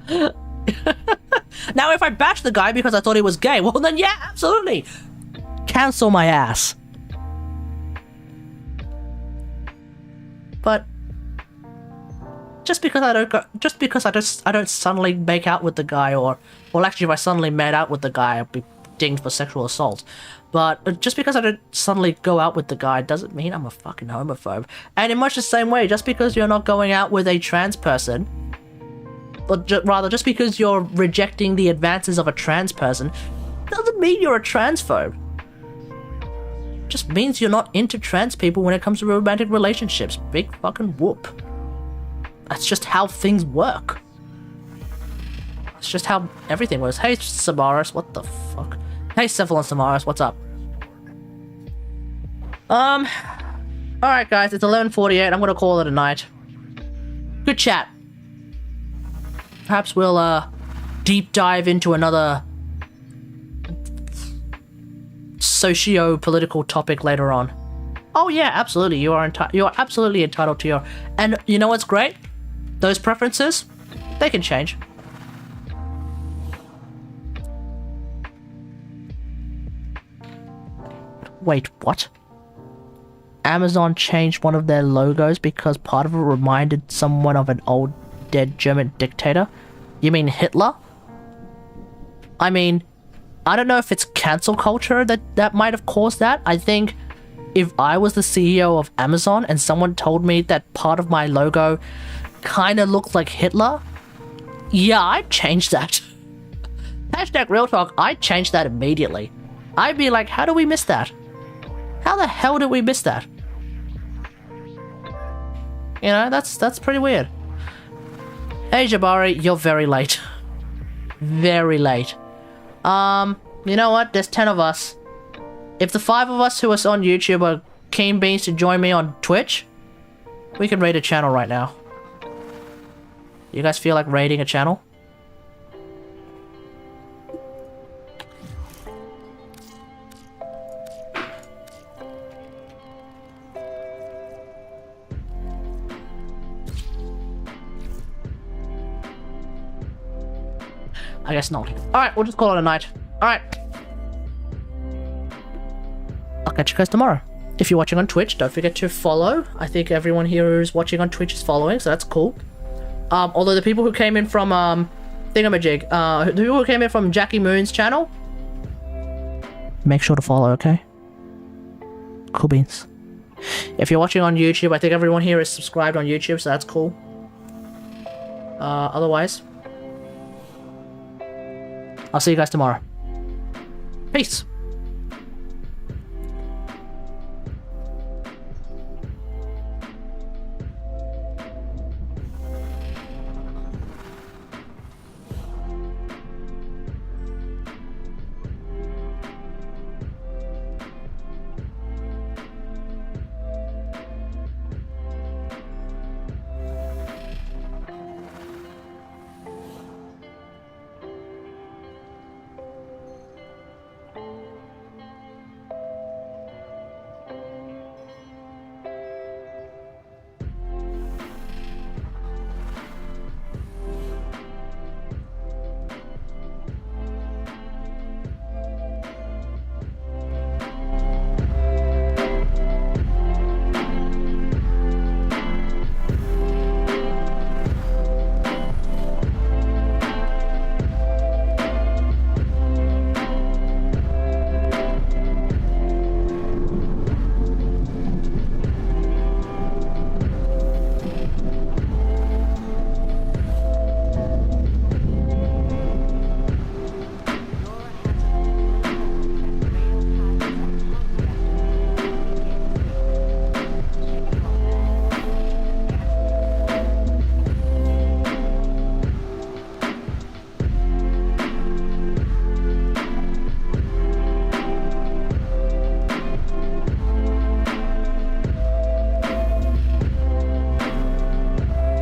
Now, if I bashed the guy because I thought he was gay, well then yeah, absolutely. Cancel my ass. But just because I don't suddenly make out with the guy, or well, actually, if I suddenly made out with the guy, I'd be dinged for sexual assault. But just because I don't suddenly go out with the guy doesn't mean I'm a fucking homophobe. And in much the same way, just because you're not going out with a trans person, but rather just because you're rejecting the advances of a trans person, doesn't mean you're a transphobe. Just means you're not into trans people when it comes to romantic relationships. Big fucking whoop. That's just how things work. It's just how everything works. Hey, Samaras, what the fuck? Hey, Cephalon Samaras, what's up? Alright guys, it's 11:48, I'm gonna call it a night. Good chat. Perhaps we'll, deep dive into another socio-political topic later on. Oh yeah, absolutely, you are absolutely entitled to your... And you know what's great? Those preferences, they can change. Wait, what? Amazon changed one of their logos because part of it reminded someone of an old dead German dictator? You mean Hitler? I mean, I don't know if it's cancel culture that might have caused that. I think if I was the CEO of Amazon and someone told me that part of my logo kind of looked like Hitler, yeah, I'd change that. Hashtag real talk, I'd change that immediately. I'd be like, how do we miss that? How the hell did we miss that? You know, that's pretty weird. Hey Jabari, you're very late. Very late. You know what? There's 10 of us. If the 5 of us who are on YouTube are keen beans to join me on Twitch, we can raid a channel right now. You guys feel like raiding a channel? I guess not. Alright, we'll just call it a night. Alright. I'll catch you guys tomorrow. If you're watching on Twitch, don't forget to follow. I think everyone here who's watching on Twitch is following, so that's cool. Although the people who came in from, Thingamajig, the people who came in from Jackie Moon's channel, make sure to follow, okay? Cool beans. If you're watching on YouTube, I think everyone here is subscribed on YouTube, so that's cool. Otherwise, I'll see you guys tomorrow. Peace.